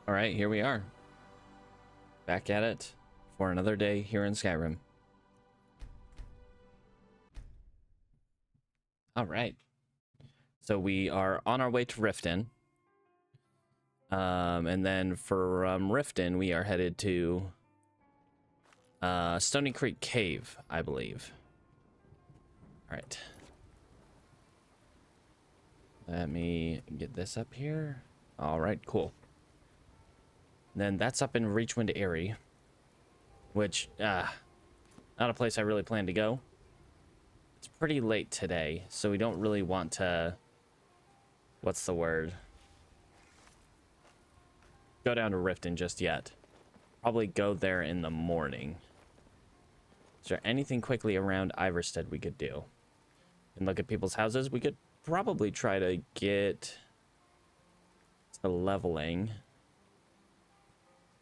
All right, here we are. Back at it for another day here in Skyrim. All right. So we are on our way to Riften. And then from Riften, we are headed to Stony Creek Cave, I believe. All right. Let me get this up here. All right, cool. Then that's up in Reachwind Eyrie, which, not a place I really plan to go. It's pretty late today, so we don't really want to, what's the word? Go down to Riften just yet. Probably go there in the morning. Is there anything quickly around Iverstead we could do? And look at people's houses. We could probably try to get to leveling.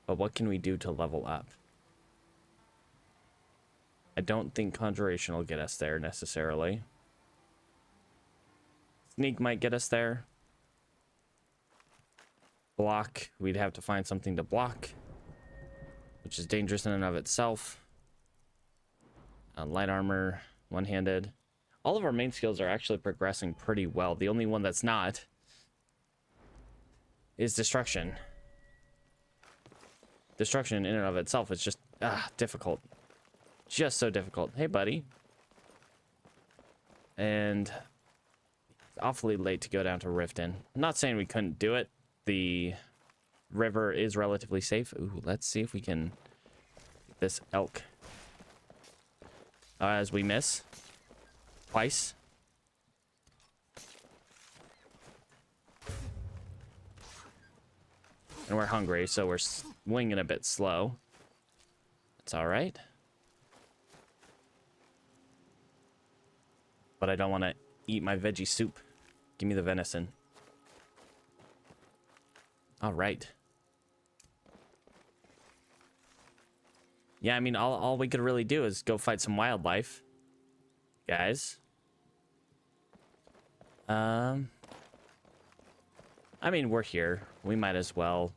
But what can we do to level up? I don't think Conjuration will get us there necessarily. Sneak might get us there. Block, we'd have to find something to block, which is dangerous in and of itself. Light armor, one-handed. All of our main skills are actually progressing pretty well. The only one that's not is destruction. Destruction in and of itself is just difficult. Just so difficult. Hey, buddy. And it's awfully late to go down to Riften. I'm not saying we couldn't do it. The river is relatively safe. Ooh, let's see if we can get this elk. As we miss. Twice. And we're hungry, so we're swinging a bit slow. That's all right. But I don't want to eat my veggie soup. Give me the venison. All right. Yeah, I mean, all we could really do is go fight some wildlife. Guys. I mean, we're here. We might as well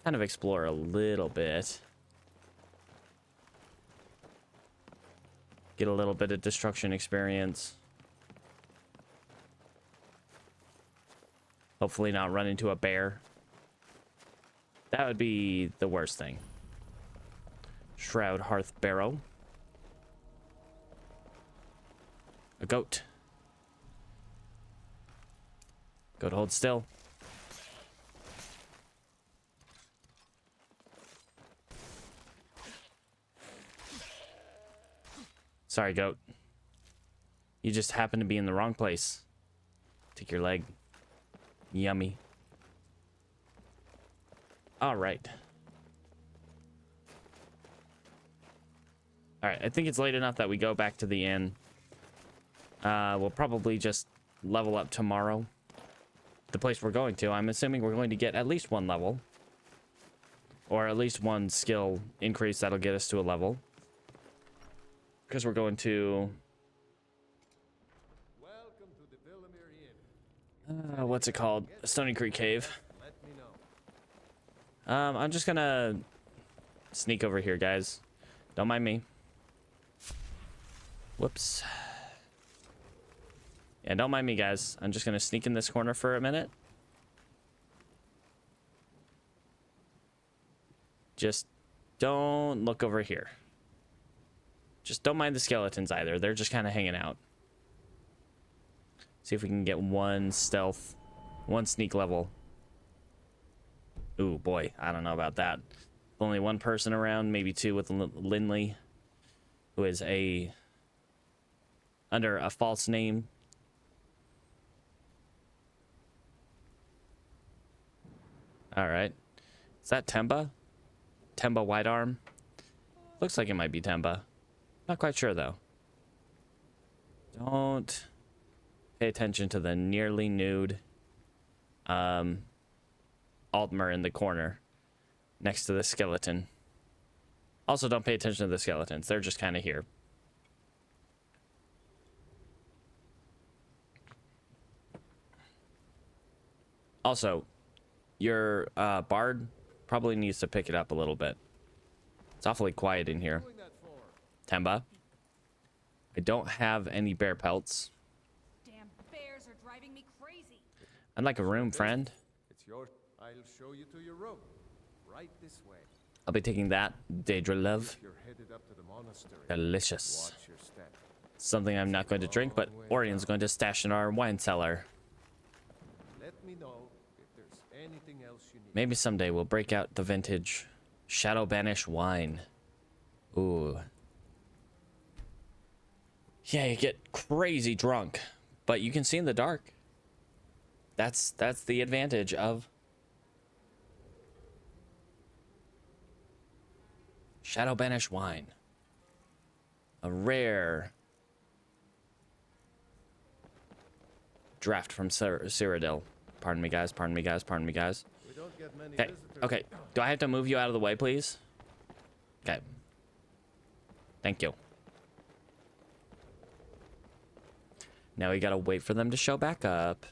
kind of explore a little bit. Get a little bit of destruction experience. Hopefully not run into a bear. That would be the worst thing. Shroud Hearth Barrow. A goat. Goat, hold still. Sorry, goat. You just happen to be in the wrong place. Take your leg. Yummy. All right. All right, I think it's late enough that we go back to the inn. We'll probably just level up tomorrow. The place we're going to, I'm assuming we're going to get at least one level. Or at least one skill increase that'll get us to a level. Because we're going to... Welcome to the Villamere Inn. what's it called? Stony Creek Cave. Let me know. I'm just gonna sneak over here, guys. Don't mind me. Whoops. Yeah, don't mind me, guys. I'm just gonna sneak in this corner for a minute. Just don't look over here. Just don't mind the skeletons either. They're just kind of hanging out. See if we can get one stealth, one sneak level. Ooh, boy, I don't know about that. Only one person around, maybe two with Lindley, who is under a false name. All right. Is that Temba? Temba Whitearm? Looks like it might be Temba. Not quite sure, though. Don't pay attention to the nearly nude Altmer in the corner next to the skeleton. Also, don't pay attention to the skeletons. They're just kind of here. Also, your bard probably needs to pick it up a little bit. It's awfully quiet in here. Doing that for? Temba. I don't have any bear pelts. Damn bears are driving me crazy. I'd like a room, friend. It's yours. I'll show you to your room. Right this way. I'll be taking that, Daedra love. If you're headed up to the monastery, Delicious. watch your step. Something I'm not going to drink, but Orion's going to stash in our wine cellar. Let me know if there's anything else you need. Maybe someday we'll break out the vintage Shadow Banish wine. Ooh. Yeah, you get crazy drunk, but you can see in the dark. That's the advantage of Shadow Banish wine. A rare draft from Cyrodiil. Pardon me, guys. Pardon me, guys. Pardon me, guys. We don't get many Okay. visitors. Okay. Do I have to move you out of the way, please? Okay. Thank you. Now we gotta wait for them to show back up.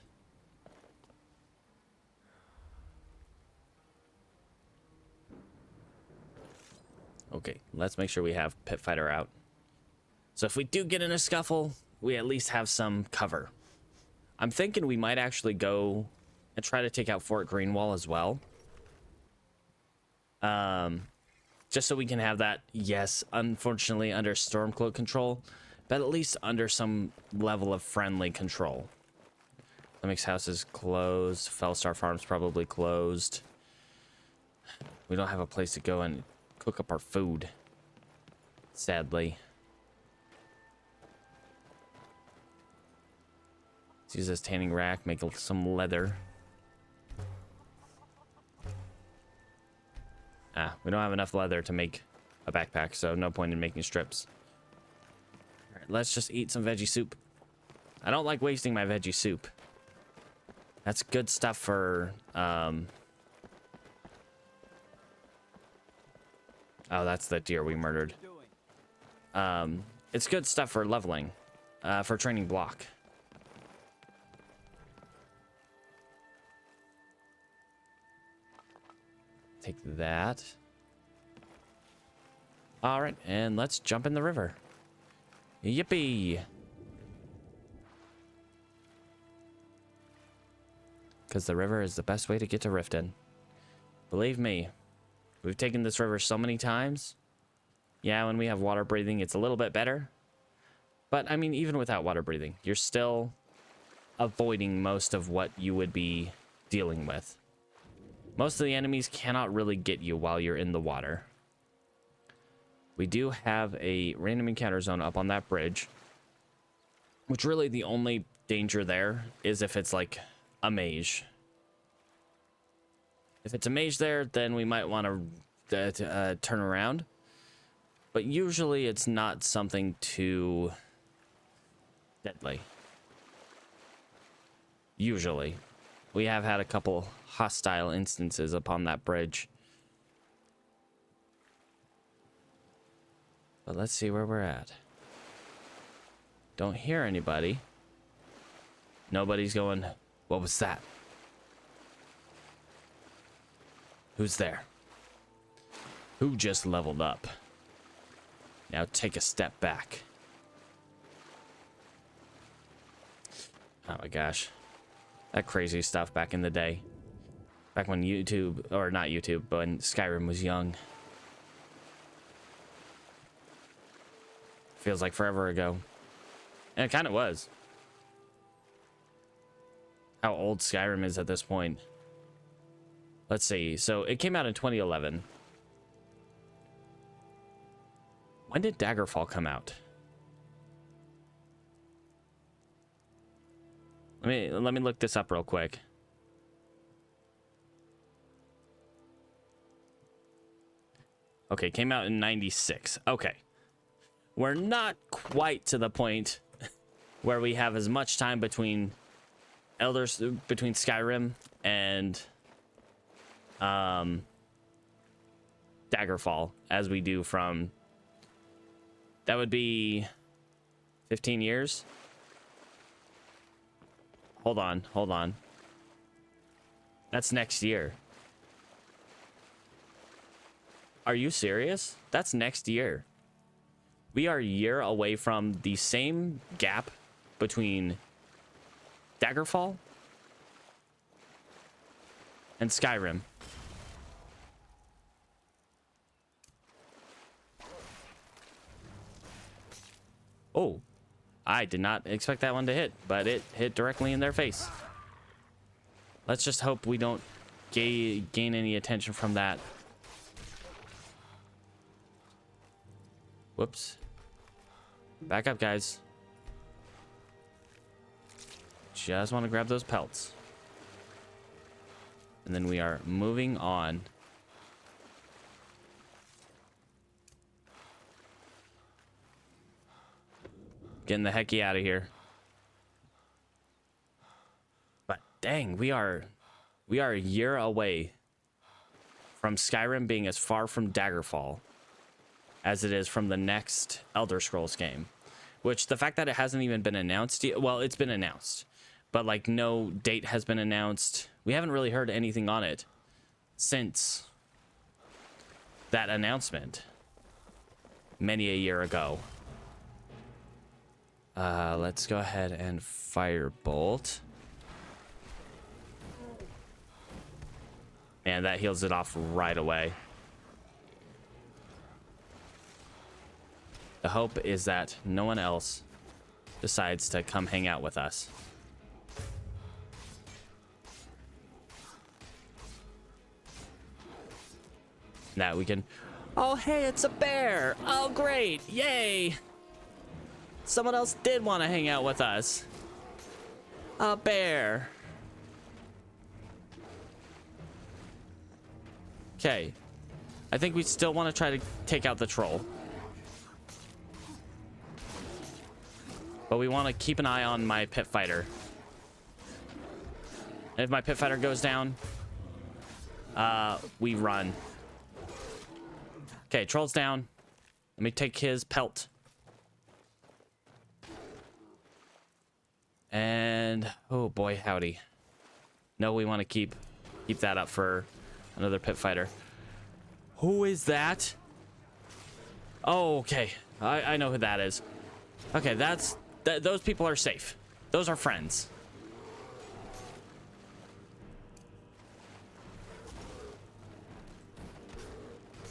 Okay, let's make sure we have Pit Fighter out. So if we do get in a scuffle, we at least have some cover. I'm thinking we might actually go and try to take out Fort Greenwall as well. Just so we can have that, yes, unfortunately under Stormcloak control, but at least under some level of friendly control. Lemmick's house is closed. Fellstar Farm's probably closed. We don't have a place to go and cook up our food, sadly. Let's use this tanning rack, make some leather. Ah, we don't have enough leather to make a backpack, so no point in making strips. All right, let's just eat some veggie soup. I don't like wasting my veggie soup. That's good stuff for, oh, that's the deer we murdered. It's good stuff for leveling, for training block. Take that. All right, and let's jump in the river. Yippee! Because the river is the best way to get to Riften. Believe me, we've taken this river so many times. Yeah, when we have water breathing, it's a little bit better. But, I mean, even without water breathing, you're still avoiding most of what you would be dealing with. Most of the enemies cannot really get you while you're in the water. We do have a random encounter zone up on that bridge. Which really the only danger there is if it's like a mage. If it's a mage there, then we might want to turn around. But usually it's not something too deadly. Usually. We have had a couple hostile instances upon that bridge. But let's see where we're at. Don't hear anybody. Nobody's going, what was that? Who's there? Who just leveled up? Now take a step back. Oh my gosh. That crazy stuff back in the day. Back when YouTube, or not YouTube, but when Skyrim was young. Feels like forever ago. And it kind of was. How old Skyrim is at this point. Let's see. So it came out in 2011. When did Daggerfall come out? Let me look this up real quick. Okay, came out in 96. Okay. We're not quite to the point where we have as much time between between Skyrim and Daggerfall as we do from, that would be 15 years. Hold on. That's next year. Are you serious? That's next year. We are a year away from the same gap between Daggerfall and Skyrim. Oh, I did not expect that one to hit, but it hit directly in their face. Let's just hope we don't gain any attention from that. Whoops. Back up, guys. Just want to grab those pelts. And then we are moving on. Getting the hecky out of here. But dang, we are a year away from Skyrim being as far from Daggerfall as it is from the next Elder Scrolls game. Which, the fact that it hasn't even been announced yet, well, it's been announced, but like no date has been announced. We haven't really heard anything on it since that announcement many a year ago. Let's go ahead and firebolt. And that heals it off right away. The hope is that no one else decides to come hang out with us. Now we can... Oh, hey, it's a bear! Oh, great! Yay! Someone else did want to hang out with us. A bear. Okay. I think we still want to try to take out the troll. But we want to keep an eye on my pit fighter. And if my pit fighter goes down, we run. Okay, troll's down. Let me take his pelt. And oh boy, howdy. No, we want to keep that up for another pit fighter. Who is that? Oh, okay. I know who that is. Okay, those people are safe. Those are friends.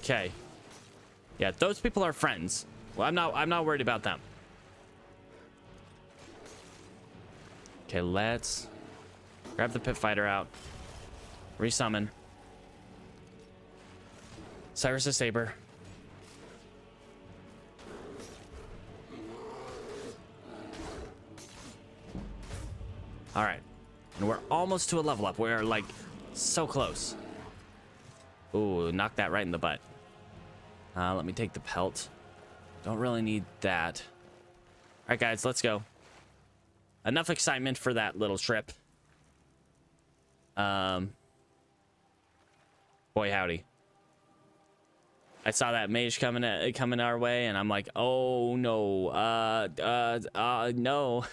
Okay. Yeah, those people are friends. Well, I'm not worried about them. Okay, let's grab the pit fighter out. Resummon. Cyrus' saber. All right. And we're almost to a level up. We're like so close. Ooh, knock that right in the butt. Let me take the pelt. Don't really need that. All right, guys, let's go. Enough excitement for that little trip. Boy, howdy. I saw that mage coming our way, and I'm like, oh no, no.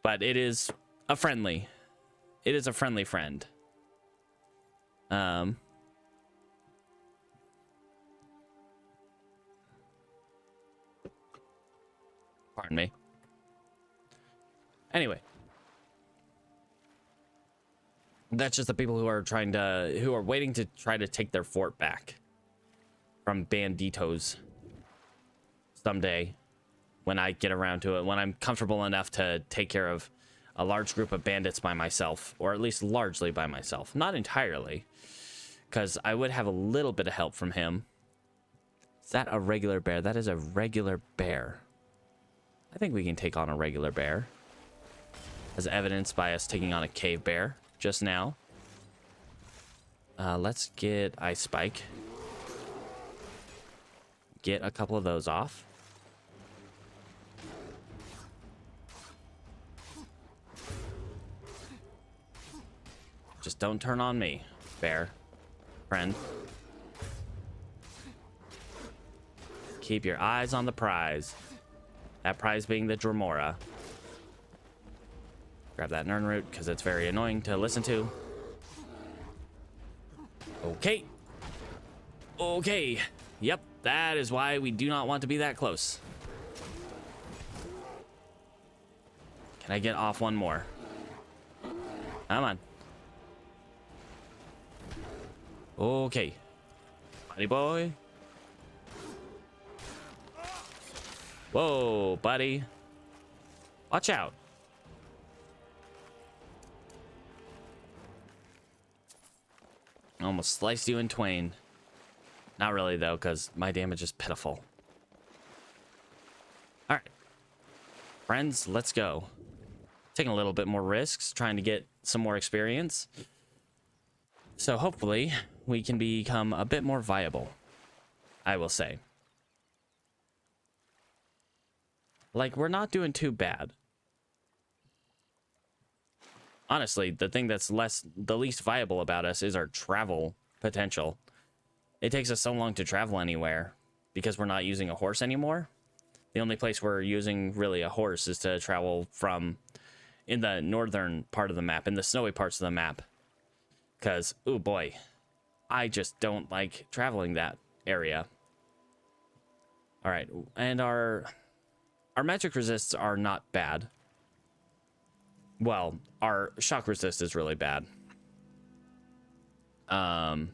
But it is a friendly. It is a friendly friend. Pardon me. Anyway. That's just the people who are waiting to try to take their fort back from banditos someday when I get around to it, when I'm comfortable enough to take care of a large group of bandits by myself, or at least largely by myself. Not entirely, because I would have a little bit of help from him. Is that a regular bear? That is a regular bear. I think we can take on a regular bear, as evidenced by us taking on a cave bear just now. Let's get Ice Spike. Get a couple of those off. Just don't turn on me, bear friend. Keep your eyes on the prize. That prize being the Dremora. Grab that Nern root because it's very annoying to listen to. Okay. Okay. Yep, that is why we do not want to be that close. Can I get off one more? Come on. Okay. Buddy boy. Whoa, buddy. Watch out. Almost sliced you in twain. Not really, though, because my damage is pitiful. All right. Friends, let's go. Taking a little bit more risks, trying to get some more experience. So hopefully we can become a bit more viable, I will say. Like, we're not doing too bad. Honestly, the thing that's the least viable about us is our travel potential. It takes us so long to travel anywhere because we're not using a horse anymore. The only place we're using really a horse is to travel from in the northern part of the map, in the snowy parts of the map. Because, oh boy, I just don't like traveling that area. All right, and our magic resists are not bad. Well, our shock resist is really bad. At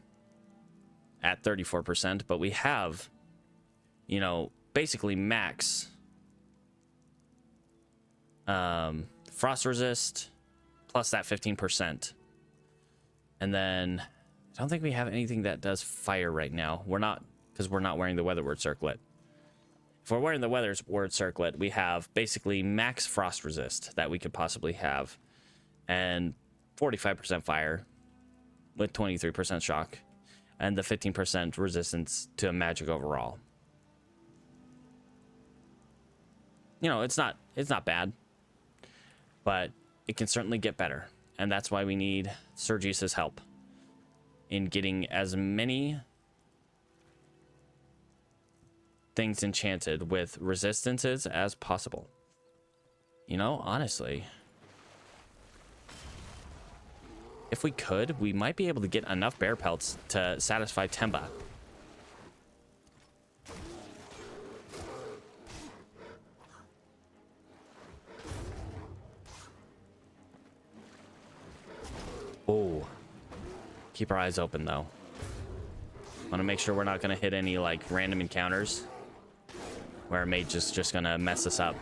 34%, but we have, you know, basically max frost resist plus that 15%. And then I don't think we have anything that does fire right now. We're not, because we're not wearing the weather word circlet. If we're wearing the weather word circlet, we have basically max frost resist that we could possibly have, and 45% fire with 23% shock, and the 15% resistance to magic overall. You know, it's not bad, but it can certainly get better, and that's why we need Sergius's help in getting as many things enchanted with resistances as possible. You know, honestly, if we could, we might be able to get enough bear pelts to satisfy Temba. Oh, keep our eyes open though. Want to make sure we're not going to hit any like random encounters where a mage is just going to mess us up.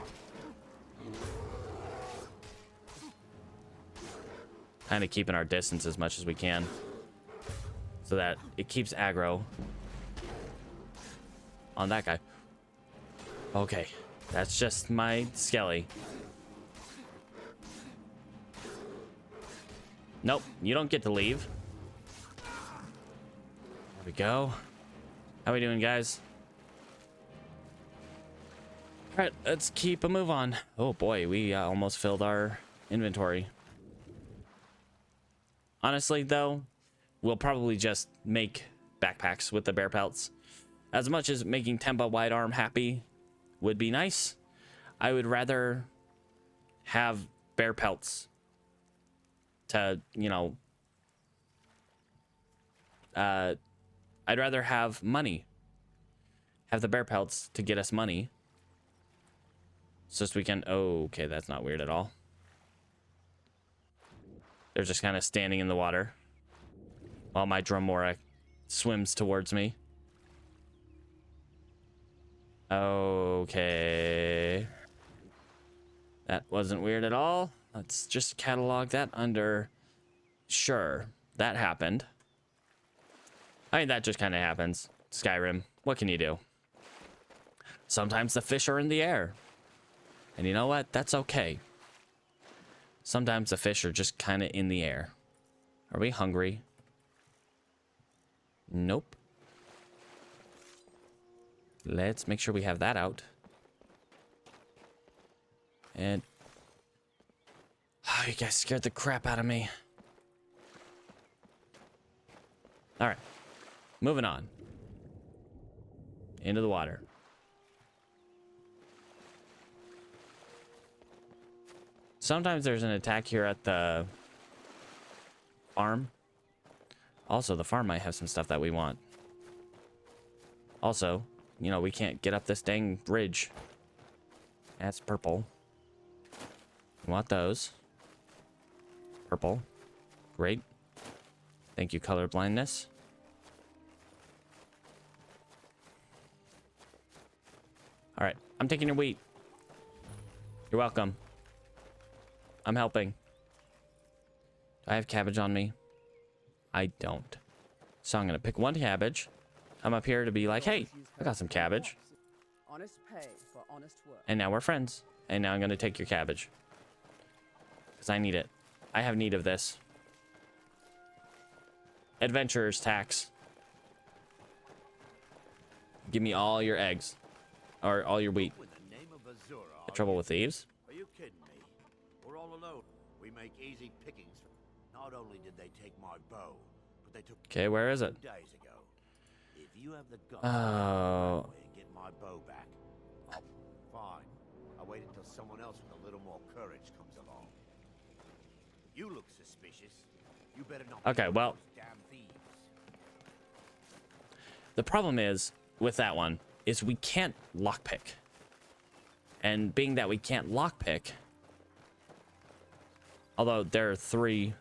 Kind of keeping our distance as much as we can so that it keeps aggro on that guy. Okay, that's just my skelly. Nope, you don't get to leave. There we go. How we doing, guys? All right, let's keep a move on. Oh boy, we almost filled our inventory. Honestly, though, we'll probably just make backpacks with the bear pelts. As much as making Temba Wide Arm happy would be nice, I would rather have bear pelts to, you know, I'd rather have money. Have the bear pelts to get us money. So we can, oh, okay, that's not weird at all. They're just kind of standing in the water while my Dromora swims towards me. Okay. That wasn't weird at all. Let's just catalog that under, sure, that happened. I mean, that just kind of happens. Skyrim, what can you do? Sometimes the fish are in the air. And you know what? That's okay. Sometimes the fish are just kind of in the air. Are we hungry? Nope. Let's make sure we have that out. And... oh, you guys scared the crap out of me. Alright. Moving on. Into the water. Sometimes there's an attack here at the farm. Also, the farm might have some stuff that we want. Also, you know, we can't get up this dang bridge. That's purple. We want those. Purple. Great. Thank you, color blindness. All right, I'm taking your wheat. You're welcome. I'm helping. Do I have cabbage on me? I don't. So I'm gonna pick one cabbage. I'm up here to be like, hey, I got some cabbage. Honest pay for honest work. And now we're friends. And now I'm gonna take your cabbage. Because I need it. I have need of this. Adventurer's tax. Give me all your eggs. Or all your wheat. Got trouble with thieves? Are you kidding me? We're all alone. We make easy pickings. Not only did they take my bow, but they took Okay, where is it? 2 days ago. If you have the guts Oh. and get my bow back, fine. I'll wait until someone else with a little more courage comes along. You look suspicious. You better not. Okay, be well. those damn thieves. The problem is, with that one, is we can't lockpick. And being that we can't lockpick, although there are 3.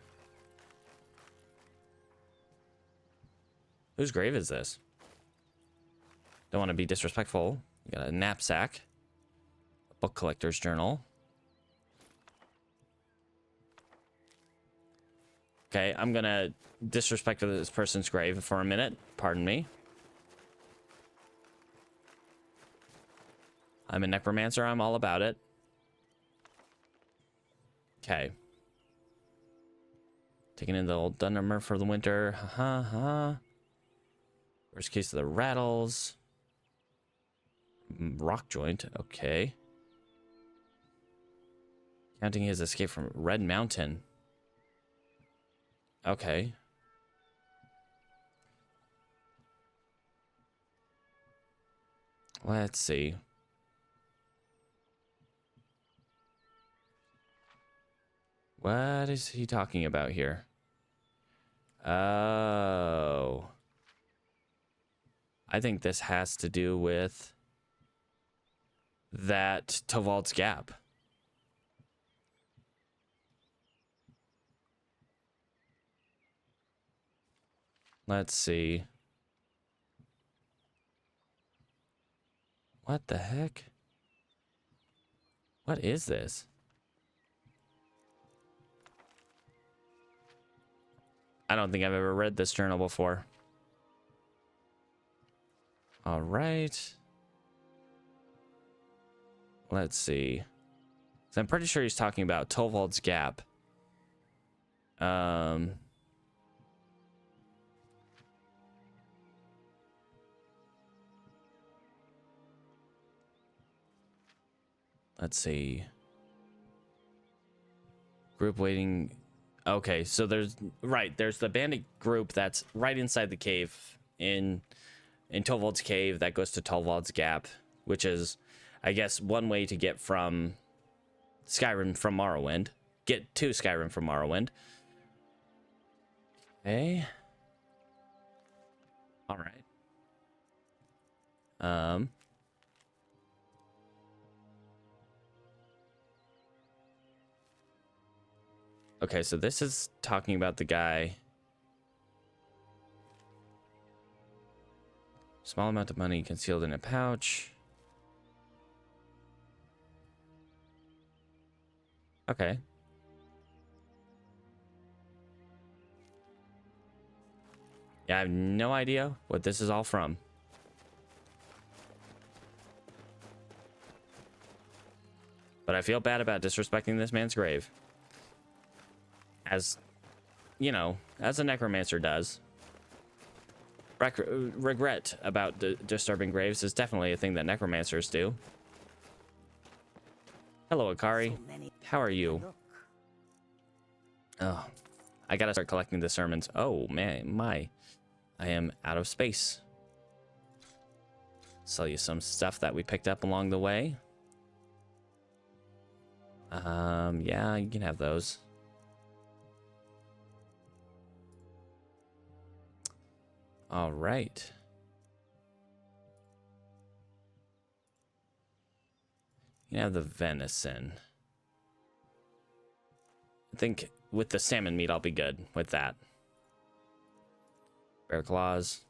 Whose grave is this? Don't want to be disrespectful. You got a knapsack, a book collector's journal. Okay, I'm gonna disrespect this person's grave for a minute. Pardon me. I'm a necromancer. I'm all about it. Okay. Taking in the old Dunmer for the winter. Ha ha. Worst case of the rattles. Rock joint. Okay. Counting his escape from Red Mountain. Okay. Let's see. What is he talking about here? Oh. I think this has to do with that Tovald's Gap. Let's see. What the heck? What is this? I don't think I've ever read this journal before. All right. Let's see. So I'm pretty sure he's talking about Tovald's Gap. Let's see. Group waiting. Okay, so there's the bandit group that's right inside the cave in Tovald's Cave that goes to Tovald's Gap, which is, I guess, one way to get from Skyrim from Morrowind. Get to Skyrim from Morrowind. Okay. All right. Okay, so this is talking about the guy. Small amount of money concealed in a pouch. Okay. Yeah, I have no idea what this is all from. But I feel bad about disrespecting this man's grave. As, you know, as a necromancer does. Regret about disturbing graves is definitely a thing that necromancers do. Hello, Akari. How are you? Oh, I gotta start collecting the sermons. Oh, man, I am out of space. Sell you some stuff that we picked up along the way. Yeah, you can have those. All right. You can have the venison. I think with the salmon meat, I'll be good with that. Bear claws.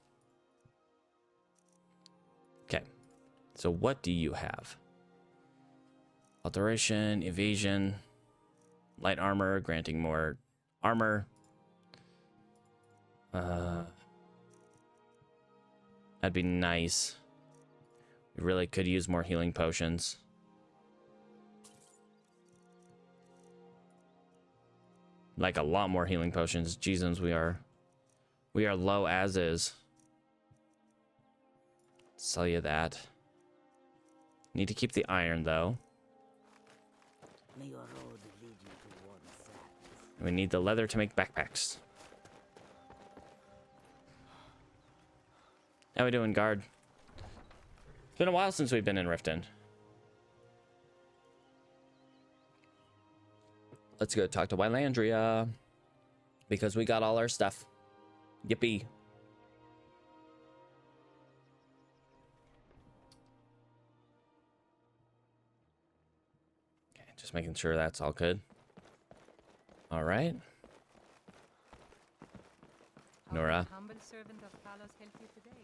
Okay. So what do you have? Alteration, evasion, light armor, granting more armor. That'd be nice. We really could use more healing potions. Like a lot more healing potions. Jesus, we are low as is. Sell you that. Need to keep the iron though. May your road lead you to warm sands. We need the leather to make backpacks. How we doing, guard? It's been a while since we've been in Riften. Let's go talk to Wylandria. Because we got all our stuff. Yippee. Okay, just making sure that's all good. All right. Nora, Humble servant of Talos help you today.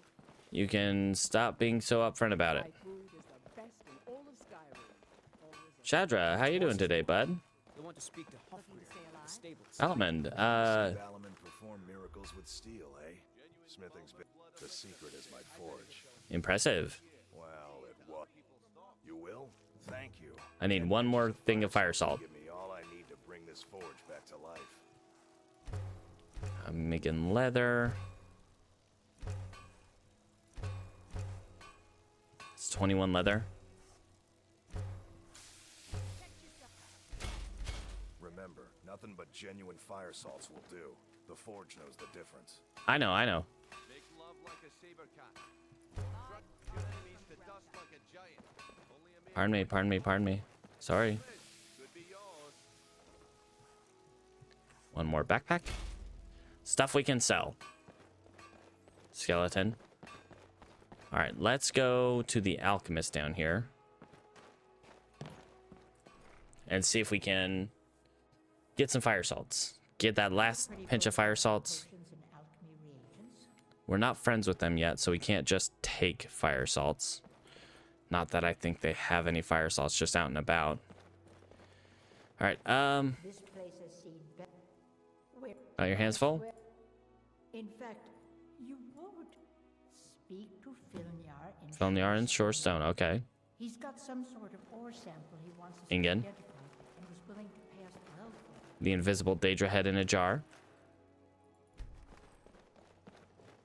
you can stop being so upfront about it. My food is the best in all of Skyrim. Always a Shadra, how you doing today, bud? They want to speak to Hofreer, the stables. Almond, Valaman perform miracles with steel, eh? Smithing's been the secret is my forge. impressive. Well, it was. You will? Thank you. I need one more thing of fire salt. Give me all I need to bring this forge back to life. I'm making leather. It's 21 leather. Remember, nothing but genuine fire salts will do. The forge knows the difference. I know. Make love like a saber cat. Crush your enemies to dust like a giant. Only a mere Pardon me. Sorry. could be yours. One more backpack. Stuff we can sell. Skeleton. All right, let's go to the alchemist down here. And see if we can get some fire salts. Get that last pinch of fire salts. We're not friends with them yet, so we can't just take fire salts. Not that I think they have any fire salts just out and about. All right, This place has seen better. got your hands full? In fact, you would speak to Filnyar in Filnyar and Shorestone, okay. He's got some sort of ore sample he wants us Ingen. to identify and was willing to pay us well for it. The invisible Daedra head in a jar.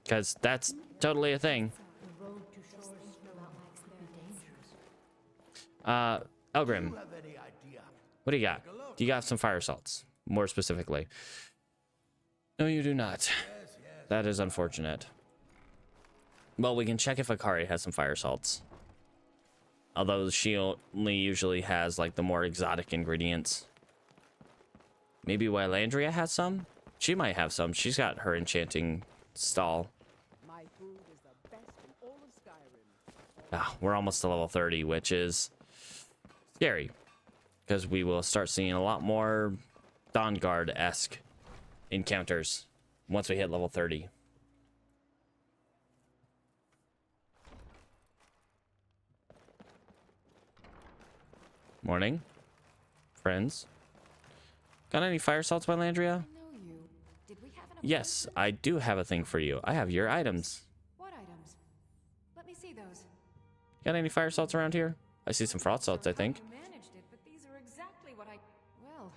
Because that's totally a thing. The road to Shorestone could be dangerous. Elgrim, what do you got? Do you got some fire salts? More specifically. No, you do not. That is unfortunate. Well, we can check if Akari has some fire salts. Although she only usually has, like, the more exotic ingredients. Maybe Wylandria has some? She might have some. She's got her enchanting stall. My food is the best in all of Skyrim. Ah, we're almost to level 30, which is scary. Because we will start seeing a lot more Dawnguard-esque encounters once we hit level 30. Morning, friends. Got any fire salts, Wylandria? Know you. Did we have an Yes, I do have a thing for you. I have your items. What items? Let me see those. Got any fire salts around here? I see some frost salts, I think. You managed it, but these are exactly what I. Well,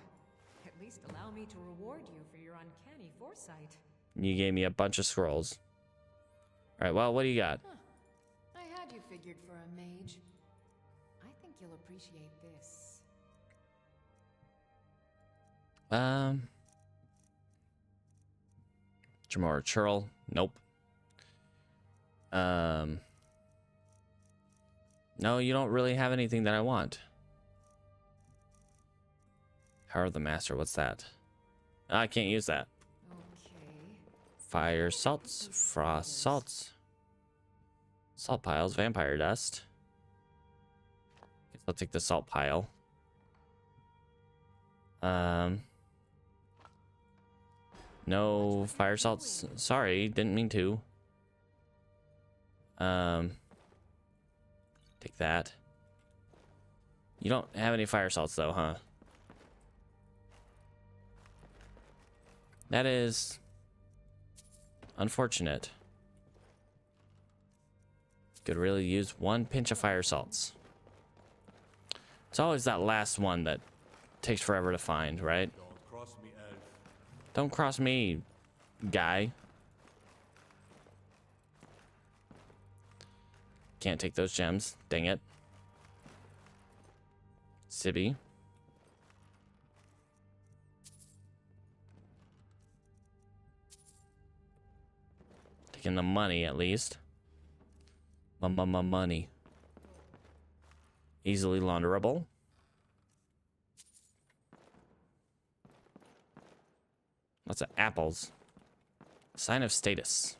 at least allow me to reward you for your uncanny foresight. You gave me a bunch of scrolls. All right, well, what do you got? I had you figured for a mage. I think you'll appreciate this. Jamora Churl. Nope. No, you don't really have anything that I want. Power of the Master. What's that? I can't use that. Okay. Fire salts, frost salts, salt piles, vampire dust. Guess I'll take the salt pile. No fire salts. Sorry, didn't mean to. Take that. You don't have any fire salts though, huh? That is unfortunate. Could really use one pinch of fire salts. It's always that last one that takes forever to find, right? Don't cross me, elf. Don't cross me, guy. Can't take those gems. Dang it. Sibby. Taking the money at least. Money. Easily launderable. Lots of apples. Sign of status.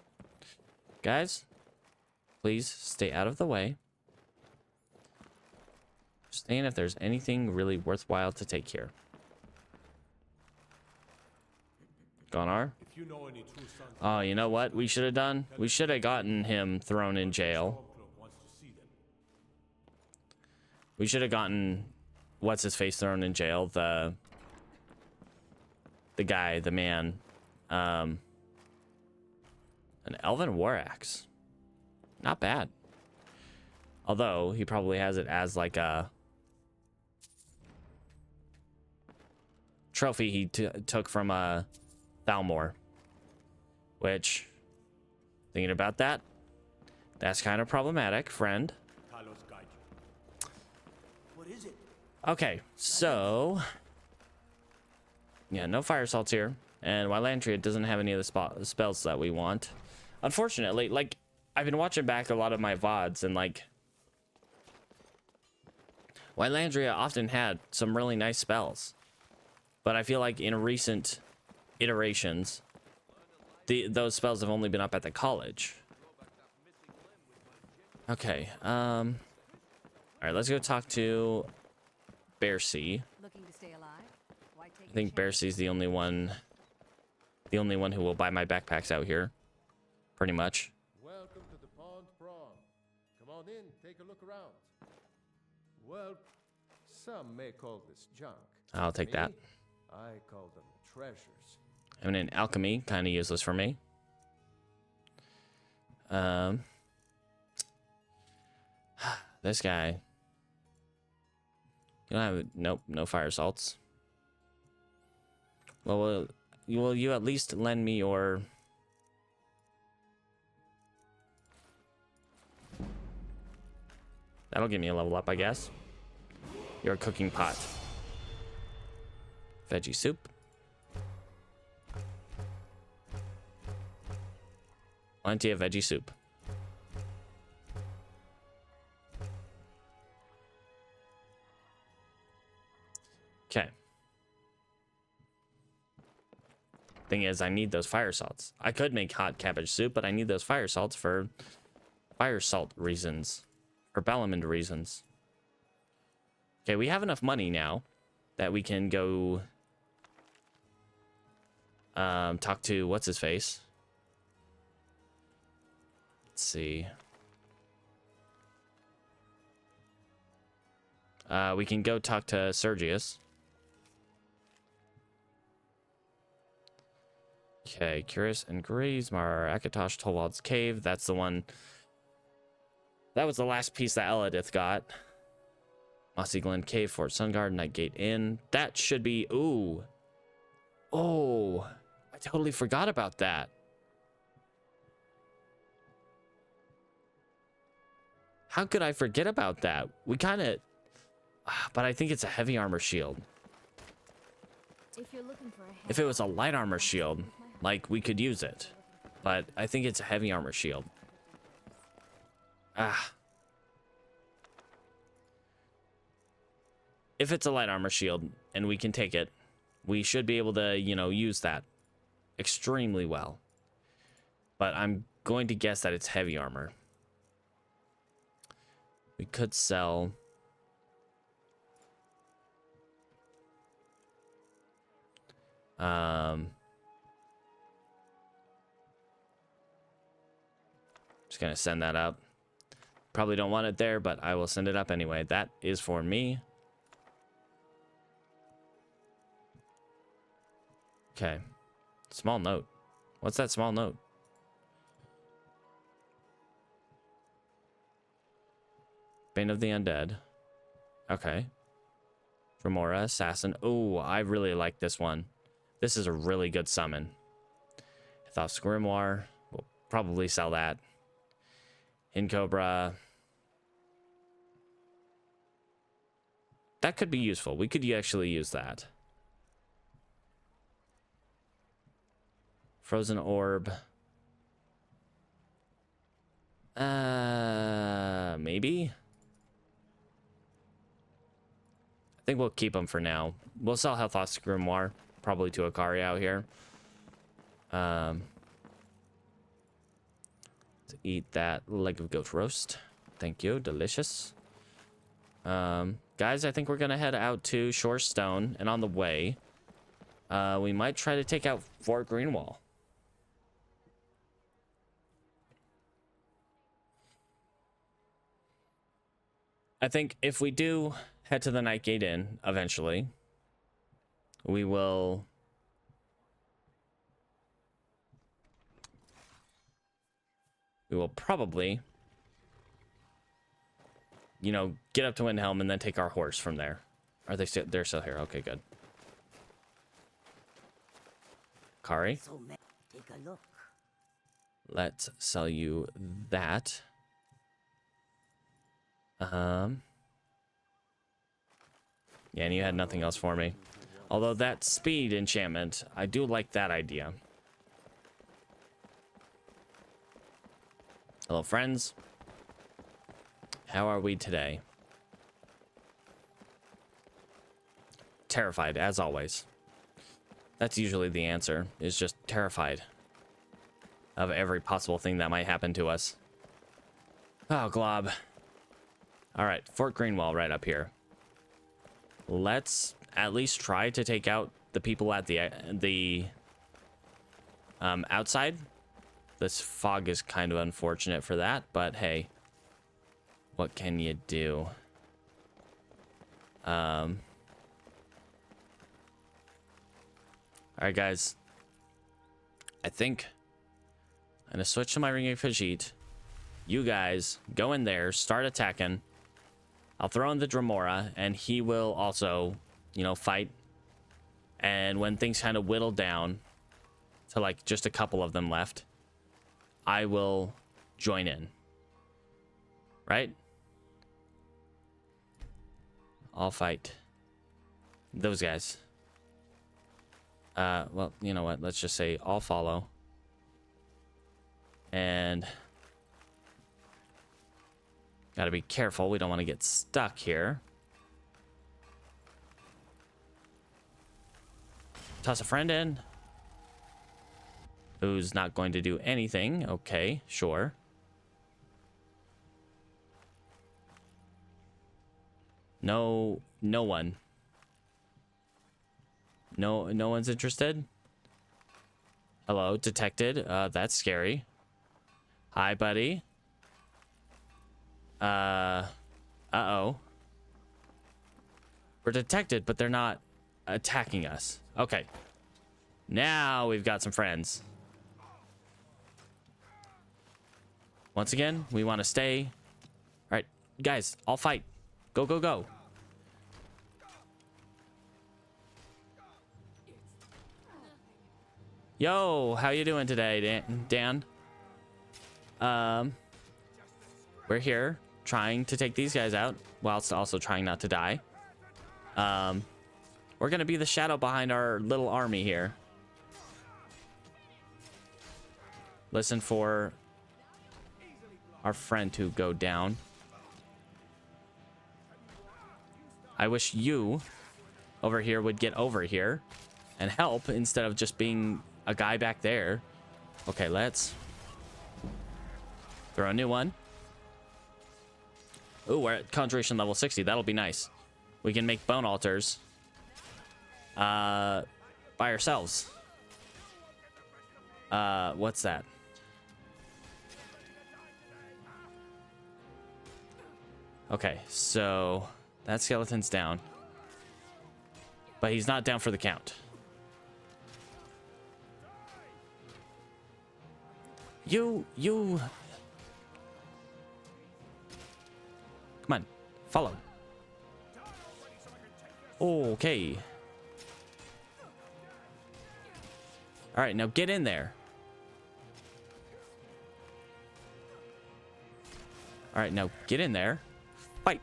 Guys, please stay out of the way. Just saying if there's anything really worthwhile to take here. Gonar? If you know any true sons Oh, you know what we should have done? We should have gotten him thrown in jail. Stormcloak wants to see them. We should have gotten what's his face thrown in jail. The guy, the man. An elven war axe. Not bad. Although he probably has it as like a trophy he took from Thalmor. Which, thinking about that, that's kind of problematic, friend. Talos guide you. What is it? Okay, so yeah, no fire salts here, and Wylandria doesn't have any of the spells that we want. Unfortunately, like I've been watching back a lot of my VODs, and like Wylandria often had some really nice spells, but I feel like in recent iterations, those spells have only been up at the college. Okay, all right, let's go talk to Bearsea. Looking to stay alive? Why take I think Bearsea's the only one who will buy my backpacks out here, pretty much. Welcome to the Pond Prawn. Come on in, take a look around. Well, some may call this junk. I'll take that. Me, I call them treasures. I mean, alchemy, kind of useless for me. This guy. You don't have, nope, no fire salts. Well, will you at least lend me your... That'll give me a level up, I guess. Your cooking pot. Veggie soup. Plenty of veggie soup. Okay. Thing is, I need those fire salts. I could make hot cabbage soup, but I need those fire salts for fire salt reasons. For Balamand reasons. Okay, we have enough money now that we can go talk to what's his face. Let's see. We can go talk to Sergius. Okay, Curious and Griezmar, Akatosh, Tolwald's Cave. That's the one. That was the last piece that Eladith got. Mossy Glen Cave, Fort Sungard, Nightgate Inn. That should be... Ooh. Oh. I totally forgot about that. How could I forget about that? We kind of... But I think it's a heavy armor shield. If you're looking for a If it was a light armor shield, like, we could use it. But I think it's a heavy armor shield. If it's a light armor shield and we can take it, we should be able to, you know, use that extremely well. But I'm going to guess that it's heavy armor. We could sell... just gonna send that up. Probably don't want it there, but I will send it up anyway. That is for me. Okay. Small note. What's that small note? Bane of the Undead. Okay. Remora, Assassin. Oh, I really like this one. This is a really good summon. I thought Grimoire. We'll probably sell that. In Cobra. That could be useful. We could actually use that. Frozen Orb. Maybe? I think we'll keep them for now. We'll sell Healthos Grimoire. Probably to Akari out here. To eat that leg of goat roast. Thank you. Delicious. Guys, I think we're gonna head out to Shorestone, and on the way, we might try to take out Fort Greenwall. I think if we do head to the Nightgate Inn eventually, we will probably, you know, get up to Windhelm and then take our horse from there. Are they still? They're still here. Okay, good. Kari, So, take a look. let's sell you that. Yeah, and you had nothing else for me. Although that speed enchantment, I do like that idea. Hello, friends. How are we today? Terrified, as always. That's usually the answer, is just terrified of every possible thing that might happen to us. Oh, glob. All right, Fort Greenwall right up here. Let's at least try to take out the people at the outside. This fog is kind of unfortunate for that, but hey, what can you do? All right, guys. I think I'm gonna switch to my Ring of Khajiit. You guys go in there, start attacking. I'll throw in the Dremora, and he will also, you know, fight. And when things kind of whittle down to like just a couple of them left, I will join in. Right? I'll fight those guys. Well, you know what? Let's just say I'll follow. And gotta be careful. We don't want to get stuck here. Toss a friend in. Who's not going to do anything. Okay, sure. No one. No one's interested. Hello, detected. That's scary. Hi, buddy. Uh-oh. We're detected, but they're not attacking us. Okay. Now we've got some friends. Once again, we want to stay. All right, guys, I'll fight. Go, go, go. Yo, how you doing today, Dan? We're here trying to take these guys out whilst also trying not to die. We're gonna be the shadow behind our little army here. Listen for our friend to go down. I wish you over here would get over here and help instead of just being a guy back there. Okay, let's throw a new one. Ooh, we're at conjuration level 60. That'll be nice. We can make bone altars by ourselves. What's that? Okay, so that skeleton's down. But he's not down for the count. You. Come on, follow. Okay. All right, now get in there. All right, now get in there. Fight.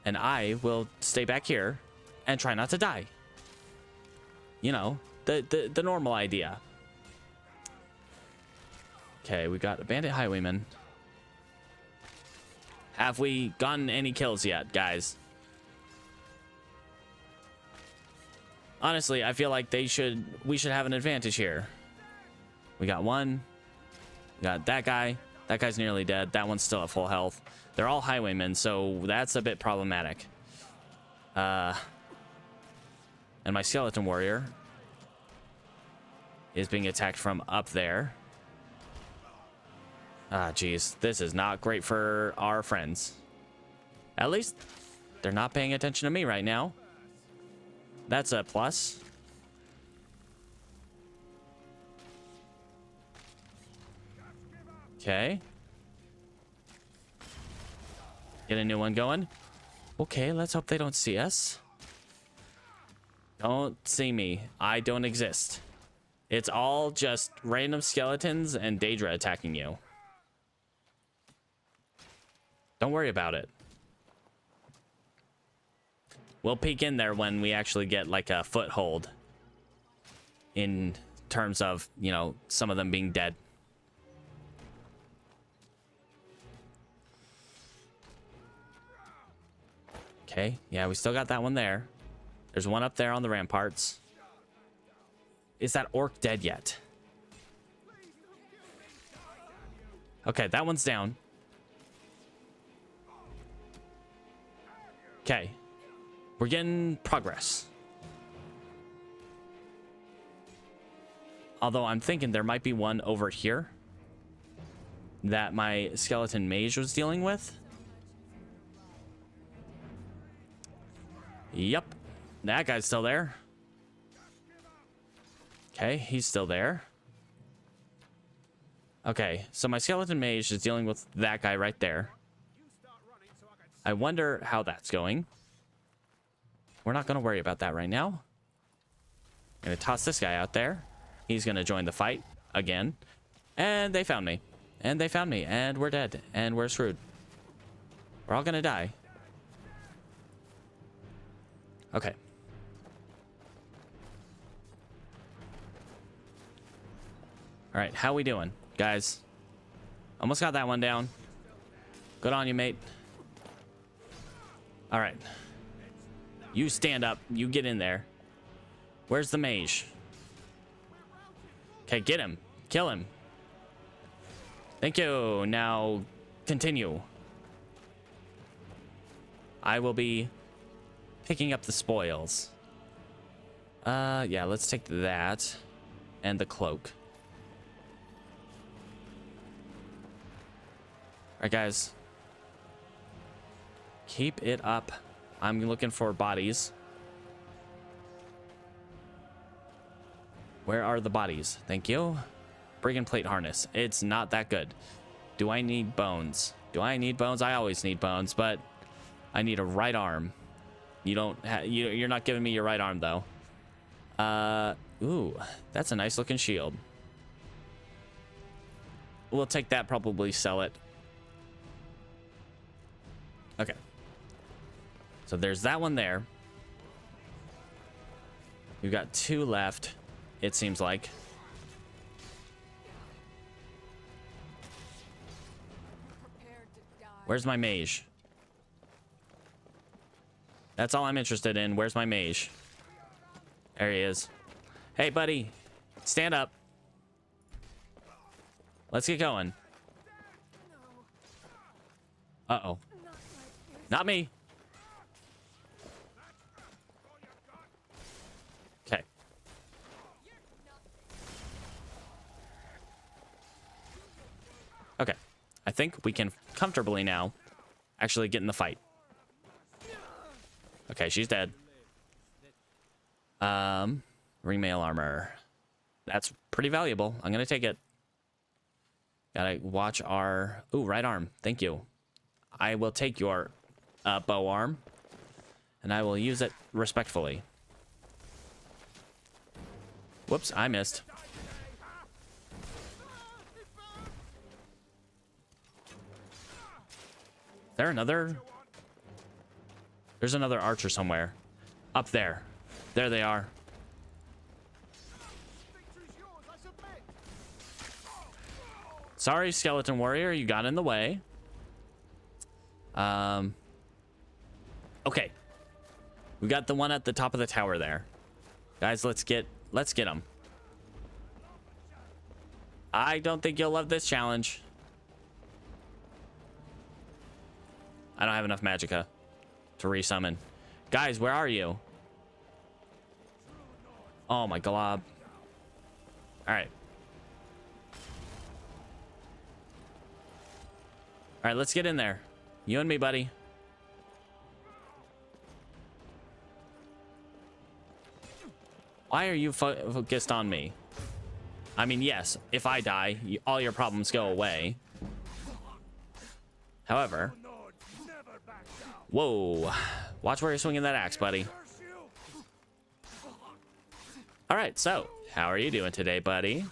And I will stay back here and try not to die. You know, the normal idea. Okay, we got a bandit highwayman. Have we gotten any kills yet, guys? Honestly, I feel like we should have an advantage here. We got one. We got that guy. That guy's nearly dead. That one's still at full health. They're all highwaymen, so that's a bit problematic. And my skeleton warrior is being attacked from up there. Ah, geez. This is not great for our friends. At least they're not paying attention to me right now. That's a plus. Okay. Get a new one going. Okay, let's hope they don't see us. Don't see me. I don't exist. It's all just random skeletons and Daedra attacking you. Don't worry about it. We'll peek in there when we actually get like a foothold in terms of, you know, some of them being dead. Okay, yeah, we still got that one there. There's one up there on the ramparts. Is that orc dead yet? Okay, that one's down. Okay. We're getting progress. Although I'm thinking there might be one over here that my skeleton mage was dealing with. Yep. That guy's still there. Okay, he's still there. Okay, so my skeleton mage is dealing with that guy right there. I wonder how that's going. We're not going to worry about that right now. I'm going to toss this guy out there. He's going to join the fight again. And they found me. And they found me. And we're dead. And we're screwed. We're all going to die. Okay. All right, how we doing, guys? Almost got that one down. Good on you, mate. All right. You stand up. You get in there. Where's the mage? Okay, get him. Kill him. Thank you. Now, continue. I will be picking up the spoils. Yeah, let's take that and the cloak. All right, guys. Keep it up. I'm looking for bodies. Where are the bodies? Thank you. Brigand plate harness. It's not that good. Do I need bones? Do I need bones? I always need bones, but I need a right arm. You don't. You're not giving me your right arm though. Ooh, that's a nice looking shield. We'll take that. Probably sell it. Okay. So there's that one there. We've got two left, it seems like. Where's my mage? That's all I'm interested in. Where's my mage? There he is. Hey, buddy. Stand up. Let's get going. Uh-oh. Not me. Okay. Okay. I think we can comfortably now actually get in the fight. Okay, she's dead. Ringmail armor. That's pretty valuable. I'm gonna take it. Gotta watch our... Ooh, right arm. Thank you. I will take your bow arm, and I will use it respectfully. Whoops, I missed. Is there another... There's another archer somewhere. Up there. There they are. Sorry, skeleton warrior, you got in the way. Okay. We got the one at the top of the tower there. Guys, let's get him. I don't think you'll love this challenge. I don't have enough magicka to resummon. Guys, where are you? Oh my glob. All right. All right, let's get in there. You and me, buddy. Why are you focused on me? I mean, yes, if I die, all your problems go away. However... Whoa. Watch where you're swinging that axe, buddy. All right, so how are you doing today, buddy?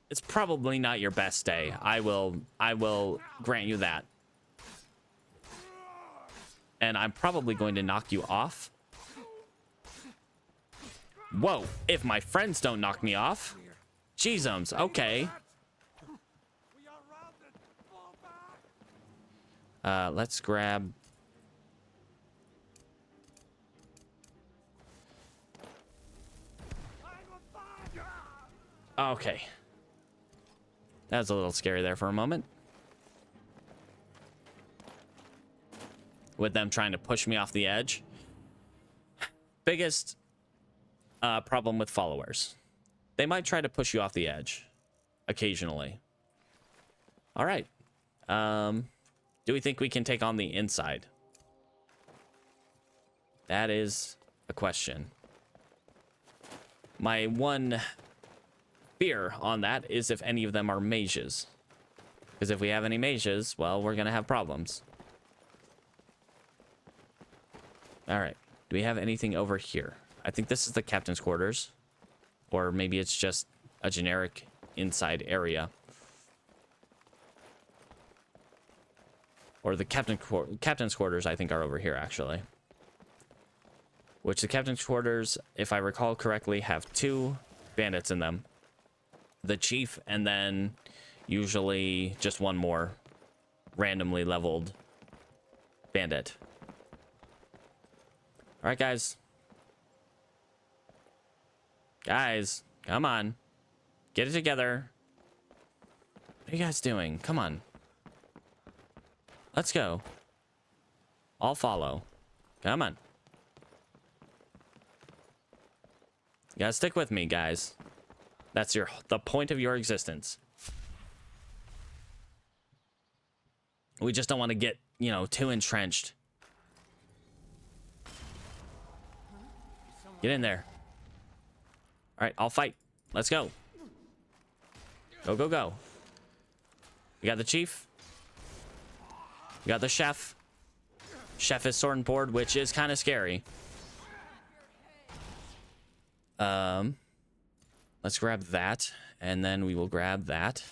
It's probably not your best day. I will grant you that. And I'm probably going to knock you off. Whoa, if my friends don't knock me off. Jeezums, okay. Let's grab... Okay. That was a little scary there for a moment. With them trying to push me off the edge. Biggest problem with followers. They might try to push you off the edge. Occasionally. All right. Do we think we can take on the inside? That is a question. My one fear on that is if any of them are mages. Because if we have any mages, well, we're going to have problems. All right. Do we have anything over here? I think this is the captain's quarters. Or maybe it's just a generic inside area. Or the captain's quarters, I think, are over here, actually. Which the captain's quarters, if I recall correctly, have 2 bandits in them. The chief, and then usually just one more randomly leveled bandit. All right, guys. Guys, come on. Get it together. What are you guys doing? Come on. Let's go. I'll follow. Come on. You gotta stick with me, guys. That's the point of your existence. We just don't want to get, you know, too entrenched. Get in there. All right, I'll fight. Let's go. Go, go, go. We got the chief. We got the chef. Chef is sword and board, which is kind of scary. Let's grab that, and then we will grab that.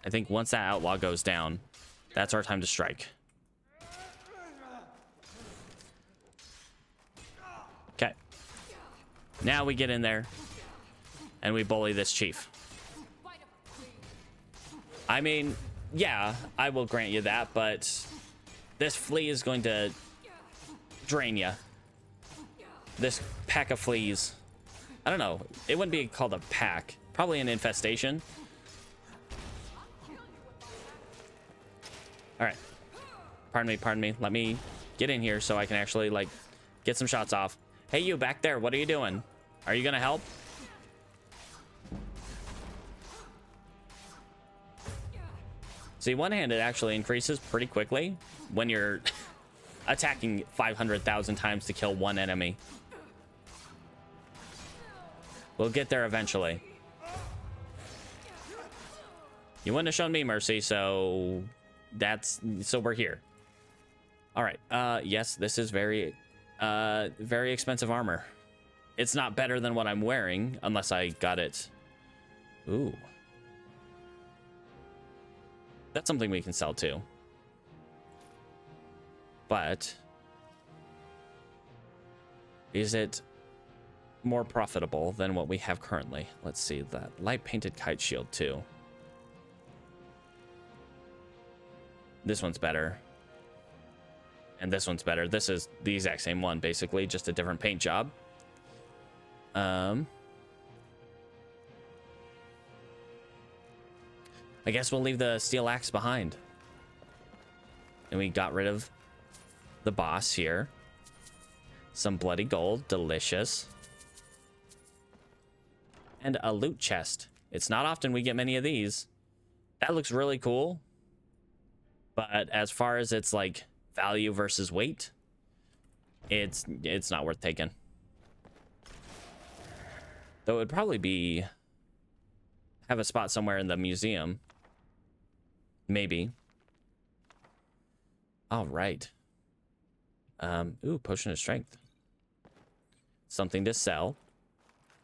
I think once that outlaw goes down, that's our time to strike. Okay. Now we get in there, and we bully this chief. I mean, yeah, I will grant you that, but This flea is going to drain you. This pack of fleas. I don't know. It wouldn't be called a pack. Probably an infestation. All right. Pardon me, pardon me. Let me get in here so I can actually, like, get some shots off. Hey, you back there. What are you doing? Are you going to help? See, one-handed actually increases pretty quickly when you're attacking 500,000 times to kill one enemy. We'll get there eventually. You wouldn't have shown me mercy, so we're here. All right. Yes, this is very expensive armor. It's not better than what I'm wearing unless I got it. Ooh. That's something we can sell too. But is it more profitable than what we have currently? Let's see that light painted kite shield too. This one's better. And this one's better. This is the exact same one, basically, just a different paint job. I guess we'll leave the steel axe behind. And we got rid of the boss here. Some bloody gold, delicious. And a loot chest. It's not often we get many of these. That looks really cool. But as far as its like value versus weight, it's not worth taking. Though it would probably have a spot somewhere in the museum. Maybe. All right. Ooh, potion of strength. Something to sell.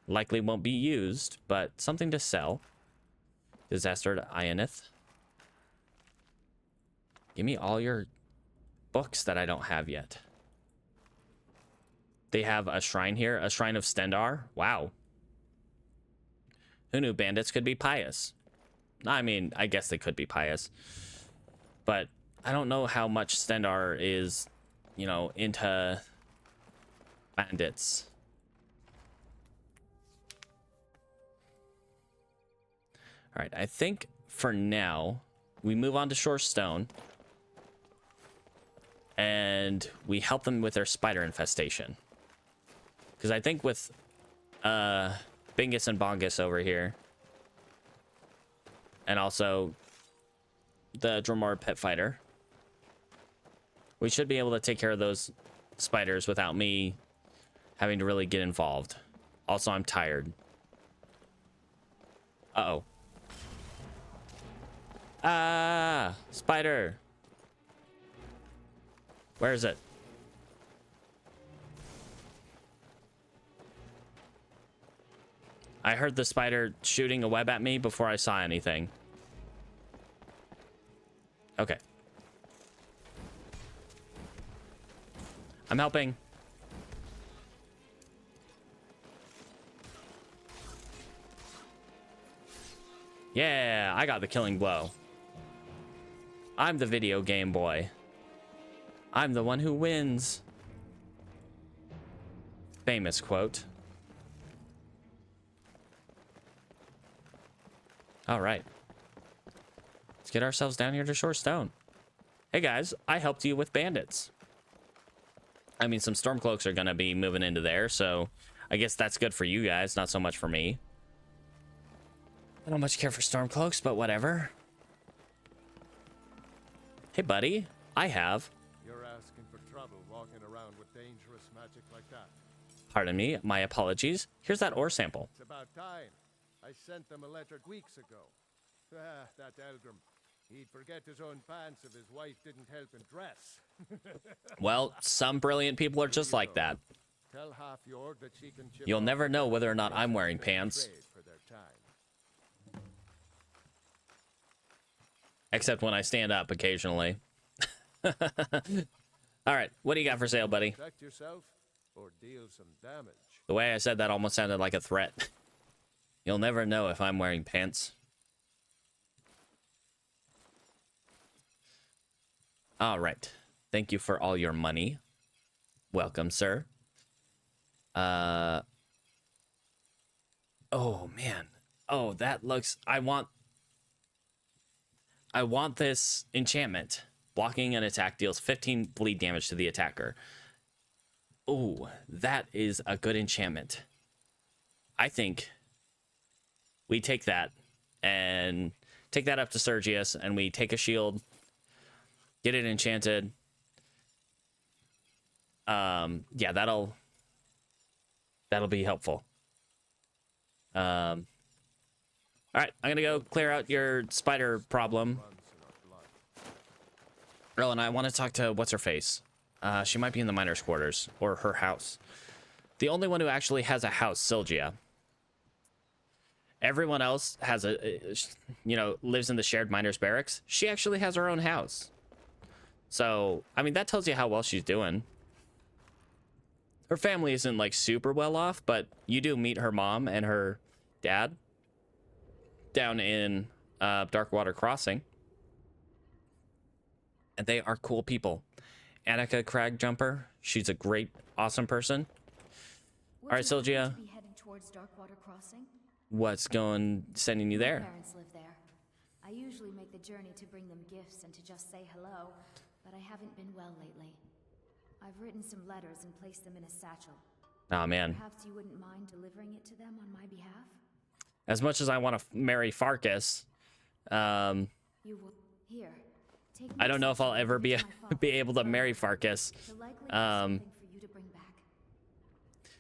Likely won't be used, but something to sell. Disaster to Ionith. Give me all your books that I don't have yet. They have a shrine here, a shrine of Stendar. Wow. Who knew bandits could be pious? I mean, I guess they could be pious. But I don't know how much Stendar is, you know, into bandits. All right, I think for now, we move on to Shorestone. And we help them with their spider infestation. Because I think with Bingus and Bongus over here, and also the Dromore pet fighter, we should be able to take care of those spiders without me having to really get involved. Also, I'm tired. Uh-oh. Ah, spider. Where is it? I heard the spider shooting a web at me before I saw anything. Okay. I'm helping. Yeah, I got the killing blow. I'm the video game boy. I'm the one who wins. Famous quote. All right. Let's get ourselves down here to Shorestone. Hey guys, I helped you with bandits. I mean, some Stormcloaks are gonna be moving into there, so I guess that's good for you guys, not so much for me. I don't much care for Stormcloaks, but whatever. Hey buddy, I have... You're asking for trouble walking around with dangerous magic like that. Pardon me, my apologies. Here's that ore sample. It's about time. I sent them a letter weeks ago. Ah, that Elgrim. He'd forget his own pants if his wife didn't help him dress. Well, some brilliant people are just like that. Tell Half-Yord that she can chip You'll off never know whether or not the I'm wearing trade pants. for their time. Except when I stand up occasionally. All right, what do you got for sale, buddy? Protect yourself or deal some damage. The way I said that almost sounded like a threat. You'll never know if I'm wearing pants. All right. Thank you for all your money. Welcome, sir. Oh, man. Oh, that looks... I want this enchantment. Blocking an attack deals 15 bleed damage to the attacker. Oh, that is a good enchantment. I think we take that and take that up to Sergius, and we take a shield, get it enchanted. Yeah, that'll be helpful. All right, I'm gonna go clear out your spider problem. Oh, and I want to talk to what's her face. She might be in the miner's quarters or her house. The only one who actually has a house, Sylgia. Everyone else has lives in the shared miner's barracks. She actually has her own house. So, I mean, that tells you how well she's doing. Her family isn't like super well off, but you do meet her mom and her dad down in Darkwater Crossing. And they are cool people. Annika Cragjumper, she's a great, awesome person. All right, Sylgia. What's sending you there? My parents live there. I usually make the journey to bring them gifts and to just say hello, but I haven't been well lately. I've written some letters and placed them in a satchel. Oh, man. Perhaps you wouldn't mind delivering it to them on my behalf? As much as I want to marry Farkas, You will. Here. I don't know if I'll ever be able to marry Farkas.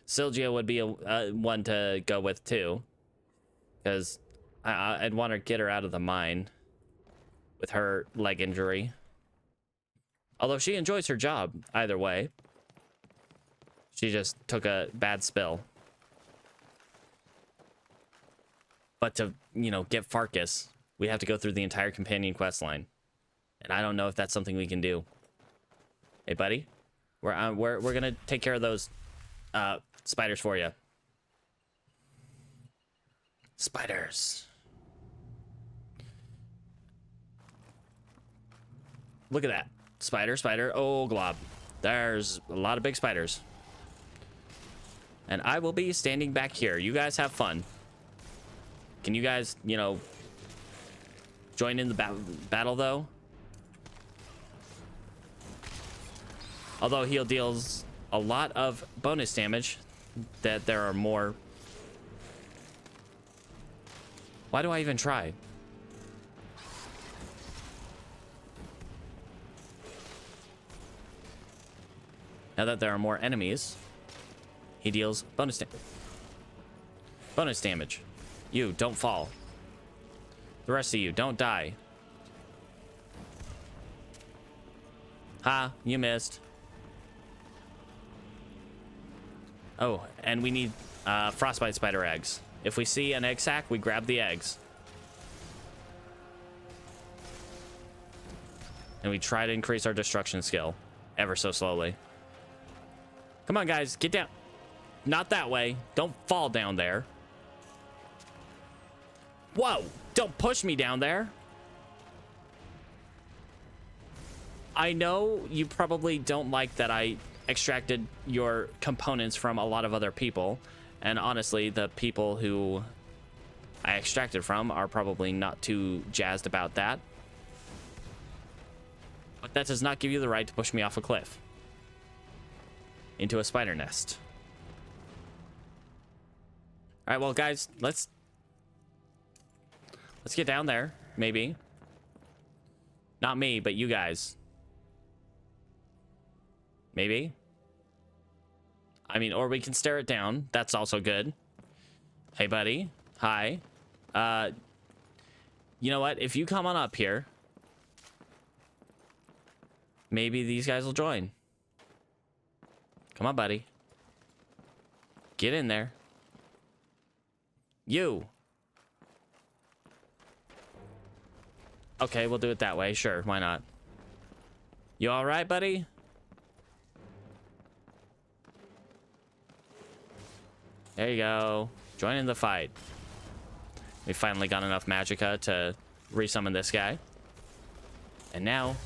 Sylgia would be a one to go with too, because I'd want to get her out of the mine with her leg injury. Although she enjoys her job either way. She just took a bad spill. But to, get Farkas, we have to go through the entire companion quest line. And I don't know if that's something we can do. Hey, buddy. We're gonna take care of those spiders for you. Spiders. Look at that. Spider. Oh, glob. There's a lot of big spiders. And I will be standing back here. You guys have fun. Can you guys, join in the battle, though? Although heal deals a lot of bonus damage, that there are more. Why do I even try? Now that there are more enemies, he deals bonus damage. You, don't fall. The rest of you, don't die. Ha, you missed. Oh, and we need frostbite spider eggs. If we see an egg sac, we grab the eggs. And we try to increase our destruction skill ever so slowly. Come on, guys, get down. Not that way. Don't fall down there. Whoa, don't push me down there. I know you probably don't like that I extracted your components from a lot of other people, and honestly, the people who I extracted from are probably not too jazzed about that. But that does not give you the right to push me off a cliff into a spider nest. All right, well, guys, let's get down there, maybe. Not me, but you guys. Maybe. I mean, or we can stare it down. That's also good. Hey, buddy. Hi. You know what? If you come on up here, maybe these guys will join. Come on, buddy. Get in there. You. Okay, we'll do it that way. Sure, why not? You all right, buddy? There you go. Join in the fight. We finally got enough magicka to resummon this guy. And now,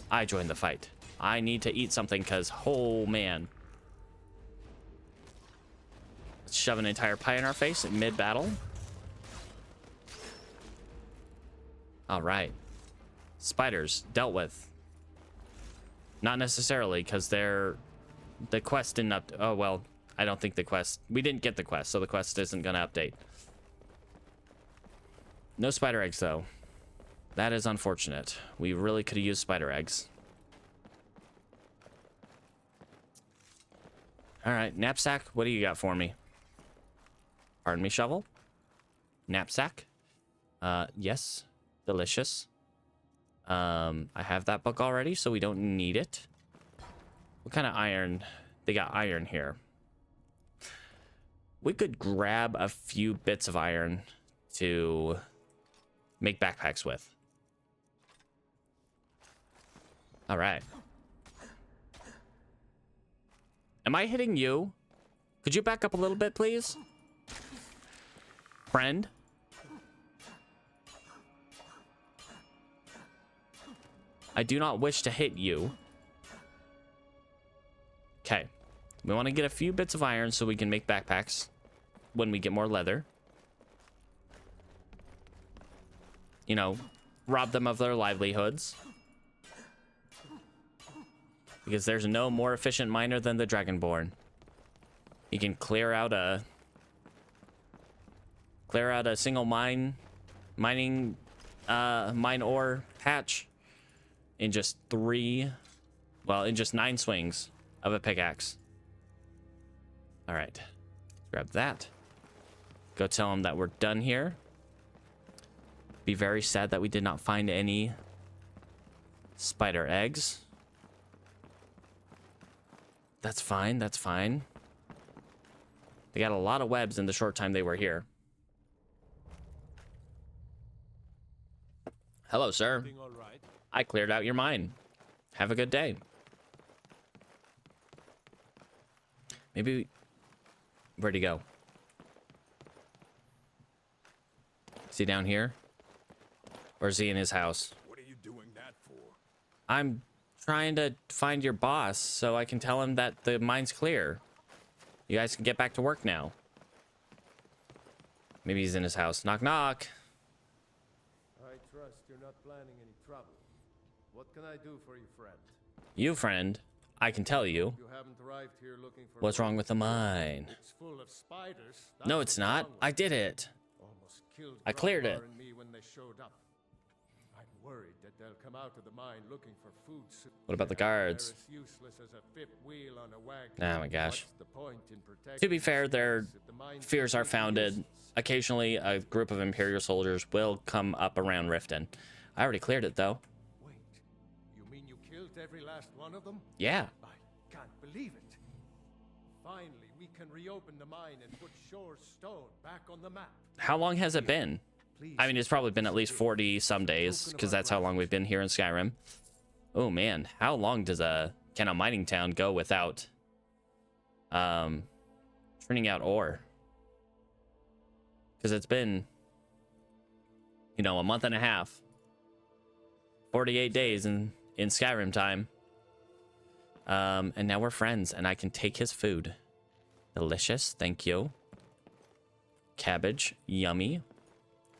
I join the fight. I need to eat something because, oh man. Let's shove an entire pie in our face in mid-battle. All right. Spiders dealt with. Not necessarily, because the quest didn't oh, well, I don't think we didn't get the quest, so the quest isn't going to update. No spider eggs, though. That is unfortunate. We really could have used spider eggs. All right, knapsack, what do you got for me? Pardon me, shovel? Knapsack? Yes. Delicious. I have that book already, so we don't need it. What kind of iron? They got iron here. We could grab a few bits of iron to make backpacks with. All right. Am I hitting you? Could you back up a little bit, please? Friend? I do not wish to hit you. Okay. We want to get a few bits of iron so we can make backpacks when we get more leather. You know, rob them of their livelihoods. Because there's no more efficient miner than the Dragonborn. He can clear out a single mine ore patch in just 9 swings of a pickaxe. All right, grab that. Go tell him that we're done here. Be very sad that we did not find any spider eggs. That's fine, that's fine. They got a lot of webs in the short time they were here. Hello, sir. I cleared out your mine. Have a good day. Maybe... Where'd he go? Is he down here? Or is he in his house? What are you doing that for? I'm trying to find your boss so I can tell him that the mine's clear. You guys can get back to work now. Maybe he's in his house. Knock, knock. I trust you're not planning any trouble. What can I do for you, friend? You, friend, I can tell you. You haven't arrived here looking for... What's wrong with the mine? It's full of spiders. No, it's not. I did it. Almost killed I cleared it. and me when they showed up. I'm worried that they'll come out of the mine looking for food soon. What about the guards? They're as useless as a fifth wheel on a wagon. Oh my gosh. What's the point in protecting To be fair, their us if the mine's fears are completely founded. useless? Occasionally, a group of Imperial soldiers will come up around Riften. I already cleared it, though. Wait, you mean you killed every last one of them? Yeah. I can't believe it. Finally, we can reopen the mine and put Shore's Stone back on the map. How long has it been? Please. I mean, it's probably been at least 40 some days, because that's how long we've been here in Skyrim. Oh man, how long can a mining town go without turning out ore? Because it's been, you know, a month and a half, 48 days in Skyrim time. And now we're friends, and I can take his food. Delicious, thank you. Cabbage, yummy.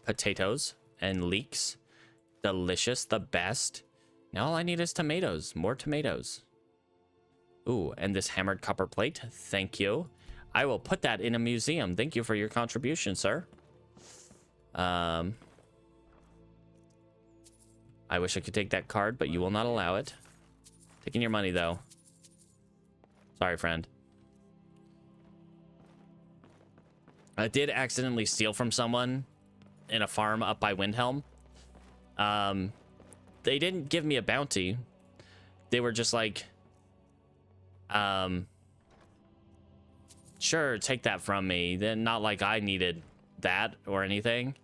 Potatoes and leeks, delicious, the best. Now all I need is tomatoes, more tomatoes. Ooh, and this hammered copper plate, thank you. I will put that in a museum. Thank you for your contribution, sir. I wish I could take that card, but you will not allow it. Taking your money, though. Sorry, friend. I did accidentally steal from someone in a farm up by Windhelm. They didn't give me a bounty. They were just like, sure, take that from me. Then not like I needed that or anything.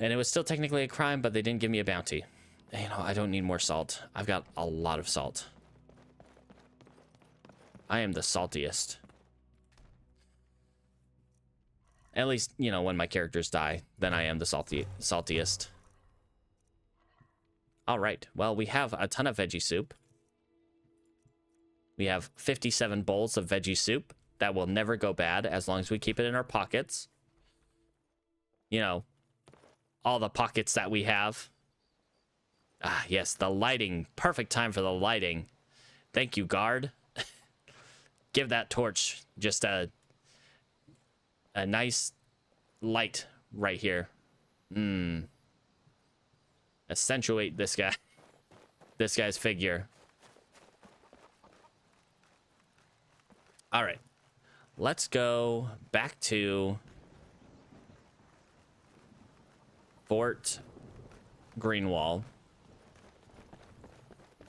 And it was still technically a crime, but they didn't give me a bounty. You know, I don't need more salt. I've got a lot of salt. I am the saltiest. At least, you know, when my characters die, then I am the saltiest. All right. Well, we have a ton of veggie soup. We have 57 bowls of veggie soup. That will never go bad as long as we keep it in our pockets. You know, all the pockets that we have. Ah, yes, the lighting. Perfect time for the lighting. Thank you, guard. Give that torch just a nice light right here. Accentuate this guy. This guy's figure. All right. Let's go back to Fort Greenwall.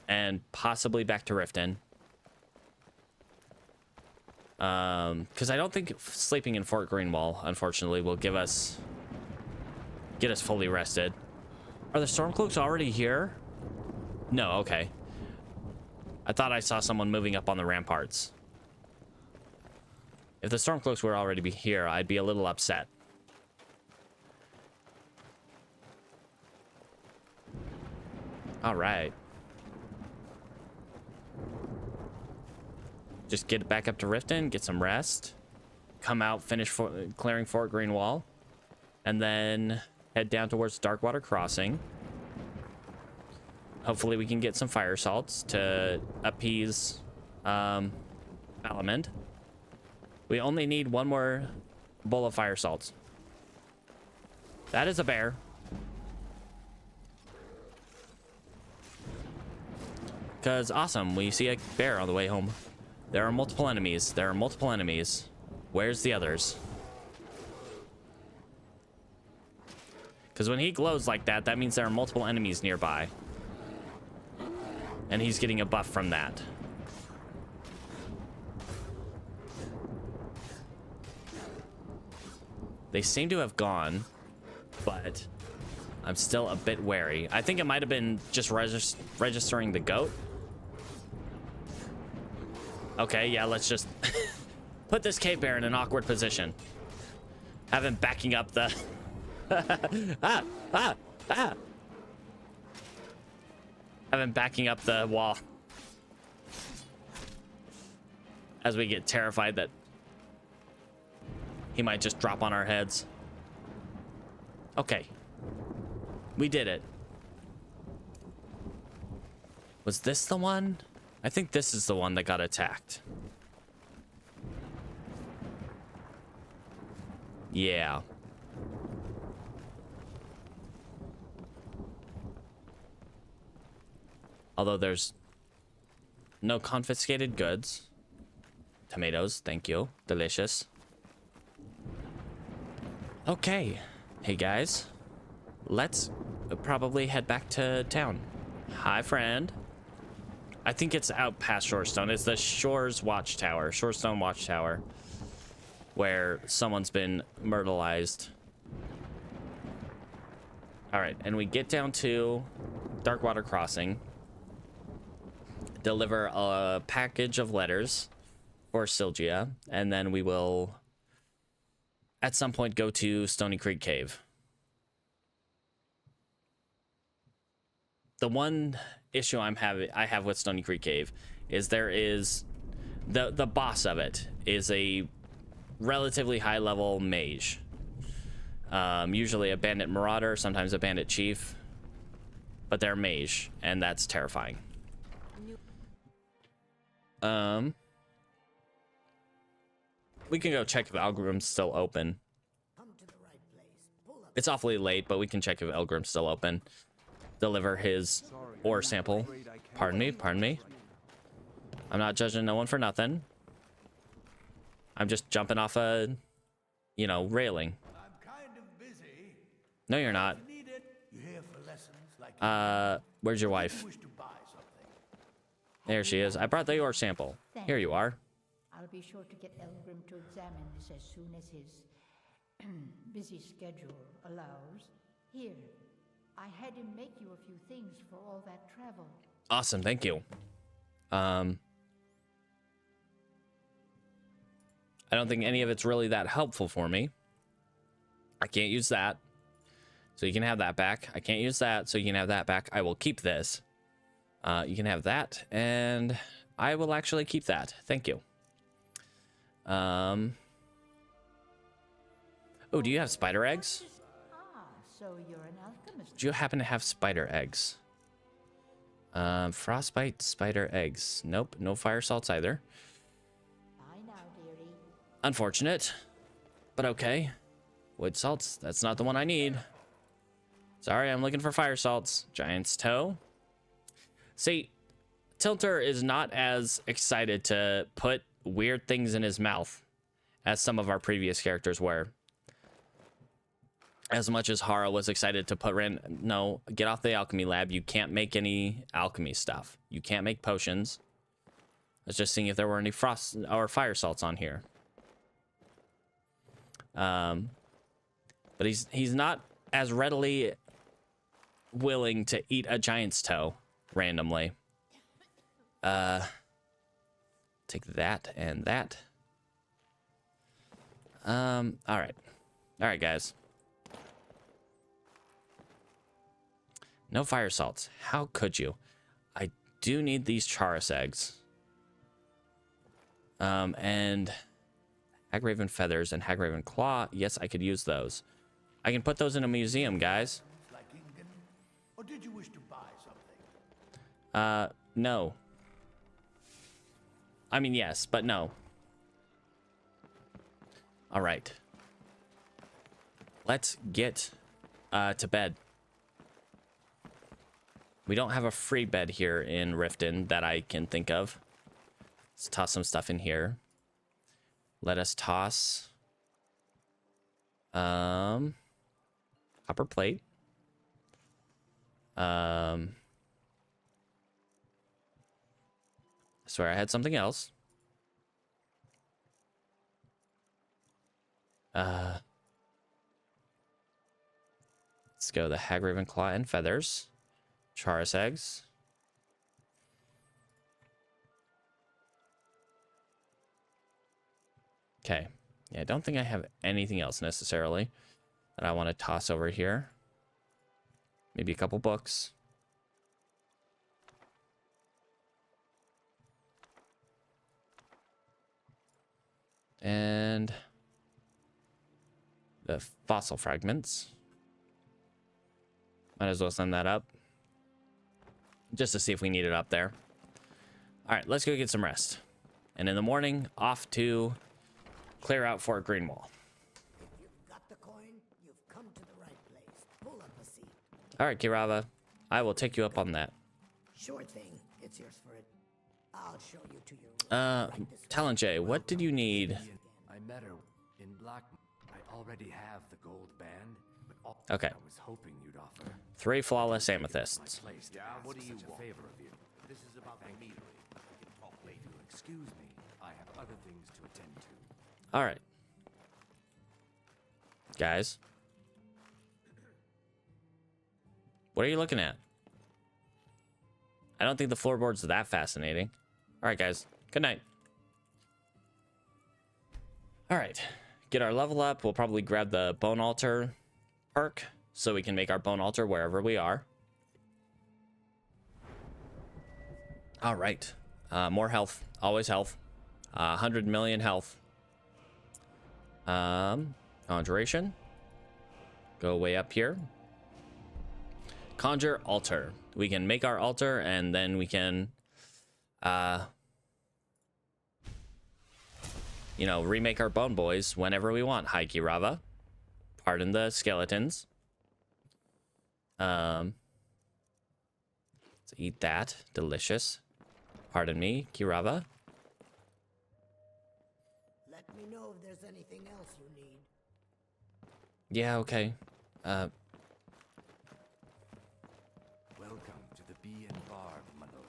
And possibly back to Riften. Because I don't think sleeping in Fort Greenwall, unfortunately, will get us fully rested. Are the Stormcloaks already here? No, okay. I thought I saw someone moving up on the ramparts. If the Stormcloaks were already be here, I'd be a little upset. All right. Just get back up to Riften, get some rest, come out, finish clearing Fort Greenwall, and then head down towards Darkwater Crossing. Hopefully we can get some fire salts to appease Malamend. We only need one more bowl of fire salts. That is a bear. Because, awesome, we see a bear on the way home. There are multiple enemies. There are multiple enemies. Where's the others? Because when he glows like that, that means there are multiple enemies nearby. And he's getting a buff from that. They seem to have gone, but I'm still a bit wary. I think it might have been just registering the goat. Okay, yeah, let's just put this cave bear in an awkward position. Have him backing up the... Have him backing up the wall. As we get terrified that he might just drop on our heads. Okay. We did it. Was this the one? I think this is the one that got attacked. Yeah. Although there's no confiscated goods. Tomatoes, thank you. Delicious. Okay. Hey guys. Let's probably head back to town. Hi, friend. I think it's out past Shorestone. It's the Shores Watchtower. Shorestone Watchtower. Where someone's been myrtleized. Alright, and we get down to Darkwater Crossing. Deliver a package of letters for Sylgia. And then we will, at some point, go to Stony Creek Cave. The one issue I have with Stony Creek Cave is there is the boss of it is a relatively high level mage, usually a bandit marauder, sometimes a bandit chief, but they're mage, and that's terrifying. We can go check if Elgrim's still open. It's awfully late, but we can check if Elgrim's still open. Deliver his ore sample. Pardon me. I'm not judging no one for nothing. I'm just jumping off a, you know, railing. No, you're not. Where's your wife? There she is. I brought the ore sample. Here you are. I'll be sure to get Elgrim to examine this as soon as his busy schedule allows. Here, I had him make you a few things for all that travel. Awesome, thank you. I don't think any of it's really that helpful for me. I can't use that. So you can have that back. I can't use that, so you can have that back. I will keep this. You can have that, and I will actually keep that. Thank you. Oh, do you have spider eggs? Ah, so you're an alchemist. Do you happen to have spider eggs? Frostbite spider eggs. Nope, no fire salts either. Bye now, dearie. Unfortunate, but okay. Wood salts, that's not the one I need. Sorry, I'm looking for fire salts. Giant's toe. See, Tilter is not as excited to put weird things in his mouth as some of our previous characters were. As much as Hara was excited to put no, get off the alchemy lab. You can't make any alchemy stuff. You can't make potions. I was just seeing if there were any frost or fire salts on here. But he's not as readily willing to eat a giant's toe randomly. Take that and that. All right, guys. No fire salts. How could you? I do need these Charis eggs. And Hagraven feathers and Hagraven claw. Yes, I could use those. I can put those in a museum, guys. Or did you wish to buy something? No. I mean, yes, but no. All right. Let's get to bed. We don't have a free bed here in Riften that I can think of. Let's toss some stuff in here. Let us toss copper plate. I swear I had something else. Let's go the Hagraven claw and feathers. Charis eggs. Okay. Yeah, I don't think I have anything else necessarily that I want to toss over here. Maybe a couple books. And the fossil fragments. Might as well send that up. Just to see if we need it up there. All right, let's go get some rest. And in the morning, off to clear out Fort Greenwall. If you've got the coin, you've come to the right place. Pull up a seat. All right, Kirava. I will take you up on that. Sure thing. It's yours for it. I'll show you to your room. Right this way. Talonjay, what did you need? I met her in Black. I already have the gold band, but all Okay. I was hoping you'd offer. 3 flawless amethysts. Yeah, what do you Such a want? favor of you. This is about the metery. We can talk later. Excuse me. I have other things to attend to. All right. Guys. What are you looking at? I don't think the floorboard's that fascinating. All right, guys. Good night. All right. Get our level up. We'll probably grab the bone altar perk so we can make our bone altar wherever we are. All right. More health. Always health. 100 million health. Conjuration. Go way up here. Conjure altar. We can make our altar and then we can you know, remake our bone boys whenever we want. Hi, Kirava. Pardon the skeletons. Let's eat that. Delicious. Pardon me, Kirava. Let me know if there's anything else you need. Yeah, okay. Welcome to the Bee and Barb, my lord.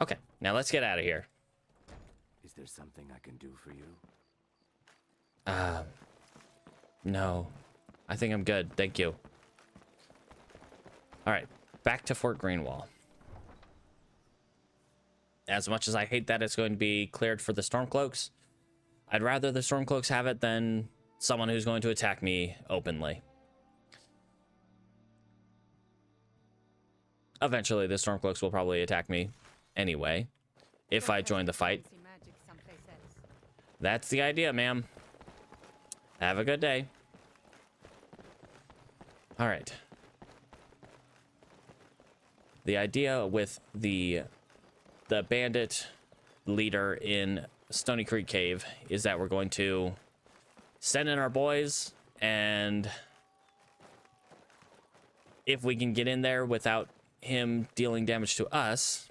Okay, now let's get out of here. Is there something I can do for you? No. I think I'm good. Thank you. All right, back to Fort Greenwall. As much as I hate that it's going to be cleared for the Stormcloaks, I'd rather the Stormcloaks have it than someone who's going to attack me openly. eventually the Stormcloaks will probably attack me anyway, if I join the fight. That's the idea, ma'am. Have a good day. All right. The idea with the bandit leader in Stony Creek Cave is that we're going to send in our boys, and if we can get in there without him dealing damage to us,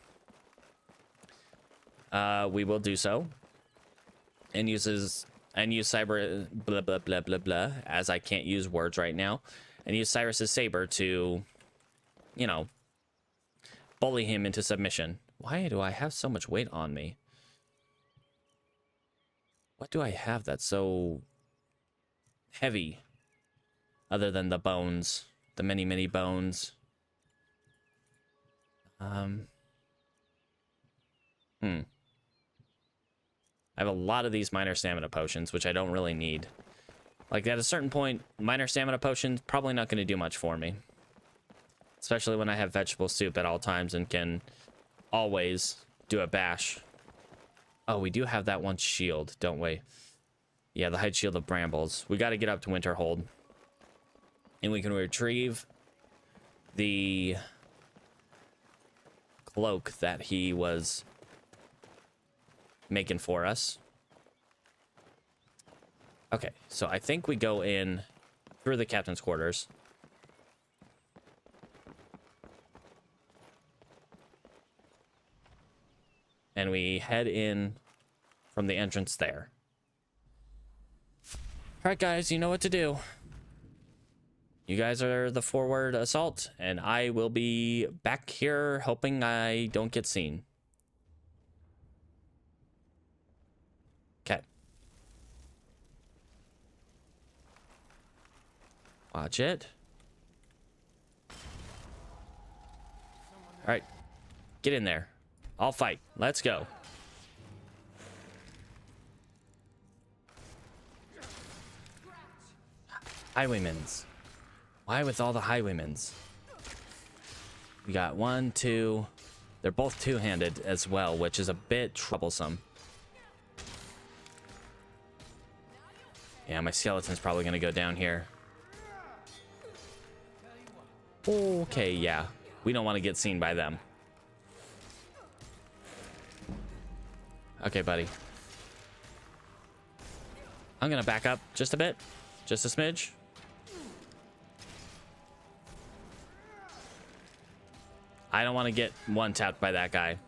we will do so, and use cyber blah blah blah blah blah, as I can't use words right now, and use Cyrus's saber to, you know, bully him into submission. Why do I have so much weight on me? What do I have that's so heavy, other than the bones, the many bones? I have a lot of these minor stamina potions, which I don't really need. Like, at a certain point, minor stamina potions probably not going to do much for me, especially when I have vegetable soup at all times and can always do a bash. Oh, we do have that one shield, don't we? Yeah, the Hide Shield of Brambles. We got to get up to Winterhold, and we can retrieve the cloak that he was making for us. Okay, so I think we go in through the captain's quarters. And we head in from the entrance there. All right, guys, you know what to do. You guys are the forward assault, and I will be back here hoping I don't get seen. Okay. Watch it. All right. Get in there. I'll fight. Let's go. Highwaymans. Why with all the highwaymans? We got 1, 2. They're both two-handed as well, which is a bit troublesome. Yeah, my skeleton's probably gonna go down here. Okay, yeah. We don't want to get seen by them. Okay, buddy. I'm gonna back up just a bit. Just a smidge. I don't want to get one-tapped by that guy.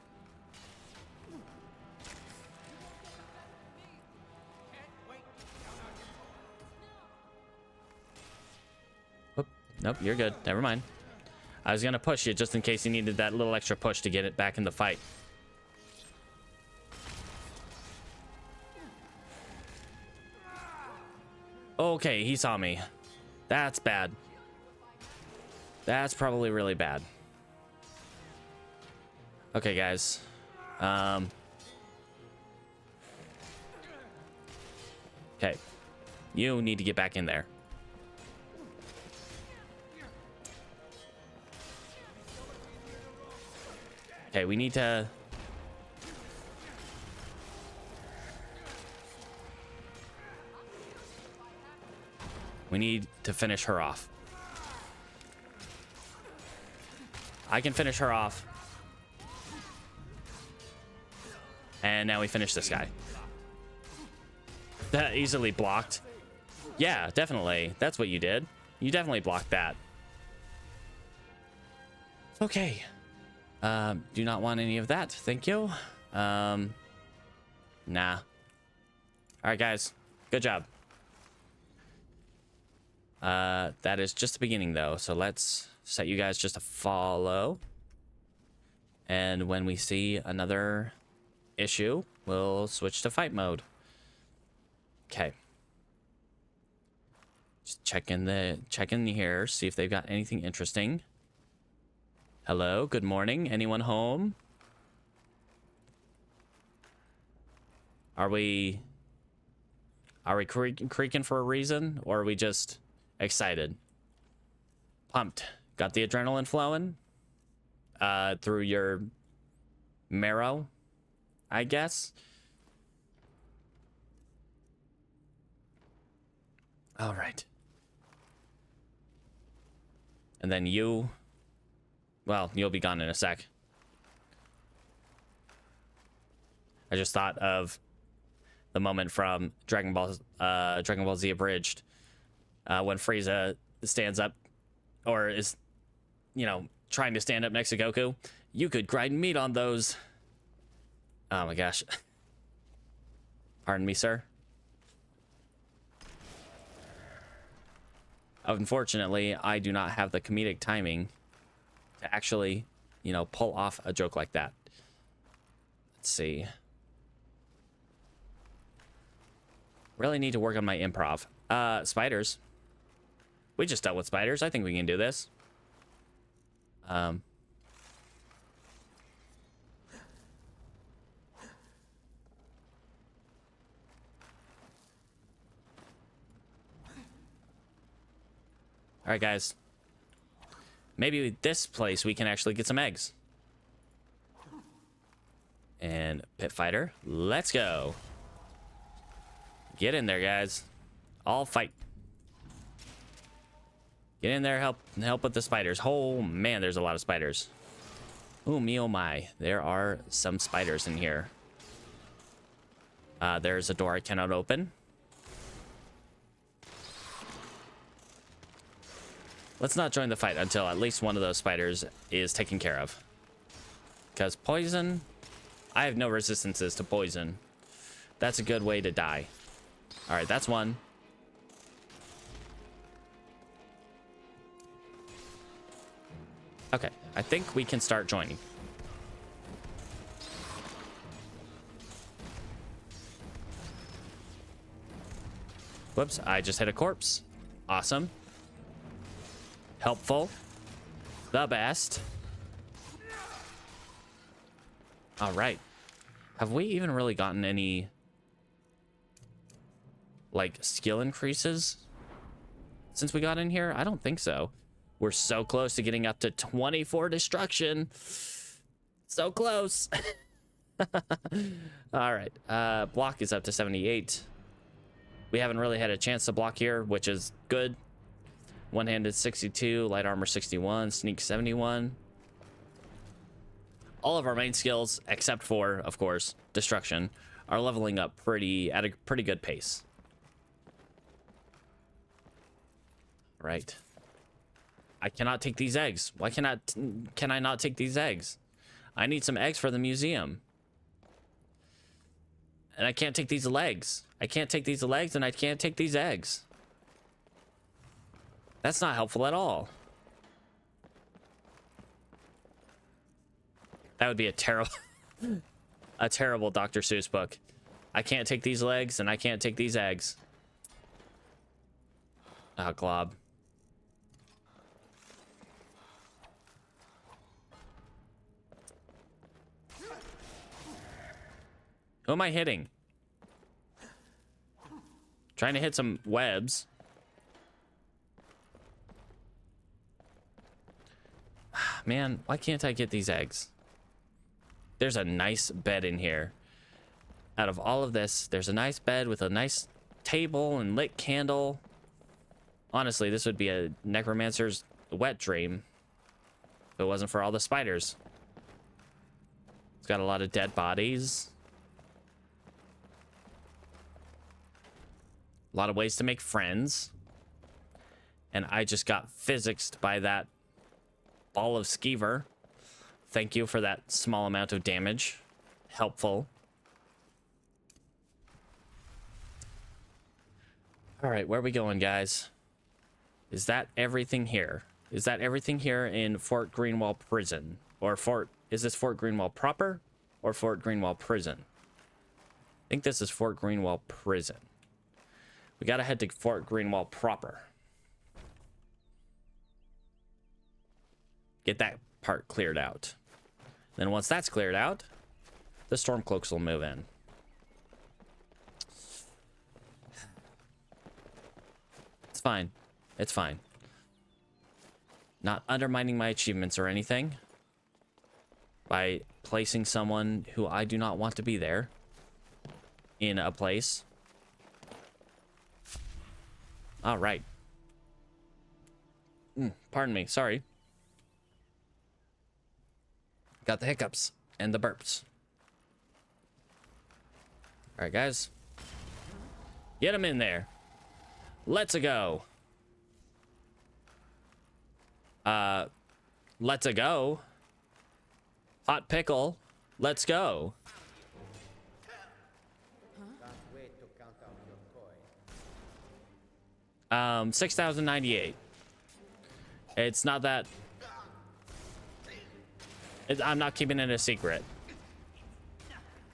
Oop, nope, you're good. Never mind. I was gonna push you just in case you needed that little extra push to get it back in the fight. Okay, he saw me. That's bad. That's probably really bad. Okay, guys. Okay. You need to get back in there. Okay, we need to... We need to finish her off. I can finish her off. And now we finish this guy. That easily blocked. Yeah, definitely. That's what you did. You definitely blocked that. Okay. Do not want any of that. Thank you. Nah. All right, guys. Good job. That is just the beginning, though. So let's set you guys just to follow. And when we see another issue, we'll switch to fight mode. Okay. Just check in here, see if they've got anything interesting. Hello, good morning. Anyone home? Are we creaking for a reason, or are we just excited? Pumped. Got the adrenaline flowing? through your marrow, I guess. All right. And then you, well, you'll be gone in a sec. I just thought of the moment from Dragon Ball Z Abridged, when Frieza stands up, or is, you know, trying to stand up next to Goku. You could grind meat on those. Oh my gosh. Pardon me, sir. Unfortunately, I do not have the comedic timing to actually, you know, pull off a joke like that. Let's see. Really need to work on my improv. Spiders. We just dealt with spiders. I think we can do this. All right, guys. Maybe this place we can actually get some eggs. And pit fighter, let's go. Get in there, guys. All fight. Get in there, help with the spiders. Oh man, there's a lot of spiders. Oh me, oh my, there are some spiders in here. There's a door I cannot open. Let's not join the fight until at least one of those spiders is taken care of. Because poison, I have no resistances to poison. That's a good way to die. All right, that's one. Okay, I think we can start joining. Whoops, I just hit a corpse. Awesome. Helpful. The best. All right. Have we even really gotten any, like, skill increases since we got in here? I don't think so. We're so close to getting up to 24 destruction. So close. All right. Block is up to 78. We haven't really had a chance to block here, which is good. One-handed 62, light armor 61, sneak 71. All of our main skills, except for, of course, destruction, are leveling up at a pretty good pace. Right. I cannot take these eggs. Why can I not take these eggs? I need some eggs for the museum. And I can't take these legs. I can't take these legs, and I can't take these eggs. That's not helpful at all. That would be a terrible Dr. Seuss book. I can't take these legs, and I can't take these eggs. Ah, glob. Who am I hitting? Trying to hit some webs. Man, why can't I get these eggs? There's a nice bed in here. Out of all of this, there's a nice bed with a nice table and lit candle. Honestly, this would be a necromancer's wet dream if it wasn't for all the spiders. It's got a lot of dead bodies. A lot of ways to make friends. And I just got physicsed by that ball of skeever. Thank you for that small amount of damage. Helpful. All right, where are we going, guys? Is that everything here? Is that everything here in Fort Greenwall Prison? Or is this Fort Greenwall proper or Fort Greenwall Prison? I think this is Fort Greenwall Prison. We gotta head to Fort Greenwall proper. Get that part cleared out. Then once that's cleared out, the Stormcloaks will move in. It's fine. It's fine. Not undermining my achievements or anything. by placing someone who I do not want to be there in a place. All right. Pardon me. Sorry. Got the hiccups and the burps. All right, guys. Get him in there. Let's go. Let's go. Hot pickle. Let's go. 6,098. It's not that. I'm not keeping it a secret.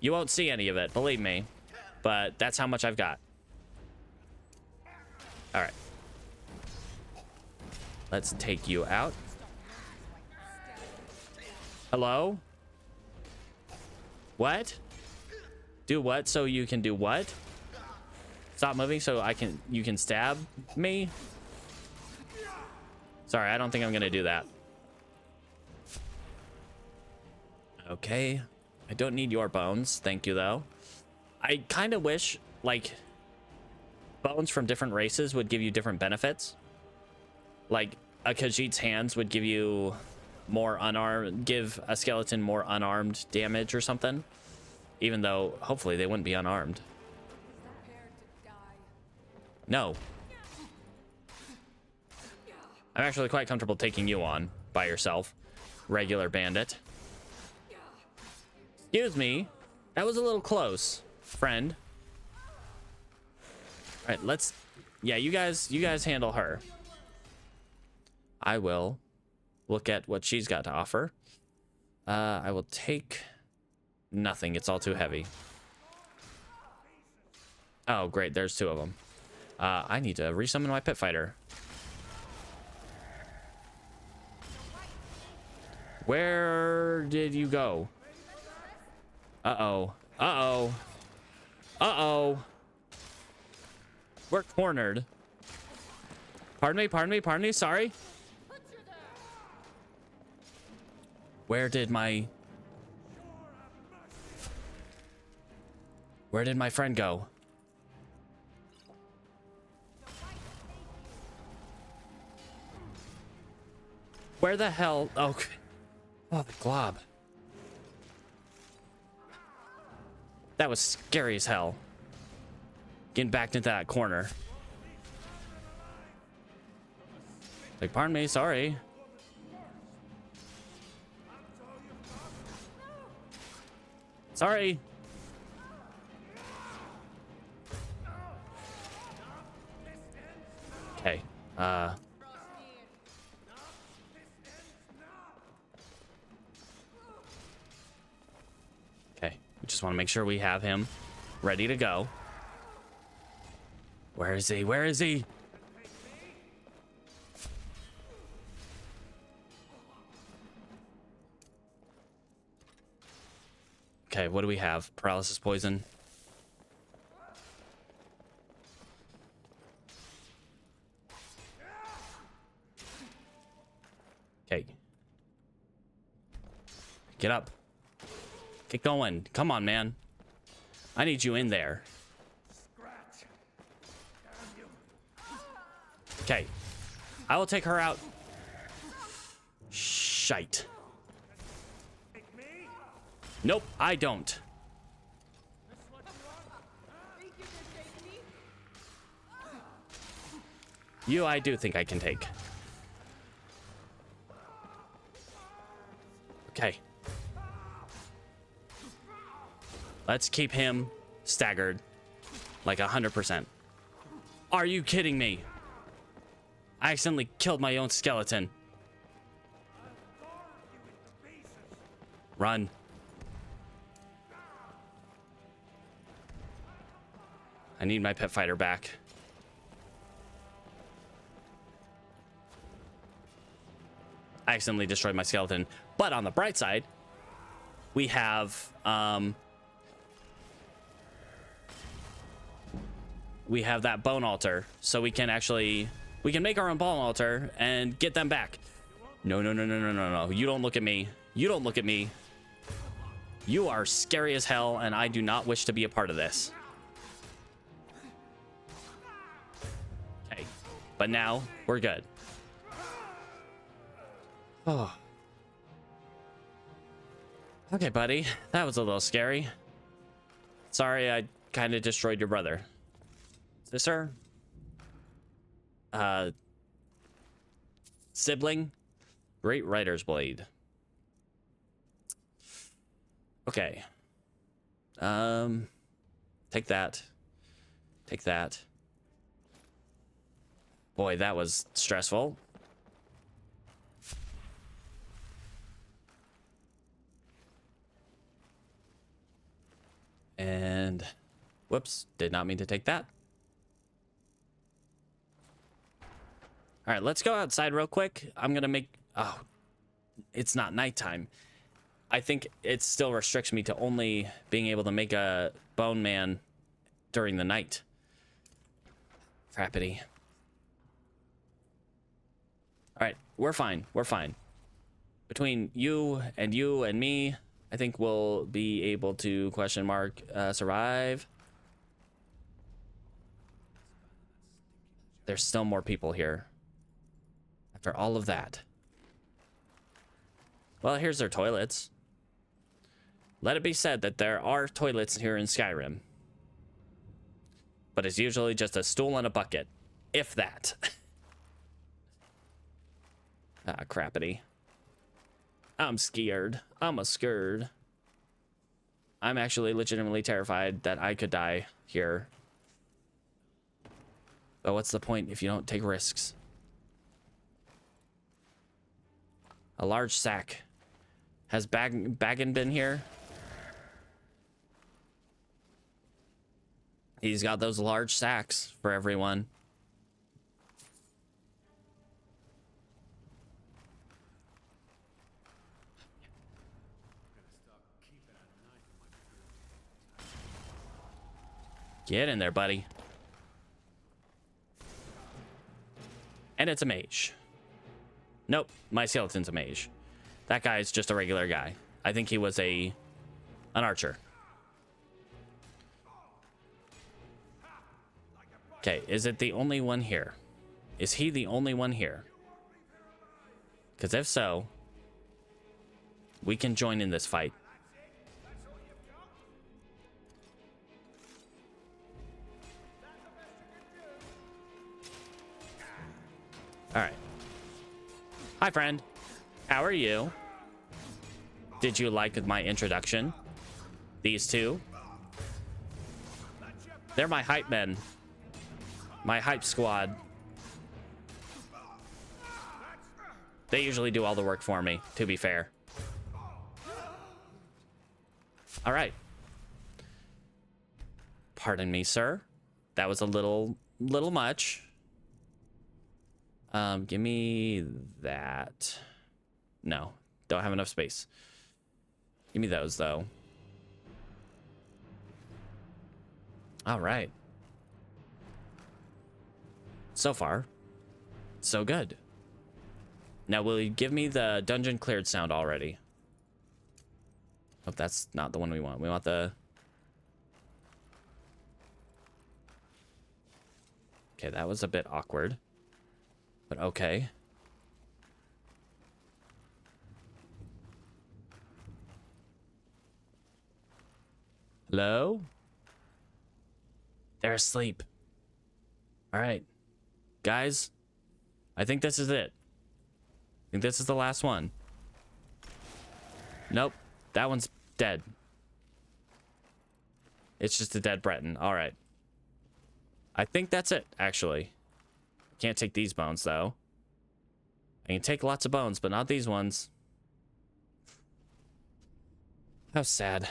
You won't see any of it, believe me. But that's how much I've got. All right. Let's take you out. Hello? What? Do what so you can do what? Stop moving so you can stab me? Sorry, I don't think I'm gonna do that. Okay. I don't need your bones. Thank you, though. I kind of wish, like, bones from different races would give you different benefits. Like, a Khajiit's hands would give you more unarmed, give a skeleton more unarmed damage or something. Even though, hopefully, they wouldn't be unarmed. No. I'm actually quite comfortable taking you on by yourself, regular bandit. Excuse me. That was a little close, friend. All right, let's... Yeah, you guys handle her. I will look at what she's got to offer. I will take nothing. It's all too heavy. Oh, great. There's two of them. I need to resummon my pit fighter. Where did you go? Uh-oh. Uh-oh. Uh-oh. We're cornered. Pardon me, pardon me, pardon me. Sorry. Where did my friend go? Where the hell? Oh, oh, the glob. That was scary as hell. Getting back into that corner. Like, pardon me, sorry. Sorry. Okay. Okay. We just want to make sure we have him ready to go. Where is he? Where is he? Okay, what do we have? Paralysis poison. Okay. Get up. Get going. Come on, man. I need you in there. Okay. I will take her out. Shite. Nope, I don't. You, I do think I can take. Okay. Let's keep him staggered. Like 100%. Are you kidding me? I accidentally killed my own skeleton. Run. I need my pit fighter back. I accidentally destroyed my skeleton. But on the bright side, we have that bone altar. So we can make our own bone altar and get them back. No, no, no, no, no, no, no. You don't look at me. You don't look at me. You are scary as hell, and I do not wish to be a part of this. Okay, but now we're good. Oh. Okay, buddy. That was a little scary. Sorry, I kind of destroyed your brother. Is this her? Sibling? Great Writer's Blade. Okay. Take that. Take that. Boy, that was stressful. And whoops, did not mean to take that. All right, let's go outside real quick. I'm gonna make, oh, it's not nighttime. I think it still restricts me to only being able to make a bone man during the night. Crappity. All right, we're fine. We're fine. Between you and me, I think we'll be able to survive. There's still more people here. After all of that. Well, here's their toilets. Let it be said that there are toilets here in Skyrim. But it's usually just a stool and a bucket. If that. Ah, crappity. I'm scared. I'm scared. I'm actually legitimately terrified that I could die here. But what's the point if you don't take risks? A large sack. Has Baggin been here? He's got those large sacks for everyone. Get in there, buddy. And it's a mage. Nope, my skeleton's a mage. That guy's just a regular guy. I think he was an archer. Okay, is it the only one here? Is he the only one here? Because if so, we can join in this fight. All right. Hi, friend. How are you? Did you like my introduction? These two? They're my hype men. My hype squad. They usually do all the work for me, to be fair. All right. Pardon me, sir. That was a little much. Give me that. No, don't have enough space. Give me those, though. All right. So far, so good. Now, will you give me the dungeon cleared sound already? Oh, that's not the one we want. We want the... Okay, that was a bit awkward. But okay. Hello? They're asleep. All right. Guys, I think this is it. I think this is the last one. Nope. That one's dead. It's just a dead Breton. All right. I think that's it, actually. Can't take these bones, though. I can take lots of bones, but not these ones. How sad.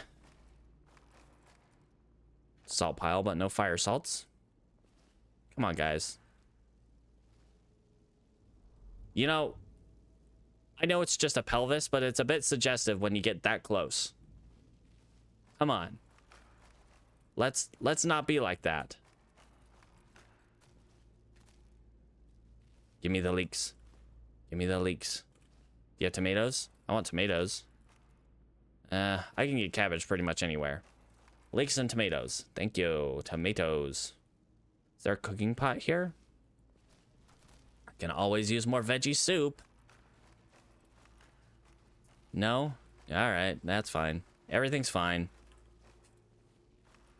Salt pile, but no fire salts. Come on, guys. You know, I know it's just a pelvis, but it's a bit suggestive when you get that close. Come on. Let's not be like that. Give me the leeks. Give me the leeks. Do you have tomatoes? I want tomatoes. I can get cabbage pretty much anywhere. Leeks and tomatoes. Thank you. Tomatoes. Is there a cooking pot here? I can always use more veggie soup. No? Alright, that's fine. Everything's fine.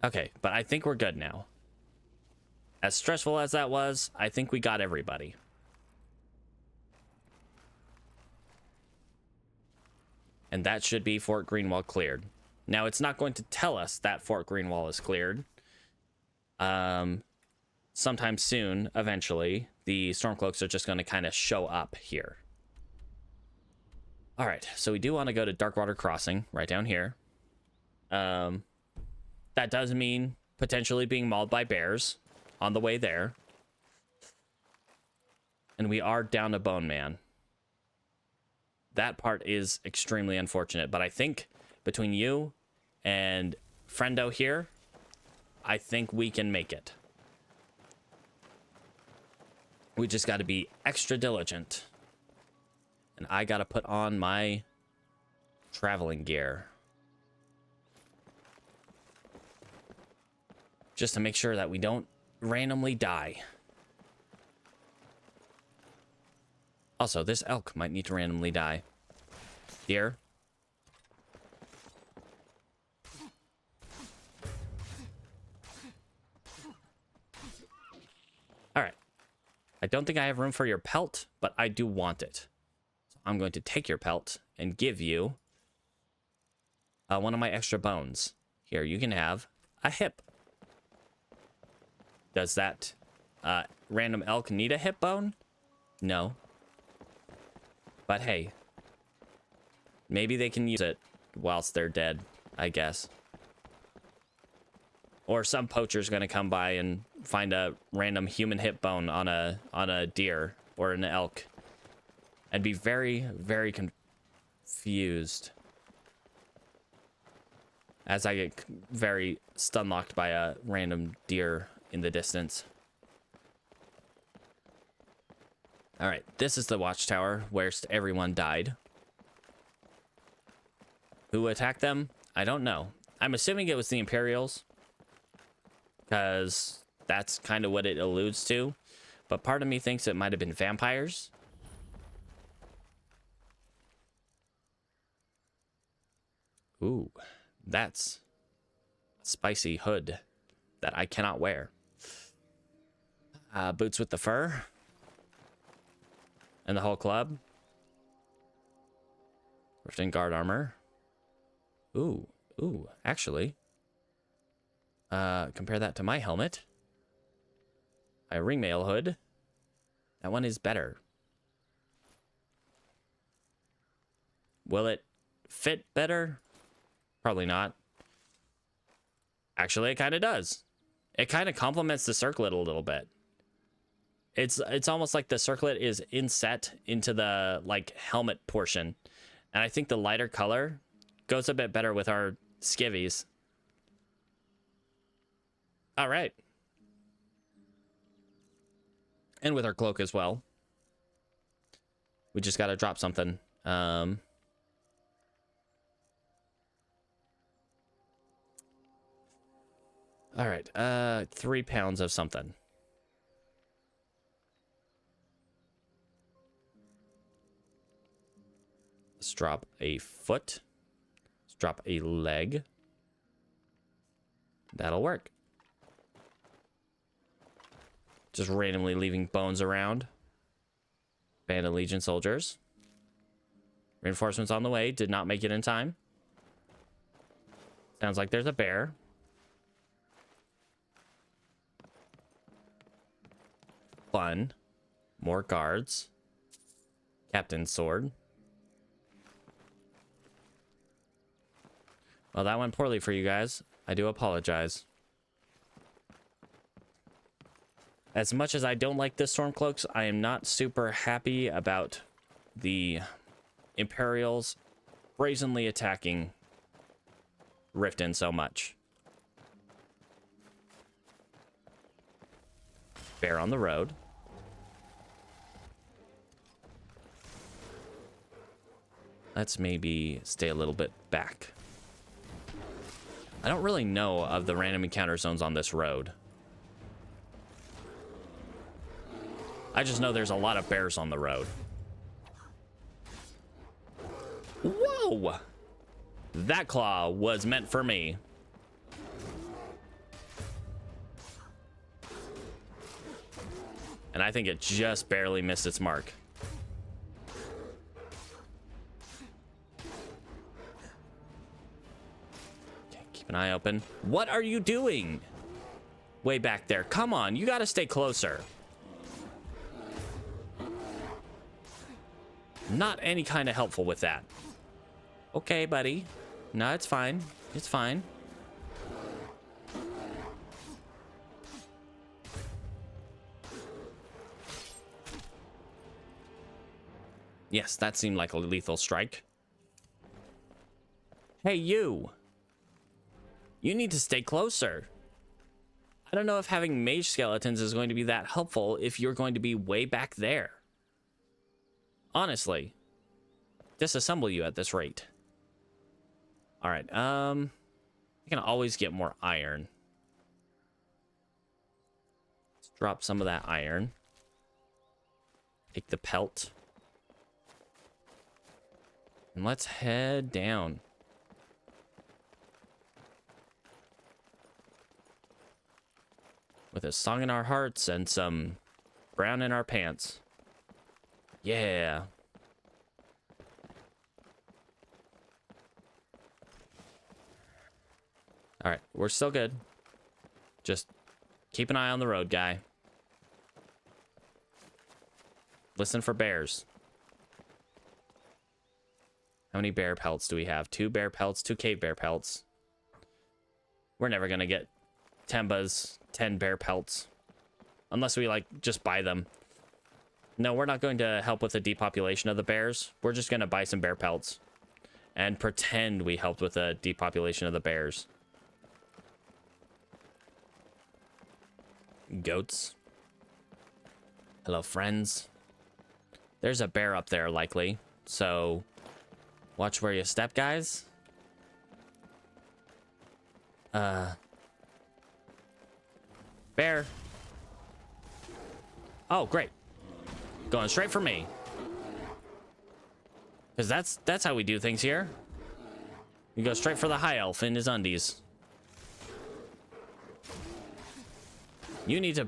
Okay, but I think we're good now. As stressful as that was, I think we got everybody. And that should be Fort Greenwall cleared. Now, it's not going to tell us that Fort Greenwall is cleared. Sometime soon, eventually, the Stormcloaks are just going to kind of show up here. All right, so we do want to go to Darkwater Crossing, right down here. That does mean potentially being mauled by bears on the way there. And we are down to Bone Man. That part is extremely unfortunate, but I think between you and Friendo here, I think we can make it. We just got to be extra diligent. And I got to put on my traveling gear. Just to make sure that we don't randomly die. Also, this elk might need to randomly die. Deer. Alright. I don't think I have room for your pelt, but I do want it. So I'm going to take your pelt and give you one of my extra bones. Here, you can have a hip. Does that random elk need a hip bone? No. But hey, maybe they can use it whilst they're dead, I guess. Or some poacher's gonna come by and find a random human hip bone on a deer or an elk. I'd be very, very confused. As I get very stun-locked by a random deer in the distance. Alright, this is the watchtower where everyone died. Who attacked them? I don't know. I'm assuming it was the Imperials, because that's kind of what it alludes to. But part of me thinks it might have been vampires. Ooh, that's a spicy hood that I cannot wear. Boots with the fur. And the whole club. Rifting guard armor. Ooh, actually. Compare that to my helmet. My ringmail hood. That one is better. Will it fit better? Probably not. Actually, it kind of does. It kind of complements the circlet a little bit. It's almost like the circlet is inset into the like helmet portion. And I think the lighter color goes a bit better with our skivvies. All right. And with our cloak as well. We just got to drop something. All right. 3 pounds of something. Let's drop a foot. Let's drop a leg. That'll work. Just randomly leaving bones around. Band of Legion soldiers. Reinforcements on the way. Did not make it in time. Sounds like there's a bear. Fun. More guards. Captain's sword. Well, that went poorly for you guys. I do apologize. As much as I don't like the Stormcloaks, I am not super happy about the Imperials brazenly attacking Riften so much. Bear on the road. Let's maybe stay a little bit back. I don't really know of the random encounter zones on this road. I just know there's a lot of bears on the road. Whoa! That claw was meant for me. And I think it just barely missed its mark. Okay, keep an eye open. What are you doing? Way back there. Come on, you gotta stay closer. Not any kind of helpful with that. Okay, buddy. No, it's fine. It's fine. Yes, that seemed like a lethal strike. Hey, you. You need to stay closer. I don't know if having mage skeletons is going to be that helpful if you're going to be way back there. Honestly. Disassemble you at this rate. All right, I can always get more iron. Let's drop some of that iron. Take the pelt. And let's head down. With a song in our hearts and some brown in our pants. Yeah. All right, we're still good. Just keep an eye on the road, guy. Listen for bears. How many bear pelts do we have? 2 bear pelts, 2 cave bear pelts. We're never gonna get Temba's 10 bear pelts. Unless we, like, just buy them. No, we're not going to help with the depopulation of the bears. We're just gonna buy some bear pelts. And pretend we helped with the depopulation of the bears. Goats. Hello, friends. There's a bear up there, likely. So, watch where you step, guys. Bear. Oh, great. Going straight for me. Because that's how we do things here. You go straight for the high elf in his undies. You need to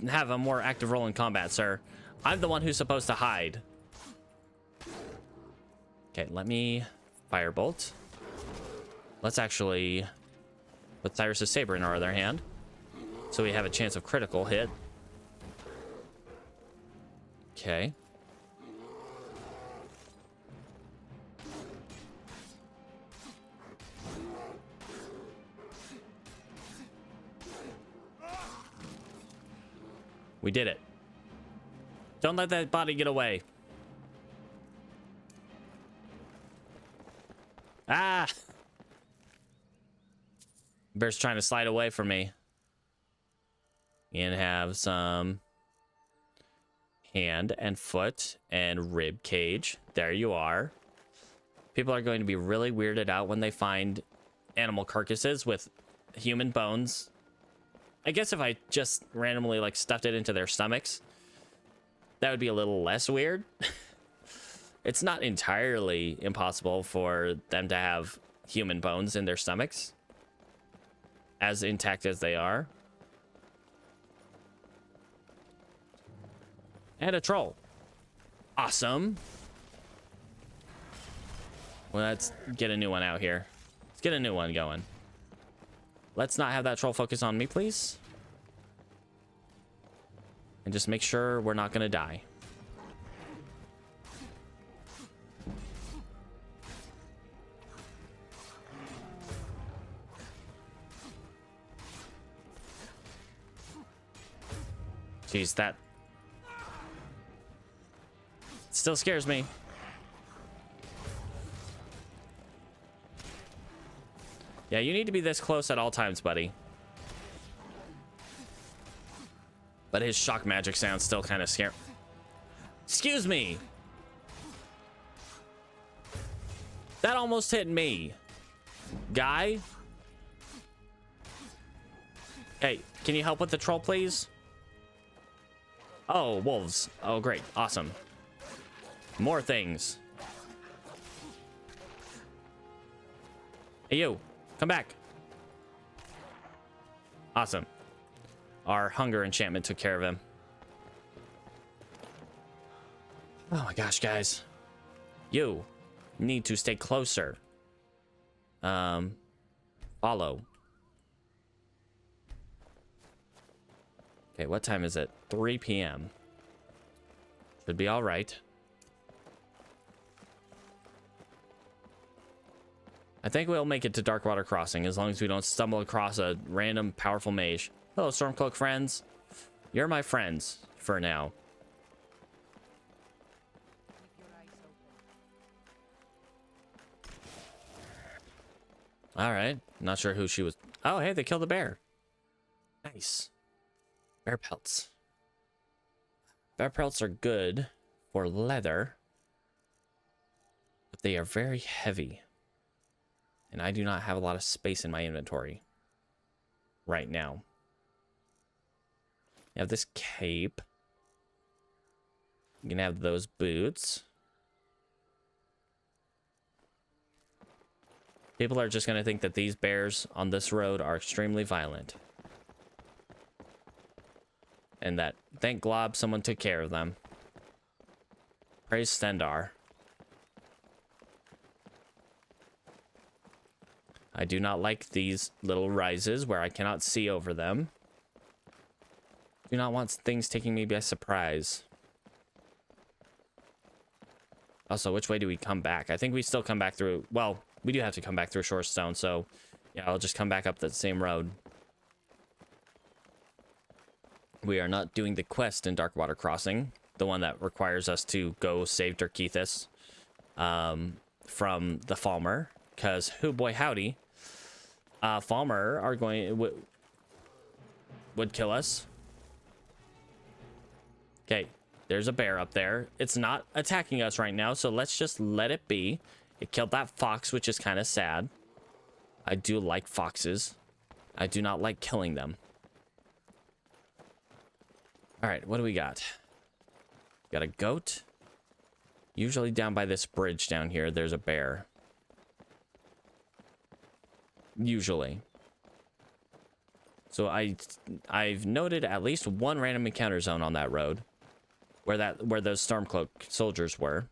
have a more active role in combat, sir. I'm the one who's supposed to hide. Okay, let me firebolt. Let's actually put Cyrus's saber in our other hand, so we have a chance of critical hit. Okay. We did it. Don't let that body get away. Ah! Bear's trying to slide away from me. And have some hand and foot and rib cage. There you are. People are going to be really weirded out when they find animal carcasses with human bones. I guess if I just randomly, like, stuffed it into their stomachs, that would be a little less weird. It's not entirely impossible for them to have human bones in their stomachs, as intact as they are. And a troll. Awesome. Well, let's get a new one out here. Let's get a new one going. Let's not have that troll focus on me, please. And just make sure we're not gonna die. Jeez, that still scares me. Yeah, you need to be this close at all times, buddy. But his shock magic sounds still kind of scary. Excuse me. That almost hit me. Guy? Hey, can you help with the troll, please? Oh, wolves. Oh, great. Awesome. More things. Hey, you. Come back. Awesome. Our hunger enchantment took care of him. Oh my gosh, guys. You need to stay closer. Follow. Okay, what time is it? 3 p.m. Should be all right. I think we'll make it to Darkwater Crossing as long as we don't stumble across a random powerful mage. Hello, Stormcloak friends. You're my friends for now. All right. Not sure who she was. Oh, hey, they killed a bear. Nice. Bear pelts. Bear pelts are good for leather, but they are very heavy. And I do not have a lot of space in my inventory right now. You have this cape. You can have those boots. People are just going to think that these bears on this road are extremely violent. And that, thank Glob, someone took care of them. Praise Stendar. I do not like these little rises where I cannot see over them. Do not want things taking me by surprise. Also, which way do we come back? I think we still come back through... Well, we do have to come back through Shorestone, so... Yeah, I'll just come back up the same road. We are not doing the quest in Darkwater Crossing. The one that requires us to go save Dirkethus from the Falmer. Because, hoo boy howdy, Falmer are going... would kill us. Okay, there's a bear up there. It's not attacking us right now, so let's just let it be. It killed that fox, which is kind of sad. I do like foxes. I do not like killing them. All right, what do we got? Got a goat. Usually down by this bridge down here, there's a bear. Usually. So I've noted at least one random encounter zone on that road. Where those Stormcloak soldiers were.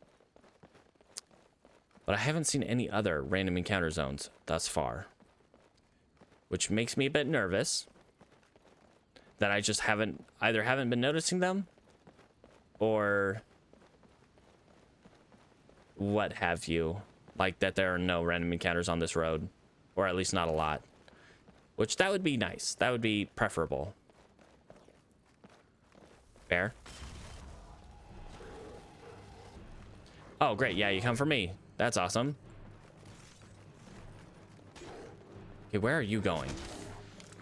But I haven't seen any other random encounter zones thus far. Which makes me a bit nervous. That I just either haven't been noticing them. Or what have you. Like that there are no random encounters on this road. Or at least not a lot. Which that would be nice. That would be preferable. Bear. Oh, great. Yeah, you come for me. That's awesome. Okay, where are you going?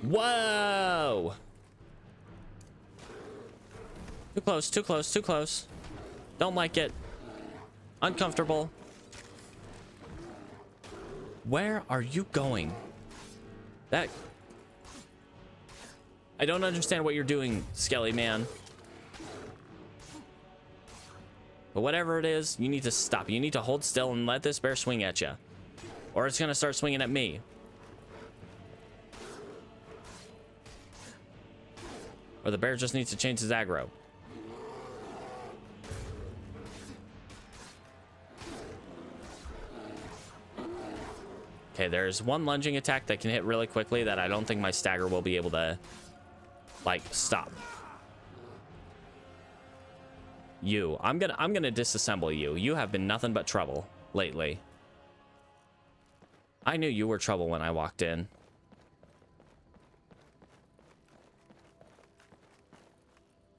Whoa! Too close, too close, too close. Don't like it. Uncomfortable. Where are you going? That... I don't understand what you're doing, Skelly man. But whatever it is, you need to stop. You need to hold still and let this bear swing at you. Or it's going to start swinging at me. Or the bear just needs to change his aggro. Okay, there's one lunging attack that can hit really quickly that I don't think my stagger will be able to, like, stop. You. I'm gonna disassemble you. You have been nothing but trouble lately. I knew you were trouble when I walked in.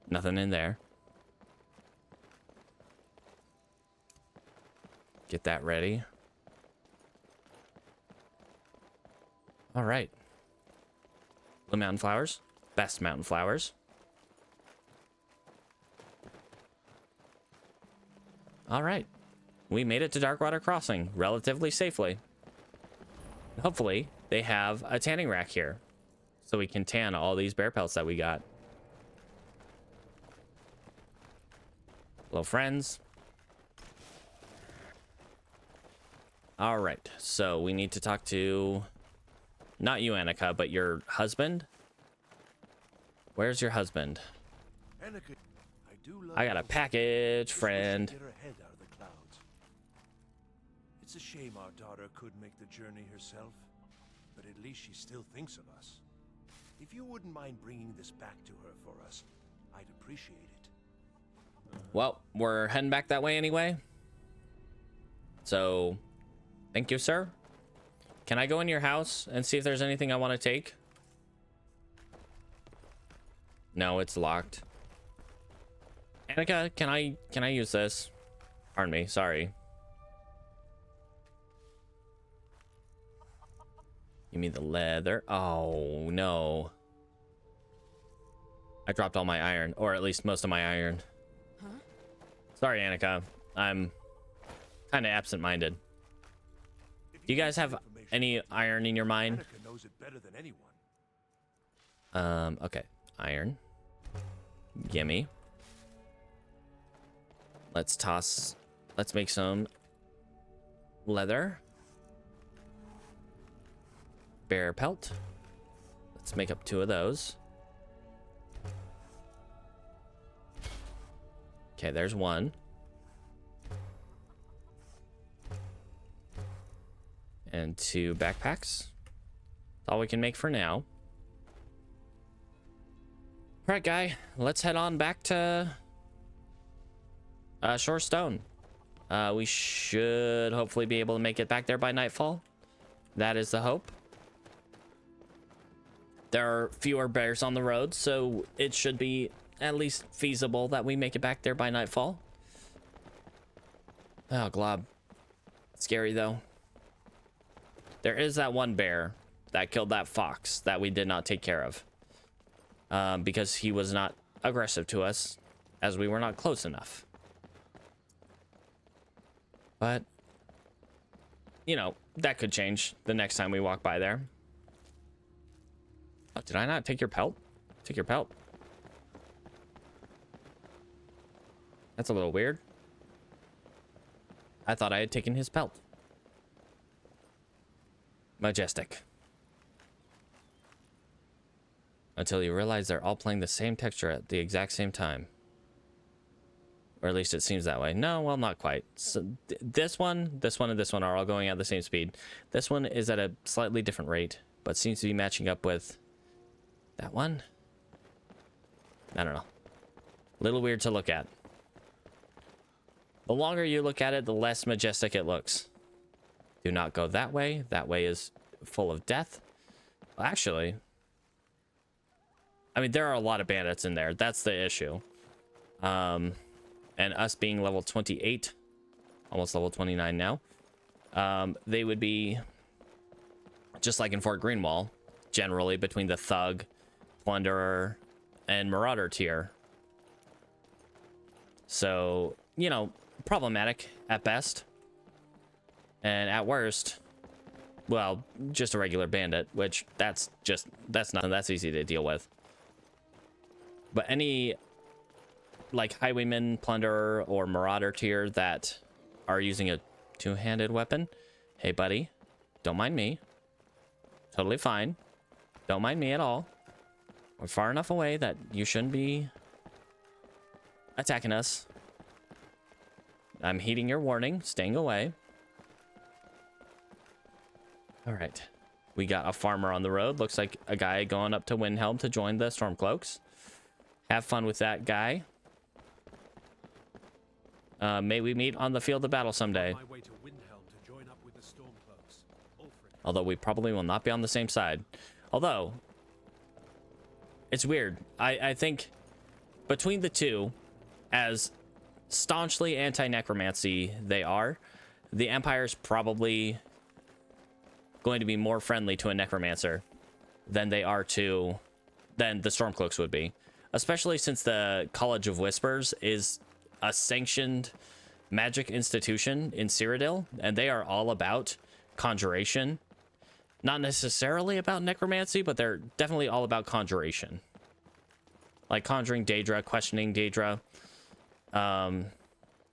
Nothing in there. Get that ready. All right. Blue mountain flowers. Best mountain flowers. All right. we made it to Darkwater Crossing relatively safely. Hopefully, they have a tanning rack here, so we can tan all these bear pelts that we got. Hello, friends. All right, so we need to talk to, not you, Annika, but your husband. Where's your husband? Annika, I got a package, friend. Get her head out of the clouds. It's a shame our daughter couldn't make the journey herself, but at least she still thinks of us. If you wouldn't mind bringing this back to her for us, I'd appreciate it. Well, we're heading back that way anyway. So, thank you, sir. Can I go in your house and see if there's anything I want to take? No, it's locked. Annika, can I use this? Pardon me, sorry. Give me the leather. Oh, no. I dropped all my iron, or at least most of my iron. Huh? Sorry, Annika. I'm kind of absent-minded. Do you guys have any iron in your mine? Annika knows it better than anyone. Okay. Iron. Gimme. Let's make some leather. Bear pelt. Let's make up 2 of those. Okay, there's 1. And 2 backpacks. That's all we can make for now. All right, guy, let's head on back to Shore Stone. We should hopefully be able to make it back there by nightfall. That is the hope. There are fewer bears on the road, so it should be at least feasible that we make it back there by nightfall. Oh, glob. Scary, though. There is that one bear that killed that fox that we did not take care of. Because he was not aggressive to us, as we were not close enough. But, you know, that could change the next time we walk by there. Oh, did I not take your pelt? Take your pelt. That's a little weird. I thought I had taken his pelt. Majestic. Until you realize they're all playing the same texture at the exact same time. Or at least it seems that way. No, well, not quite. So this one, and this one are all going at the same speed. This one is at a slightly different rate, but seems to be matching up with that one. I don't know. A little weird to look at. The longer you look at it, the less majestic it looks. Do not go that way. That way is full of death. Well, actually, I mean, there are a lot of bandits in there. That's the issue. And us being level 28, almost level 29 now, they would be just like in Fort Greenwall, generally between the thug, plunderer, and marauder tier. So, you know, problematic at best. And at worst, well, just a regular bandit, which that's nothing. That's easy to deal with. But any like highwayman, plunderer, or marauder tier that are using a 2-handed weapon, hey buddy, don't mind me. Totally fine. Don't mind me at all. We're far enough away that you shouldn't be attacking us. I'm heeding your warning, staying away. All right. We got a farmer on the road. Looks like a guy going up to Windhelm to join the Stormcloaks. Have fun with that guy. May we meet on the field of battle someday. Although we probably will not be on the same side. Although, it's weird. I think between the two, as staunchly anti-necromancy they are, the Empire's probably going to be more friendly to a necromancer than the Stormcloaks would be. Especially since the College of Whispers is a sanctioned magic institution in Cyrodiil, and they are all about conjuration. Not necessarily about necromancy, but they're definitely all about conjuration. Like conjuring Daedra, questioning Daedra.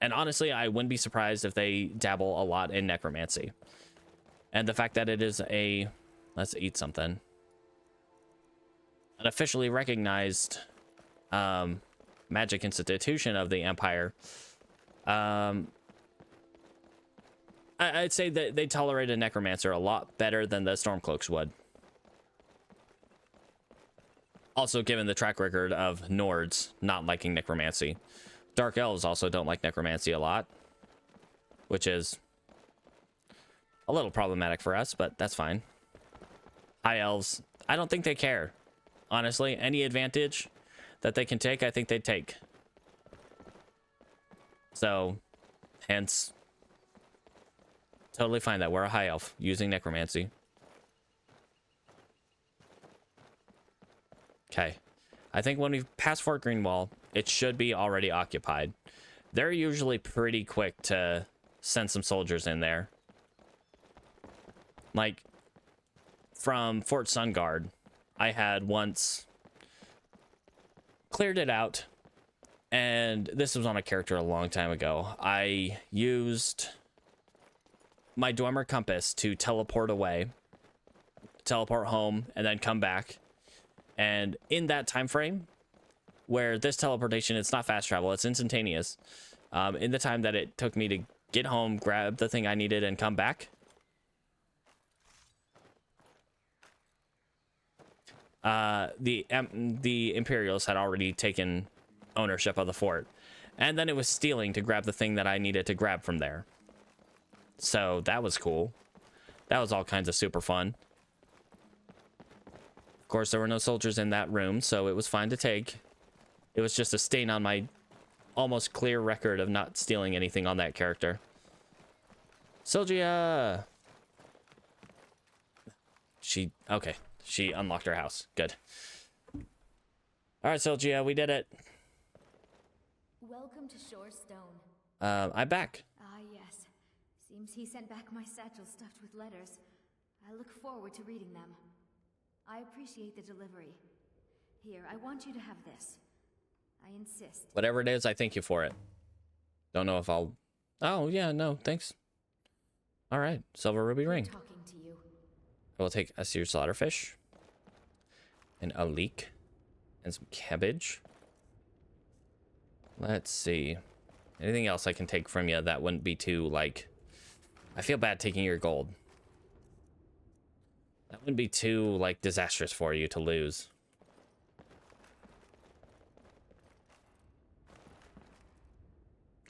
And honestly, I wouldn't be surprised if they dabble a lot in necromancy. And the fact that it is a... Let's eat something. An officially recognized magic institution of the Empire. I'd say that they tolerate a necromancer a lot better than the Stormcloaks would. Also, given the track record of Nords not liking necromancy. Dark Elves also don't like necromancy a lot, which is a little problematic for us, but that's fine. High Elves, I don't think they care. Honestly, any advantage that they can take, I think they'd take. So, hence, totally fine that we're a High Elf using necromancy. Okay. I think when we pass Fort Greenwall, it should be already occupied. They're usually pretty quick to send some soldiers in there. Like, from Fort Sunguard, I had once cleared it out, and this was on a character a long time ago. I used my Dwemer compass to teleport away, teleport home, and then come back. And in that time frame, where this teleportation, it's not fast travel, it's instantaneous. In the time that it took me to get home, grab the thing I needed, and come back, the Imperials had already taken ownership of the fort, and then it was stealing to grab the thing that I needed to grab from there. So that was cool. That was all kinds of super fun. Of course, there were no soldiers in that room, so it was fine to take. It was just a stain on my almost clear record of not stealing anything on that character. Sylgia! Okay. She unlocked her house. Good. All right, Sylgia, we did it. Welcome to Shorestone. I'm back. Ah, yes. Seems he sent back my satchel stuffed with letters. I look forward to reading them. I appreciate the delivery. Here, I want you to have this. I insist. Whatever it is, I thank you for it. Don't know if I'll... Oh, yeah, no, thanks. All right, silver ruby ring. Talking to you. I will take a seared slaughterfish. And a leek. And some cabbage. Let's see. Anything else I can take from you that wouldn't be too, like... I feel bad taking your gold. That wouldn't be too, like, disastrous for you to lose.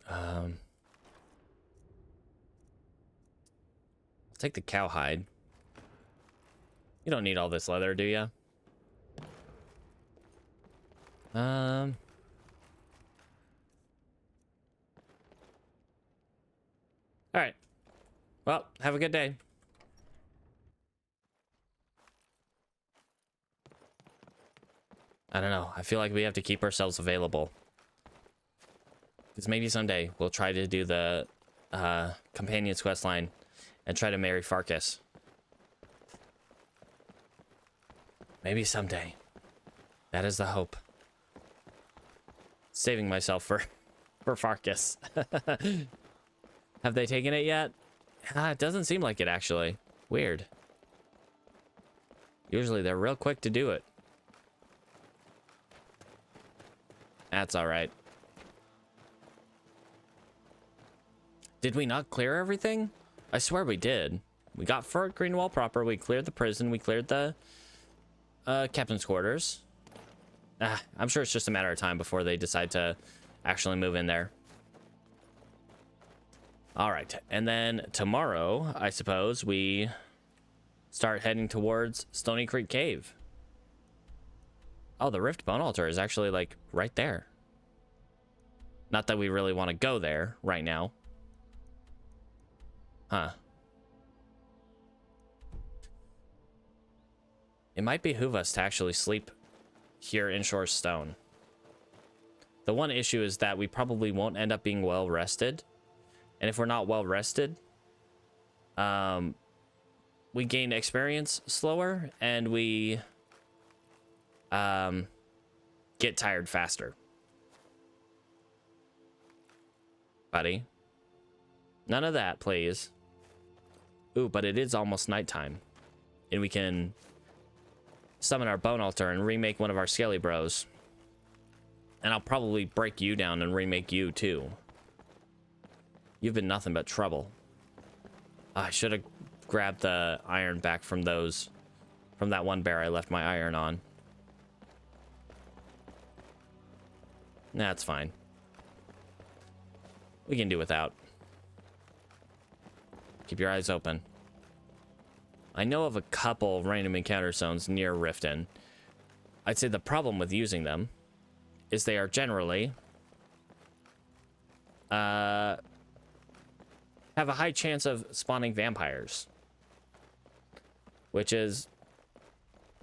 I'll take the cowhide. You don't need all this leather, do you? All right. Well, have a good day. I don't know. I feel like we have to keep ourselves available. Because maybe someday we'll try to do the Companion's quest line and try to marry Farkas. Maybe someday. That is the hope. Saving myself for Farkas. Have they taken it yet? It doesn't seem like it, actually. Weird. Usually they're real quick to do it. That's all right. Did we not clear everything? I swear we did. We got Fort Greenwall proper. We cleared the prison. We cleared the captain's quarters. I'm sure it's just a matter of time before they decide to actually move in there. All right. And then tomorrow, I suppose, we start heading towards Stony Creek Cave. Oh, the Rift Bone Altar is actually, like, right there. Not that we really want to go there right now. Huh. It might behoove us to actually sleep here in Shore Stone. The one issue is that we probably won't end up being well rested And if we're not well rested, we gain experience slower, and we get tired faster. Buddy. None of that, please. Ooh, but it is almost nighttime. And we can summon our bone altar and remake one of our skelly bros. And I'll probably break you down and remake you too. You've been nothing but trouble. I should have grabbed the iron back from that one bear I left my iron on. That's fine. We can do without. Keep your eyes open. I know of a couple random encounter zones near Riften. I'd say the problem with using them is they are generally have a high chance of spawning vampires, which is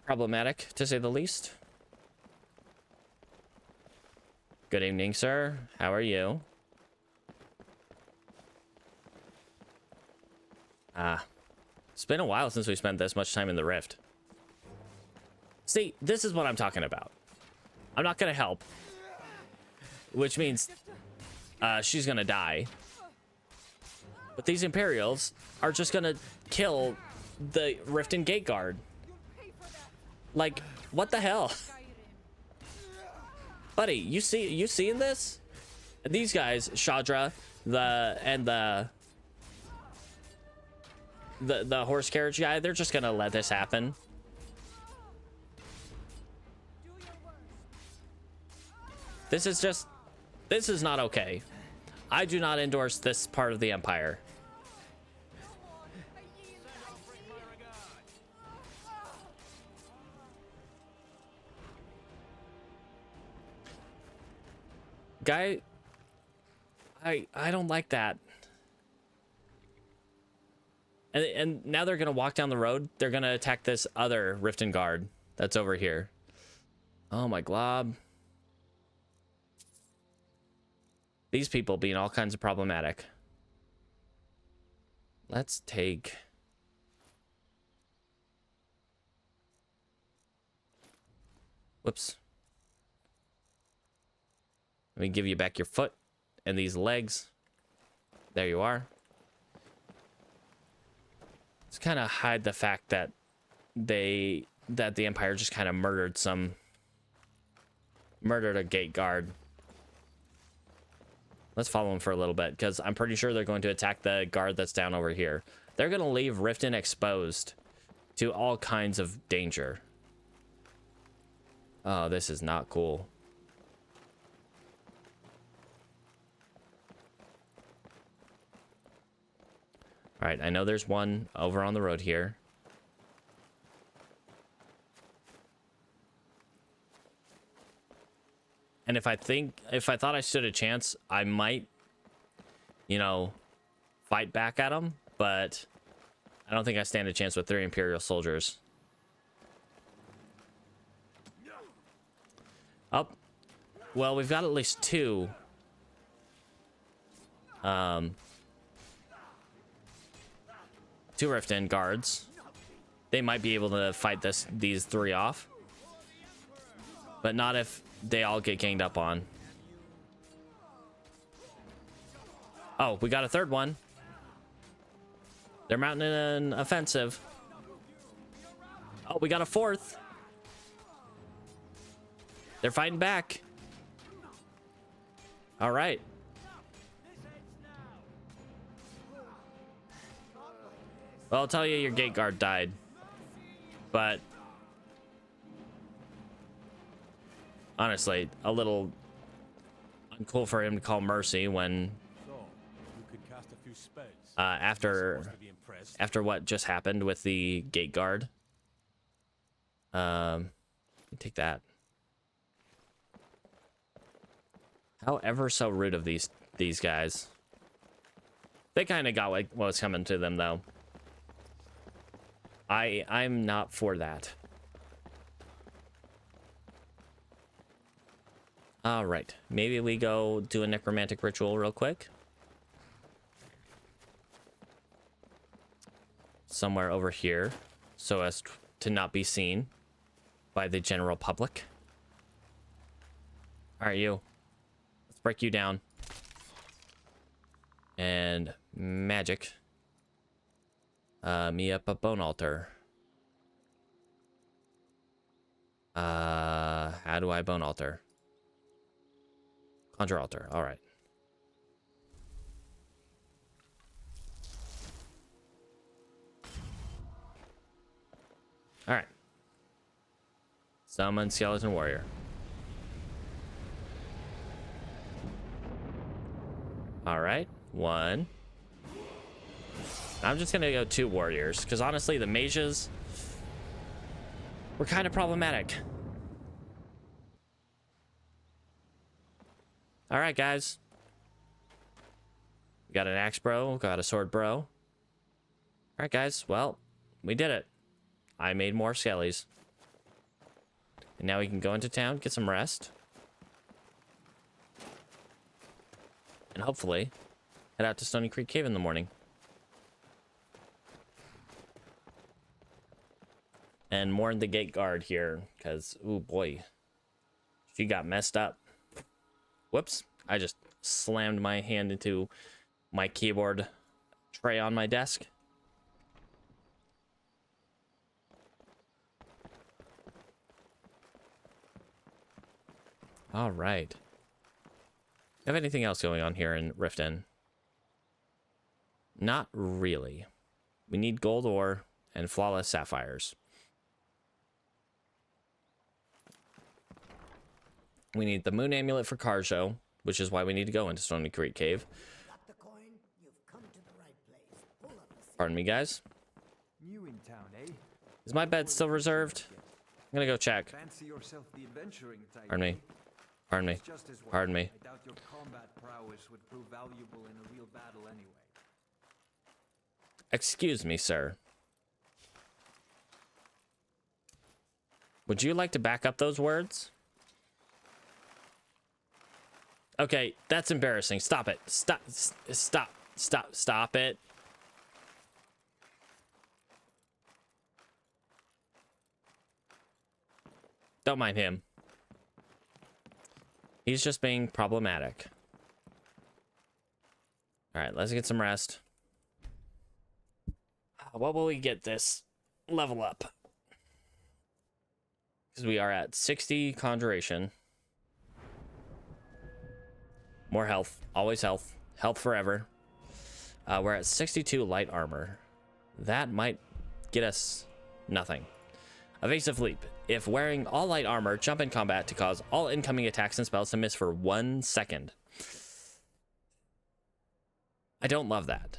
problematic to say the least. Good evening, sir. How are you? It's been a while since we spent this much time in the Rift. See, this is what I'm talking about. I'm not gonna help, which means she's gonna die. But these Imperials are just gonna kill the Riften Gate Guard. Like, what the hell? Buddy, you seeing this? These guys, Shadra, the horse carriage guy, they're just gonna let this happen. This is not okay. I do not endorse this part of the Empire. Guy, I don't like that. And now they're gonna walk down the road. They're gonna attack this other Riften guard that's over here. Oh my glob. These people being all kinds of problematic. Let's take... Whoops. Let me give you back your foot and these legs. There you are. Let's kind of hide the fact that the Empire just kind of murdered a gate guard. Let's follow them for a little bit, because I'm pretty sure they're going to attack the guard that's down over here. They're going to leave Riften exposed to all kinds of danger. Oh, this is not cool. All right, I know there's one over on the road here. And if I thought I stood a chance, I might, fight back at him, but I don't think I stand a chance with 3 Imperial soldiers. Oh, well, we've got at least 2. 2 Riften guards. They might be able to fight these 3 off, but not if they all get ganged up on. Oh, we got a 3rd one. They're mounting an offensive. Oh, we got a 4th. They're fighting back. All right. Well, I'll tell you, your gate guard died. But honestly, a little uncool for him to call mercy when after what just happened with the gate guard. Take that. How ever so rude of these guys. They kind of got like what was coming to them, though. I'm not for that. All right, maybe we go do a necromantic ritual real quick. somewhere over here so as to not be seen by the general public. All right, you. Let's break you down. And magic. Me up a bone altar. How do I bone altar? Conjure altar. All right. All right. Summon skeleton warrior. All right. 1. I'm just gonna go 2 warriors because honestly, the mages were kind of problematic. All right, guys. We got an axe bro, got a sword bro. All right, guys. Well, we did it. I made more skellies. And now we can go into town, get some rest. And hopefully head out to Stony Creek Cave in the morning. And mourn the gate guard here, because, oh boy, she got messed up. Whoops, I just slammed my hand into my keyboard tray on my desk. All right. Have anything else going on here in Riften? Not really. We need gold ore and flawless sapphires. We need the moon amulet for Carjo, which is why we need to go into Stony Creek Cave. Got the coin? You've come to the right place. Pull up the Pardon me, guys. New in town, eh? Is my bed still reserved? I'm gonna go check. Fancy yourself the adventuring type. Pardon me. Pardon me. Just as well. Pardon me. I doubt your combat prowess would prove valuable in a real battle anyway. Excuse me, sir. Would you like to back up those words? Okay, that's embarrassing. Stop it. Stop it. Don't mind him. He's just being problematic. All right, let's get some rest. What will we get this level up? Because we are at 60 conjuration. More health. Always health. Health forever. We're at 62 light armor. That might get us nothing. Evasive leap. If wearing all light armor, jump in combat to cause all incoming attacks and spells to miss for 1 second. I don't love that.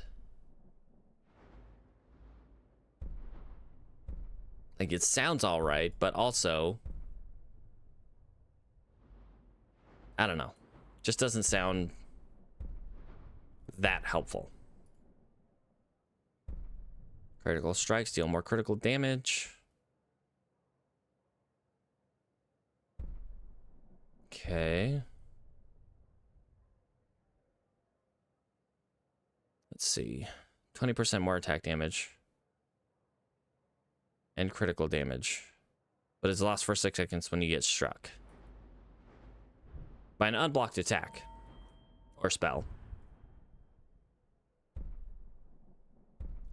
Like, it sounds all right, but also, I don't know. Just doesn't sound that helpful. Critical strikes deal more critical damage. Okay. Let's see. 20% more attack damage. And critical damage. But it's lost for 6 seconds when you get struck by an unblocked attack or spell.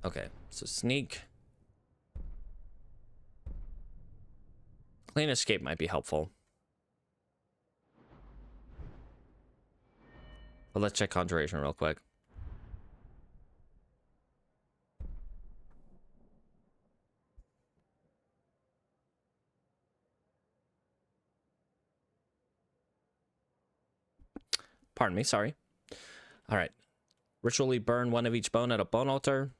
Okay, so sneak. Clean escape might be helpful. But let's check conjuration real quick. Pardon me, sorry. All right. Ritually burn 1 of each bone at a bone altar.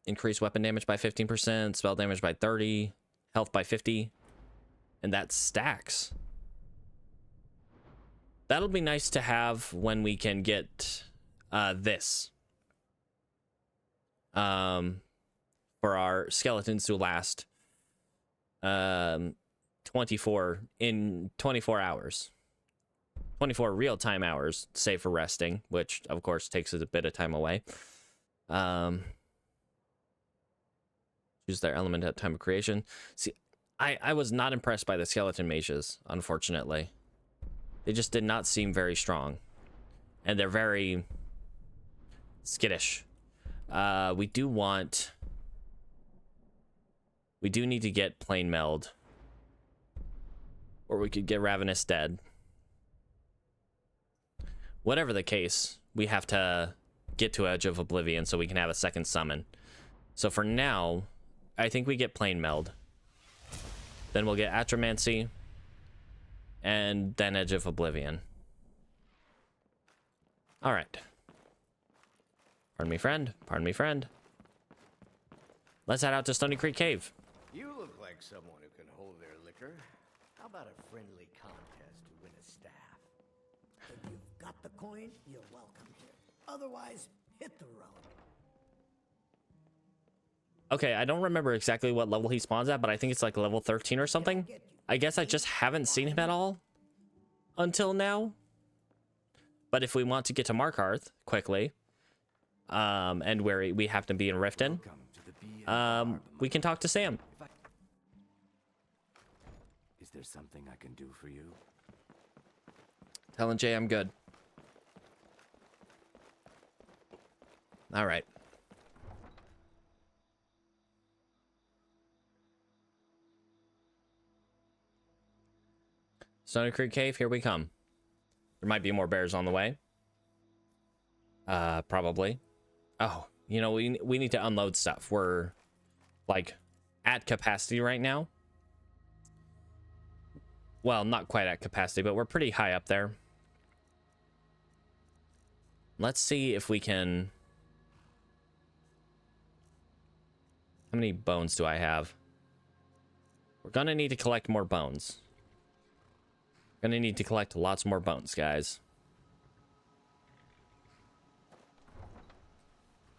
Increase weapon damage by 15%, spell damage by 30, health by 50. And that stacks. That'll be nice to have when we can get this. For our skeletons to last 24 hours. 24 real-time hours, save for resting, which, of course, takes a bit of time away. Choose their element at time of creation. See, I was not impressed by the skeleton mages, unfortunately. They just did not seem very strong. And they're very skittish. We do need to get Plain Meld. Or we could get Ravenous Dead. Whatever the case, we have to get to Edge of Oblivion so we can have a second summon. So for now, I think we get Plain Meld. Then we'll get Atromancy. And then Edge of Oblivion. Alright. Pardon me, friend. Pardon me, friend. Let's head out to Stony Creek Cave. You look like someone who can hold their liquor. How about a friendly contest to win a staff? If you've got the coin, you're welcome here. Otherwise, hit the road. Okay, I don't remember exactly what level he spawns at, but I think it's like level 13 or something. I guess I just haven't seen him at all until now. But if we want to get to Markarth quickly, and where we happen to be in Riften, we can talk to Sam. Is there something I can do for you? Telling Jay I'm good. All right. Stony Creek Cave, here we come. There might be more bears on the way. Probably. Oh, you know, we need to unload stuff. We're, like, at capacity right now. Well, not quite at capacity, but we're pretty high up there. Let's see if we can... How many bones do I have? We're gonna need to collect more bones. Gonna need to collect lots more bones, guys.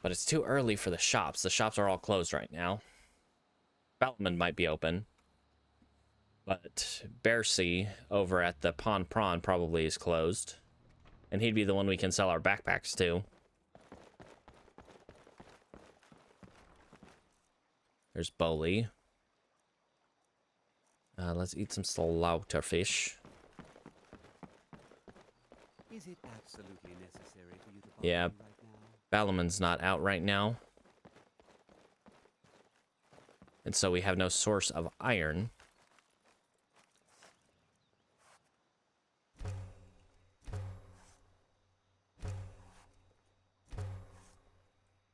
But it's too early for the shops. The shops are all closed right now. Batman might be open. But Bearsea over at the Pond Prawn probably is closed. And he'd be the one we can sell our backpacks to. There's Bowley. Let's eat some slaughterfish. Is it absolutely necessary for you to Yeah, right now? Balaman's not out right now. And so we have no source of iron.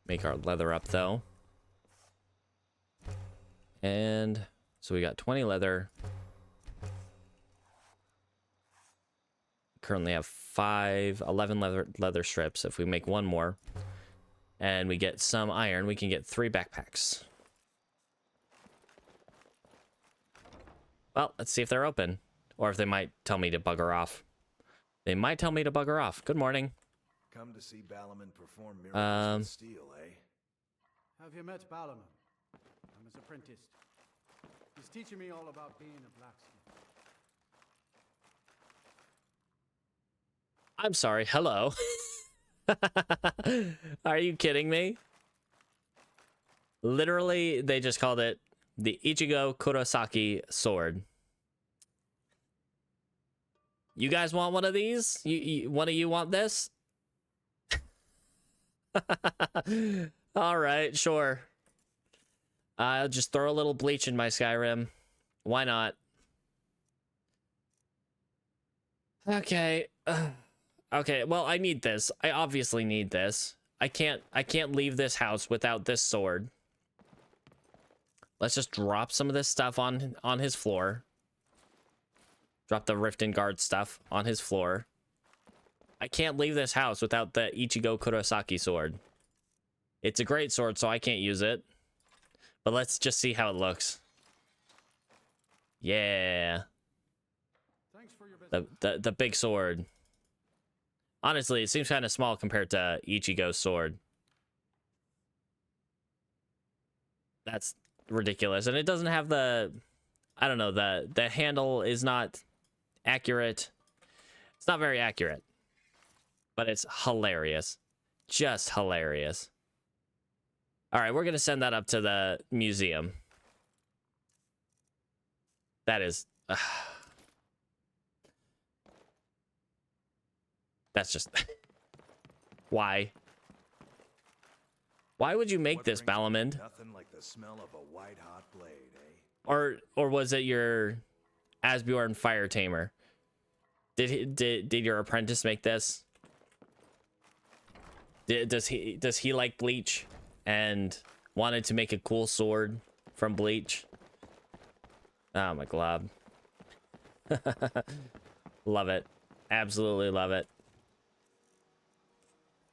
Make our leather up, though. And so we got 20 leather. Currently have 11 leather strips. If we make one more and we get some iron, we can get 3 backpacks. Well, let's see if they're open, or if they might tell me to bugger off. They might tell me to bugger off. Good morning. Come to see Balaman perform miracles with steel, eh? Have you met Balaman? I'm his apprentice. He's teaching me all about being a blacksmith. I'm sorry. Hello. Are you kidding me? Literally, they just called it the Ichigo Kurosaki sword. You guys want one of these? One of you want this? All right, sure. I'll just throw a little bleach in my Skyrim. Why not? Okay. Okay, well, I need this. I obviously need this. I can't leave this house without this sword. Let's just drop some of this stuff on his floor. Drop the Riften Guard stuff on his floor. I can't leave this house without the Ichigo Kurosaki sword. It's a great sword, so I can't use it. But let's just see how it looks. Yeah. Thanks for your The big sword. Honestly, it seems kind of small compared to Ichigo's sword. That's ridiculous. And it doesn't have the... I don't know, the handle is not accurate. It's not very accurate. But it's hilarious. Just hilarious. All right, we're gonna send that up to the museum. That is, that's just why. Why would you make this, Balamand? Nothing like the smell of a white-hot blade, eh? Or was it your Asbjorn fire tamer? Did your apprentice make this? Does he like bleach and wanted to make a cool sword from bleach? Oh my glob. Love it. Absolutely love it.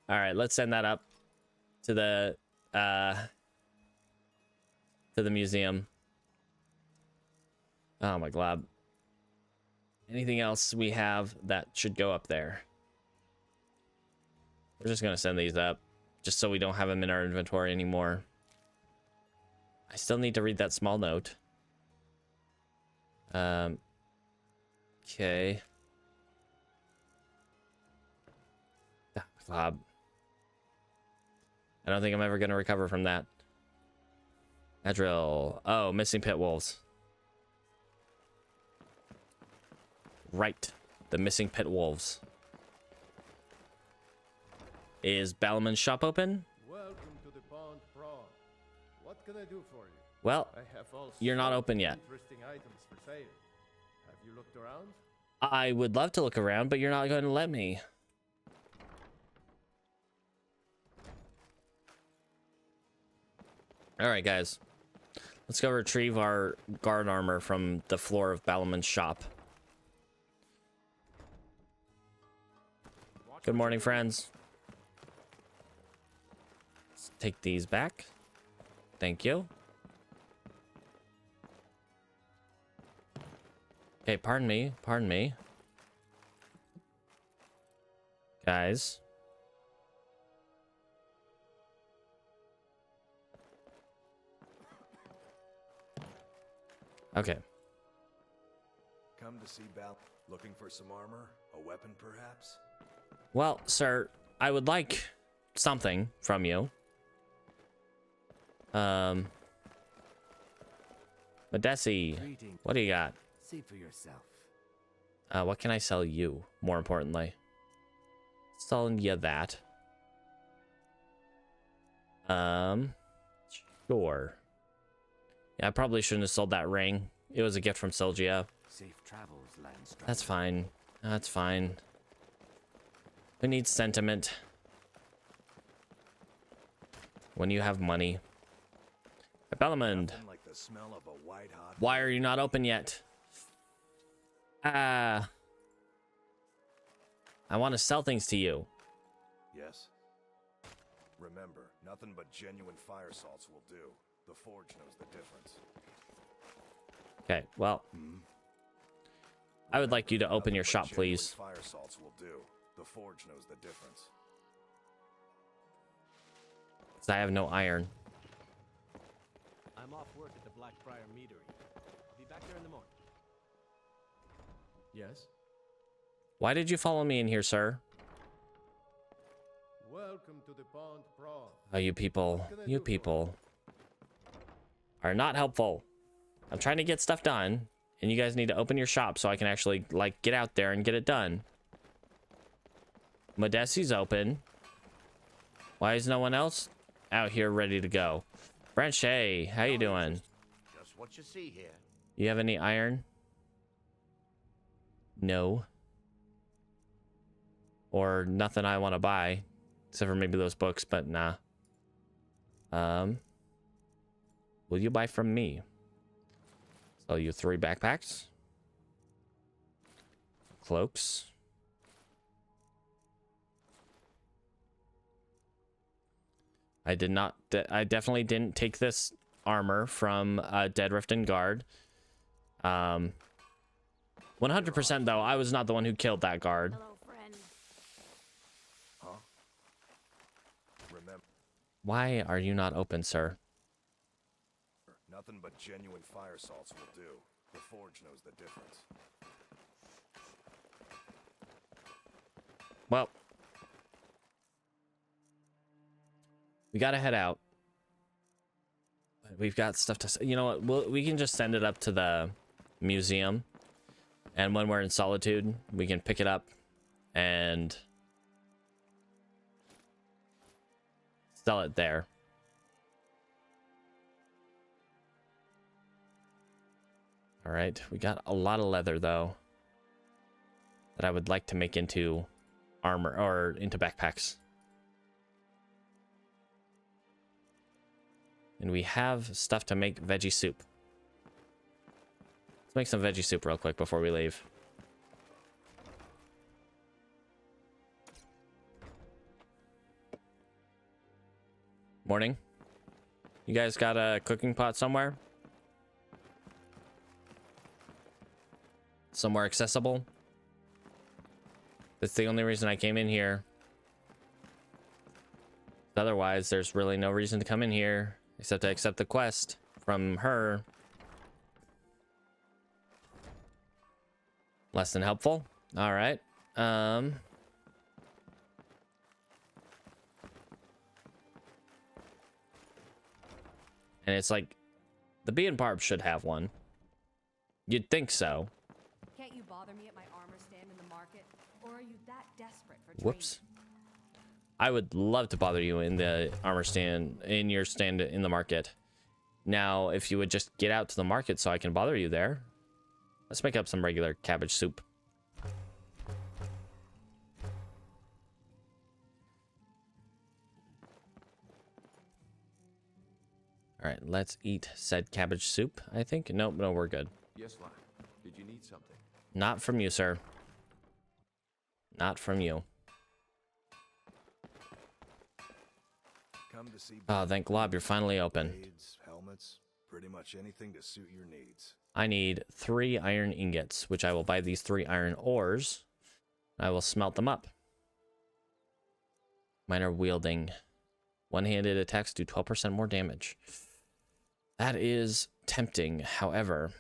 All right, let's send that up to the museum. Oh my glob. Anything else we have that should go up there? We're just gonna send these up just so we don't have them in our inventory anymore. I still need to read that small note. Okay. Ah, glob. I don't think I'm ever gonna recover from that. Adrill. Oh, missing pit wolves. Right. The missing pit wolves. Is Balamand's shop open? Welcome to the Pond Prawn. What can I do for you? Well, I have all you're not sorts open of yet. Interesting items for sale. Have you looked around? I would love to look around, but you're not going to let me. All right, guys. Let's go retrieve our guard armor from the floor of Balamand's shop. Good morning, friends. Let's take these back. Thank you. Okay, pardon me. Pardon me. Guys. Okay. Come to see Bal. Looking for some armor? A weapon, perhaps? Well, sir, I would like something from you. Madesi, what do you got? See for yourself. What can I sell you, more importantly? Selling you that. Sure. Yeah, I probably shouldn't have sold that ring. It was a gift from Sylgia. Safe travels, Landstrider. That's fine. That's fine. Who needs sentiment when you have money? Balamand, Like the smell of a white-hot. why are you not open yet? I want to sell things to you. Yes. Remember, nothing but genuine fire salts will do. The forge knows the difference. Okay, well, I would like you to open your shop, Genuine please. Fire salts will do. The forge knows the difference. 'Cause I have no iron. I'm off work at the Blackfriar Meadery. I'll be back there in the morning. Yes? Why did you follow me in here, sir? Welcome to the Pond Prawn. Oh, you people are not helpful. I'm trying to get stuff done, and you guys need to open your shop so I can actually, like, get out there and get it done. Madesi's open. Why is no one else out here ready to go? Branche, how you doing? Just what you see here. You have any iron? No. Or nothing I want to buy, except for maybe those books, but nah. Will you buy from me? Sell you 3 backpacks, cloaks. I did not. I definitely didn't take this armor from Dead Rift and Guard. 100% though, I was not the one who killed that guard. Hello, friend. Huh? Remember, Why are you not open, sir? nothing but genuine fire salts will do. The forge knows the difference. Well, we gotta head out. we've got stuff to... You know what? We can just send it up to the museum. And when we're in Solitude, we can pick it up and sell it there. All right, we got a lot of leather, though, that I would like to make into armor or into backpacks. And we have stuff to make veggie soup. Let's make some veggie soup real quick before we leave. Morning. You guys got a cooking pot somewhere? Somewhere accessible? That's the only reason I came in here. Otherwise, there's really no reason to come in here except to accept the quest from her. Less than helpful. All right. And it's like the bee and barb should have one. You'd think so. Can't you bother me at my armor stand in the market? Or are you that desperate for training? Whoops. I would love to bother you in the armor stand, in your stand in the market. Now, if you would just get out to the market so I can bother you there. Let's make up some regular cabbage soup. All right, let's eat said cabbage soup, I think. Nope, no, we're good. Yes, Lime. Did you need something? Not from you, sir. Not from you. Come to see. Oh, thank Glob, you're finally open. Blades, helmets, pretty much anything to suit your needs. I need 3 iron ingots, which I will buy these 3 iron ores. I will smelt them up. Minor wielding. One-handed attacks do 12% more damage. That is tempting, however.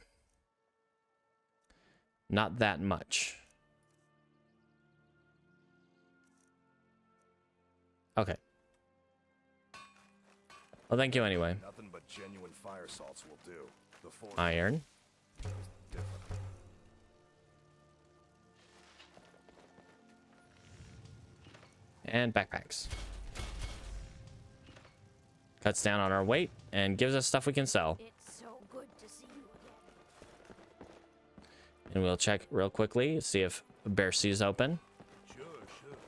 Not that much. Okay. Well, thank you anyway. Nothing but genuine fire salts will do. The forge Iron. is different. And backpacks. Cuts down on our weight and gives us stuff we can sell. It's so good to see you again. And we'll check real quickly, see if Bear Sea's open. Sure.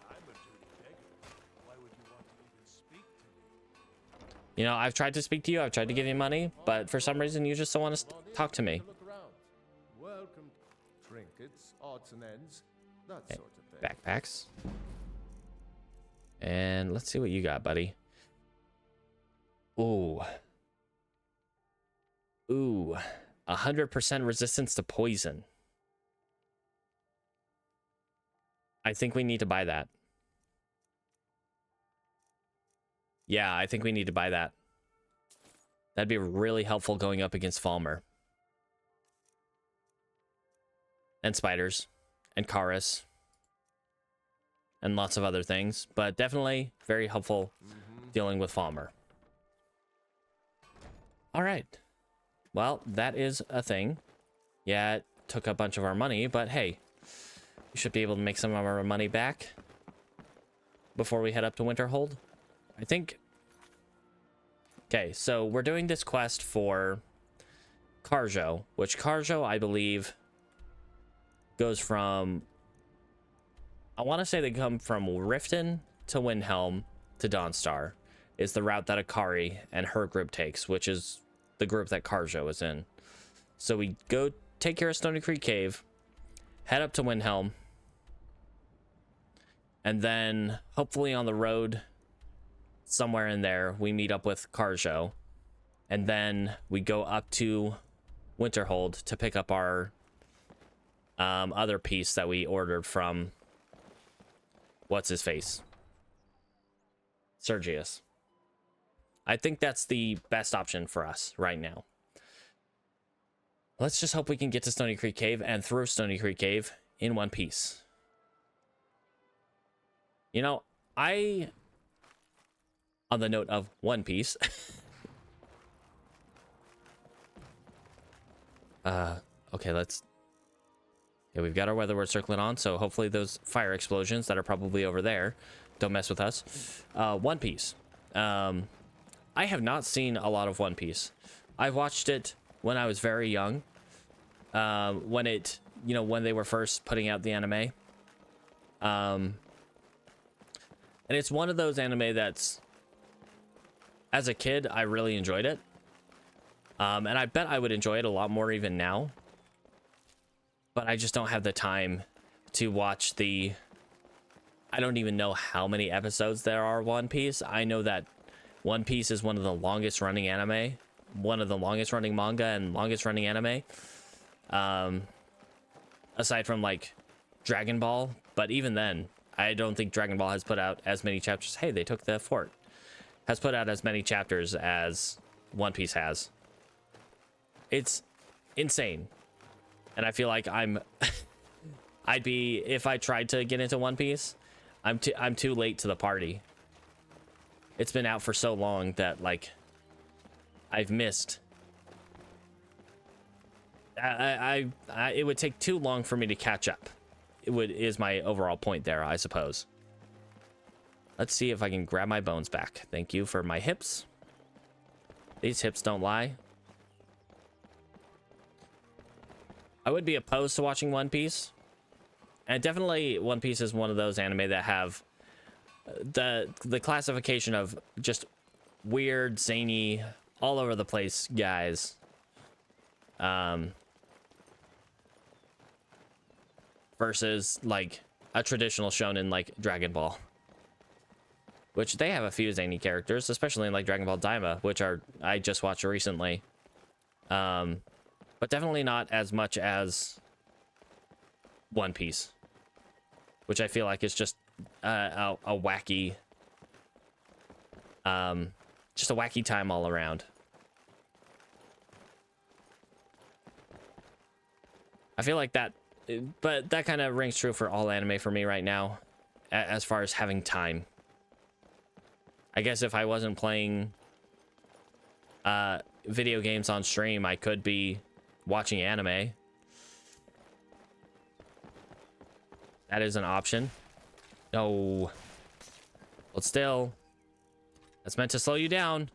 I'm a dirty beggar. Why would you want to even speak to me? You know, I've tried to speak to you, I've tried to give you money, but for some reason you just don't want to talk to me. Look around. Welcome. Trinkets, odds and ends, that Okay, sort of thing. backpacks. And let's see what you got, buddy. Ooh. 100% resistance to poison. I think we need to buy that. Yeah, I think we need to buy that. That'd be really helpful going up against Falmer. And spiders. And Karis. And lots of other things. But definitely very helpful dealing with Falmer. Alright. Well, that is a thing. Yeah, it took a bunch of our money, but hey. We should be able to make some of our money back before we head up to Winterhold. I think... Okay, so we're doing this quest for Karjo, which Karjo, I believe, goes from... I want to say they come from Riften to Windhelm to Dawnstar, is the route that Akari and her group takes, which is the group that Karjo is in. So we go take care of Stony Creek Cave, head up to Windhelm, and then hopefully on the road somewhere in there we meet up with Karjo, and then we go up to Winterhold to pick up our other piece that we ordered from what's his face, Sergius. I think that's the best option for us right now. Let's just hope we can get to Stony Creek Cave and through Stony Creek Cave in one piece. You know, on the note of One Piece, Okay, yeah, we've got our weather word circlet on, so hopefully those fire explosions that are probably over there don't mess with us. One Piece. I have not seen a lot of One Piece. I watched it when I was very young. When they were first putting out the anime. And it's one of those anime that's, as a kid, I really enjoyed it. And I bet I would enjoy it a lot more even now. But I just don't have the time to watch I don't even know how many episodes there are One Piece. I know that One Piece is one of the longest running anime, one of the longest running manga and longest running anime. Aside from like Dragon Ball, but even then, I don't think Dragon Ball has put out as many chapters. Hey, they took the fort. Has put out as many chapters as One Piece has. It's insane. And I feel like I'd be, if I tried to get into One Piece, I'm too late to the party. It's been out for so long that like I've missed. It would take too long for me to catch up. Is my overall point there, I suppose. Let's see if I can grab my bones back. Thank you for my hips. These hips don't lie. I would be opposed to watching One Piece. And definitely One Piece is one of those anime that have the classification of just weird, zany, all over the place guys. Versus like a traditional shonen like Dragon Ball. Which they have a few zany characters, especially in like Dragon Ball Daima, which I just watched recently. But definitely not as much as One Piece, which I feel like is just a wacky, just a wacky time all around. I feel like that, but that kind of rings true for all anime for me right now, as far as having time. I guess if I wasn't playing video games on stream, I could be watching anime. That is an option. No. But still, that's meant to slow you down.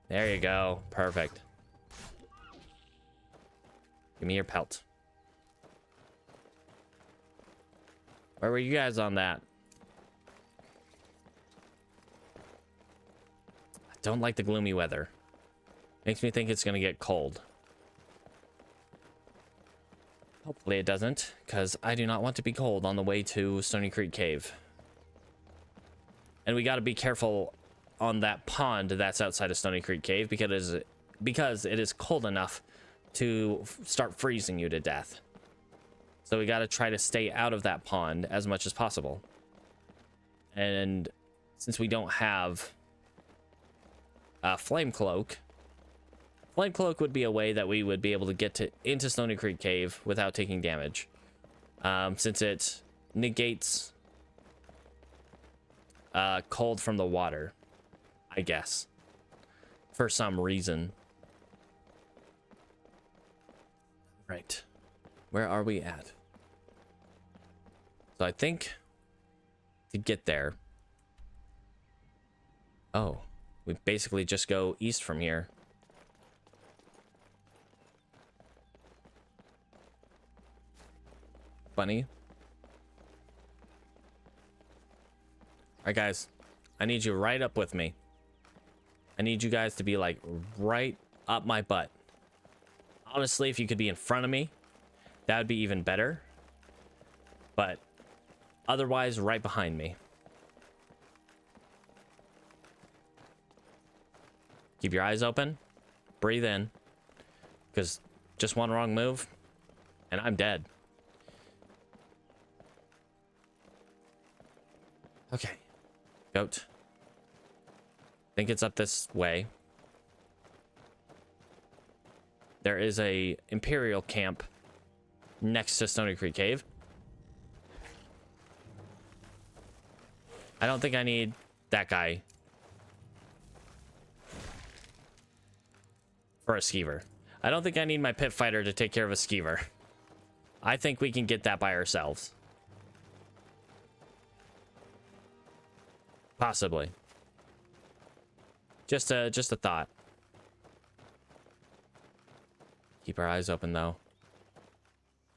There you go. Perfect. Give me your pelt. Where were you guys on that? I don't like the gloomy weather. Makes me think it's gonna get cold. Hopefully it doesn't, because I do not want to be cold on the way to Stony Creek Cave. And we gotta be careful on that pond that's outside of Stony Creek Cave, because it is cold enough to start freezing you to death. So we gotta try to stay out of that pond as much as possible. And since we don't have a flame cloak would be a way that we would be able to get into Stony Creek Cave without taking damage. Since it negates cold from the water, I guess, for some reason. Right. Where are we at? So I think to get there. Oh, we basically just go east from here. Funny. Alright, guys. I need you right up with me. I need you guys to be like right up my butt. Honestly, if you could be in front of me, that would be even better. But otherwise, right behind me. Keep your eyes open. Breathe in. Because just one wrong move, and I'm dead. Okay. Goat. Think it's up this way. There is a Imperial camp next to Stony Creek Cave. I don't think I need that guy. for a skeever. I don't think I need my pit fighter to take care of a skeever. I think we can get that by ourselves. Possibly. Just a thought. Keep our eyes open though.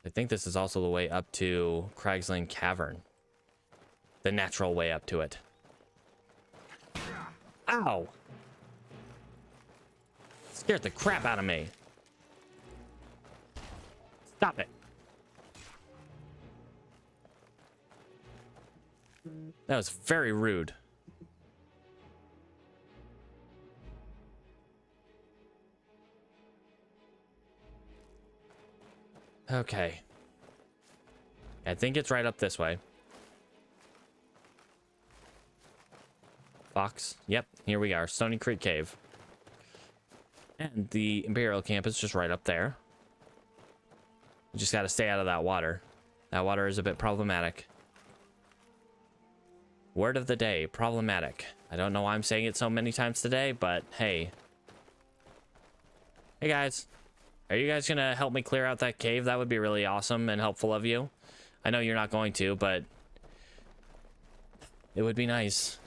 I think this is also the way up to Cragslane Cavern. The natural way up to it. Ow! Scared the crap out of me. Stop it. That was very rude. Okay. I think it's right up this way. Fox. Yep, here we are. Stony Creek Cave. And the Imperial camp is just right up there. You just gotta stay out of that water. That water is a bit problematic. Word of the day, problematic. I don't know why I'm saying it so many times today, but hey. Hey guys. Are you guys gonna help me clear out that cave? That would be really awesome and helpful of you. I know you're not going to, but it would be nice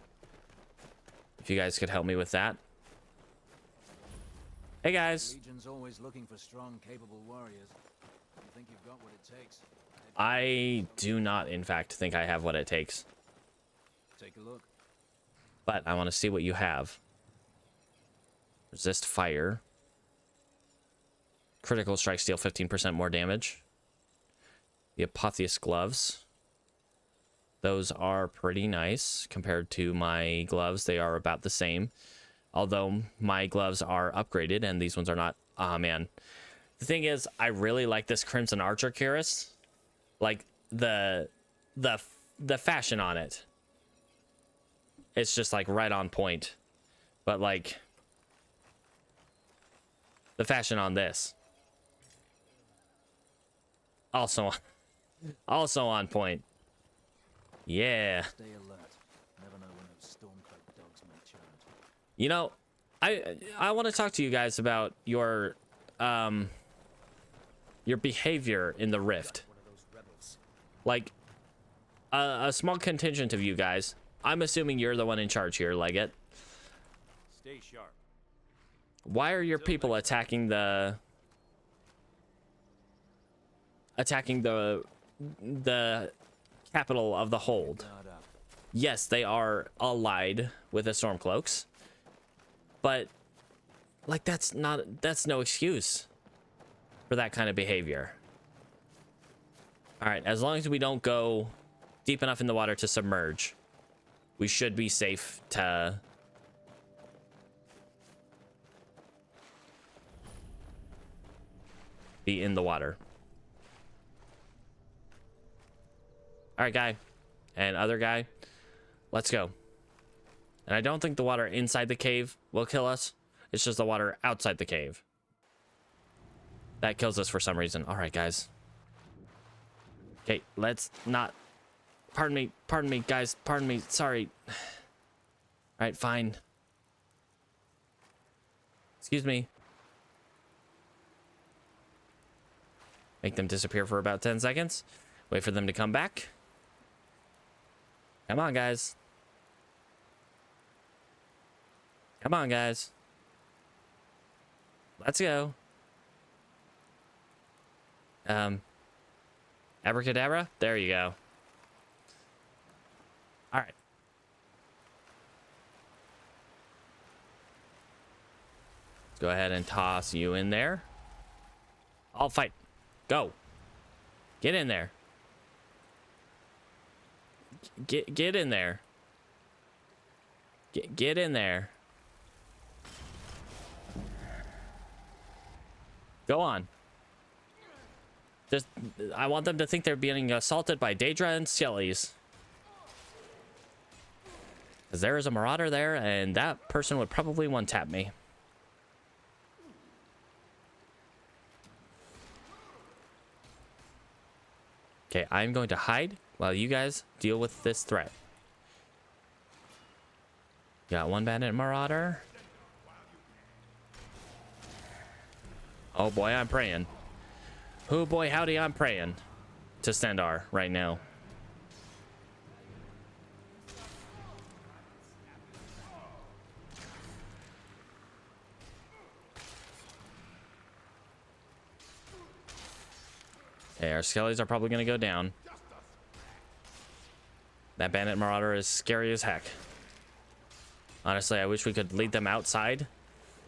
if you guys could help me with that. Hey guys. Legion's always looking for strong, capable warriors. You think you've got what it takes? I do not, in fact, think I have what it takes. Take a look. But I want to see what you have. Resist fire. Critical strikes deal 15% more damage. The Apotheos gloves. Those are pretty nice compared to my gloves. They are about the same. Although my gloves are upgraded and these ones are not. Ah, man. The thing is, I really like this Crimson Archer cuirass. Like the fashion on it. It's just like right on point. But like the fashion on this. Also on point. Yeah. Stay alert. Never know when those stormcloak dogs may charge. You know, I want to talk to you guys about your behavior in the Rift. Like a small contingent of you guys. I'm assuming you're the one in charge here, Leggett. Stay sharp. Why are your people attacking the capital of the hold? Yes, they are allied with the Stormcloaks. But like that's no excuse for that kind of behavior. All right, as long as we don't go deep enough in the water to submerge, we should be safe to be in the water. All right, guy and other guy, let's go. And I don't think the water inside the cave will kill us. It's just the water outside the cave that kills us for some reason. All right, guys. Okay, let's not. Pardon me, guys. Pardon me. Sorry. All right, fine. Excuse me. Make them disappear for about 10 seconds. Wait for them to come back. Come on, guys. Come on, guys. Let's go. Abracadabra? There you go. All right. Let's go ahead and toss you in there. I'll fight. Go. Get in there. Get in there. Get in there. Go on. Just, I want them to think they're being assaulted by Daedra and Skellies. Because there is a marauder there, and that person would probably one-tap me. Okay, I'm going to hide while you guys deal with this threat. Got one bandit marauder. Oh boy, I'm praying. Oh boy, howdy, I'm praying to Stendar right now. Okay, our skellies are probably going to go down. That bandit marauder is scary as heck. Honestly, I wish we could lead them outside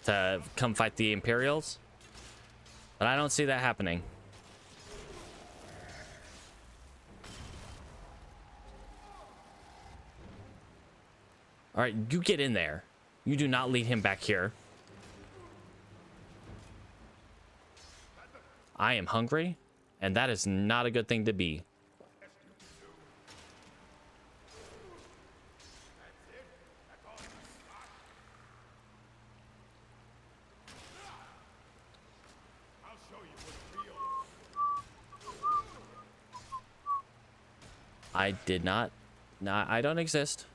to come fight the Imperials. But I don't see that happening. All right, you get in there. You do not lead him back here. I am hungry, and that is not a good thing to be. I did not. I don't exist.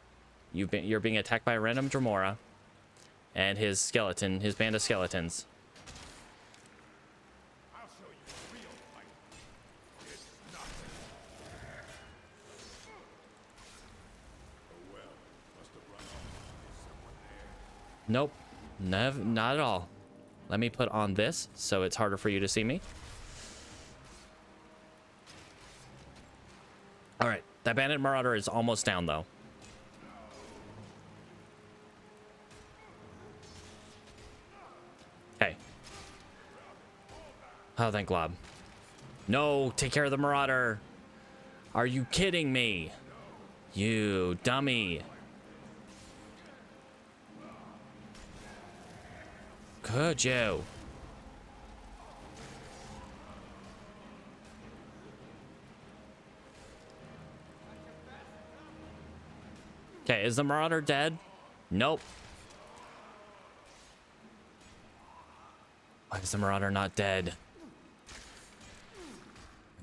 You're being attacked by a random Dremora and his skeleton, his band of skeletons. Nope, not at all. Let me put on this so it's harder for you to see me. All right, that bandit marauder is almost down though. Okay. Oh, thank God. No, take care of the marauder. Are you kidding me? You dummy. Could you? Okay, is the marauder dead? Nope. Why is the marauder not dead?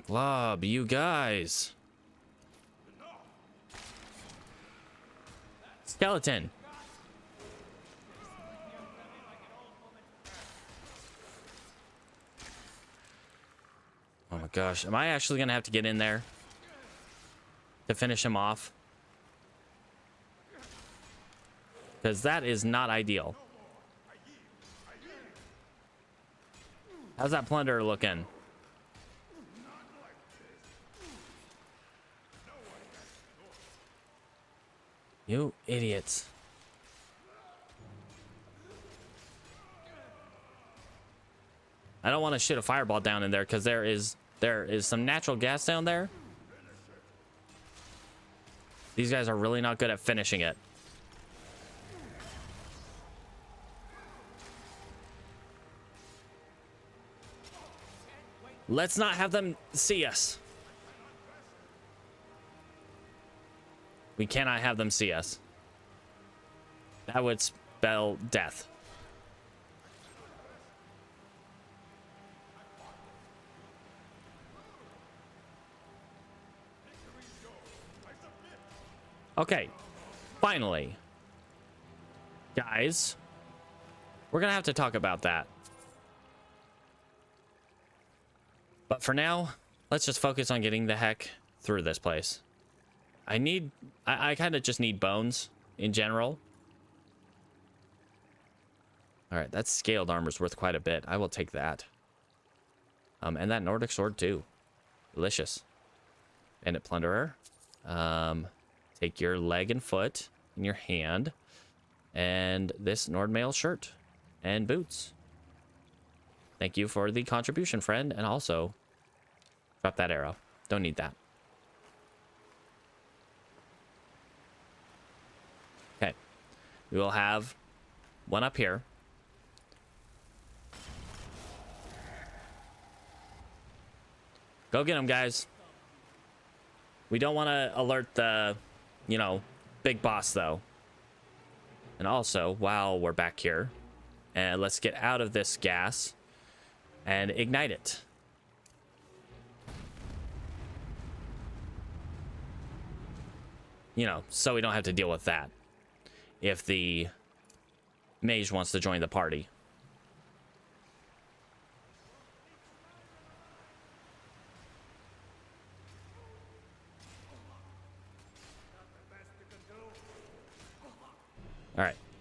Glob, you guys. Skeleton. Oh my gosh, am I actually gonna have to get in there to finish him off? Because that is not ideal. How's that plunder looking? You idiots. I don't want to shoot a fireball down in there because there is some natural gas down there. These guys are really not good at finishing it. Let's not have them see us. We cannot have them see us. That would spell death. Okay, finally. Guys, we're gonna have to talk about that. But for now, let's just focus on getting the heck through this place. I kind of just need bones in general. All right, that scaled armor's worth quite a bit. I will take that. And that Nordic sword too. Delicious. Bandit plunderer. Take your leg and foot in your hand. And this Nordmail shirt and boots. Thank you for the contribution, friend. And also, drop that arrow. Don't need that. Okay. We will have one up here. Go get him, guys. We don't want to alert the, you know, big boss, though. And also, while we're back here, let's get out of this gas and ignite it. You know, so we don't have to deal with that if the mage wants to join the party.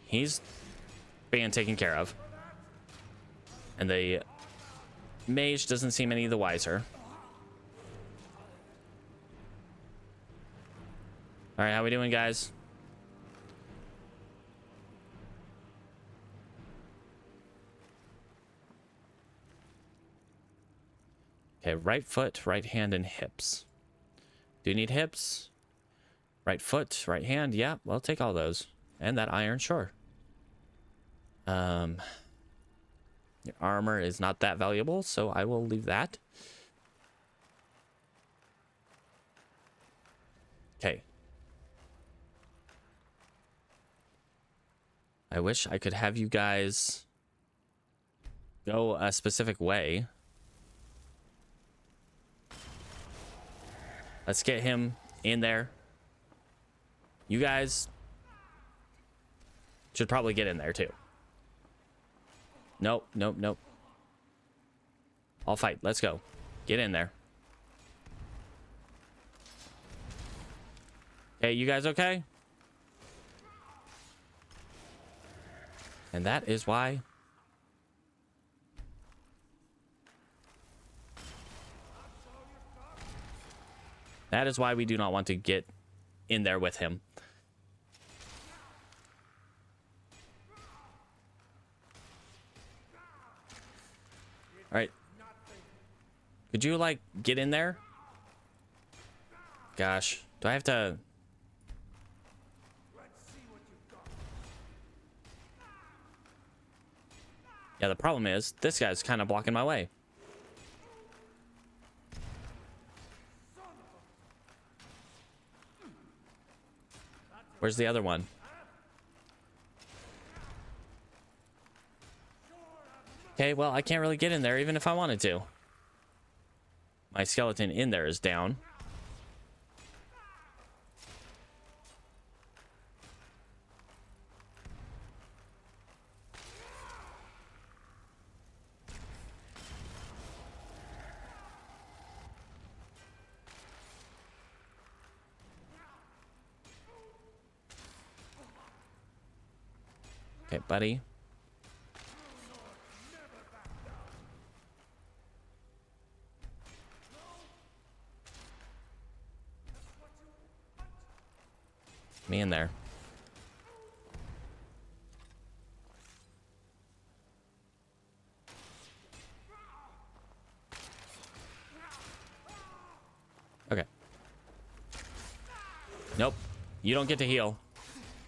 He's being taken care of. And the mage doesn't seem any the wiser. All right, how we doing, guys? Okay, right foot, right hand, and hips. Do you need hips? Right foot, right hand. Yeah, well, take all those. And that iron, sure. Your armor is not that valuable, so I will leave that. Okay. I wish I could have you guys go a specific way. Let's get him in there. You guys should probably get in there too. Nope, nope, nope. I'll fight. Let's go. Get in there. Hey, you guys okay? And that is why we do not want to get in there with him. All right. Could you, like, get in there? Gosh. Do I have to... Yeah, the problem is, this guy's kind of blocking my way. Where's the other one? Okay, well, I can't really get in there even if I wanted to. My skeleton in there is down. Okay, buddy. Me in there. Okay. Nope. You don't get to heal.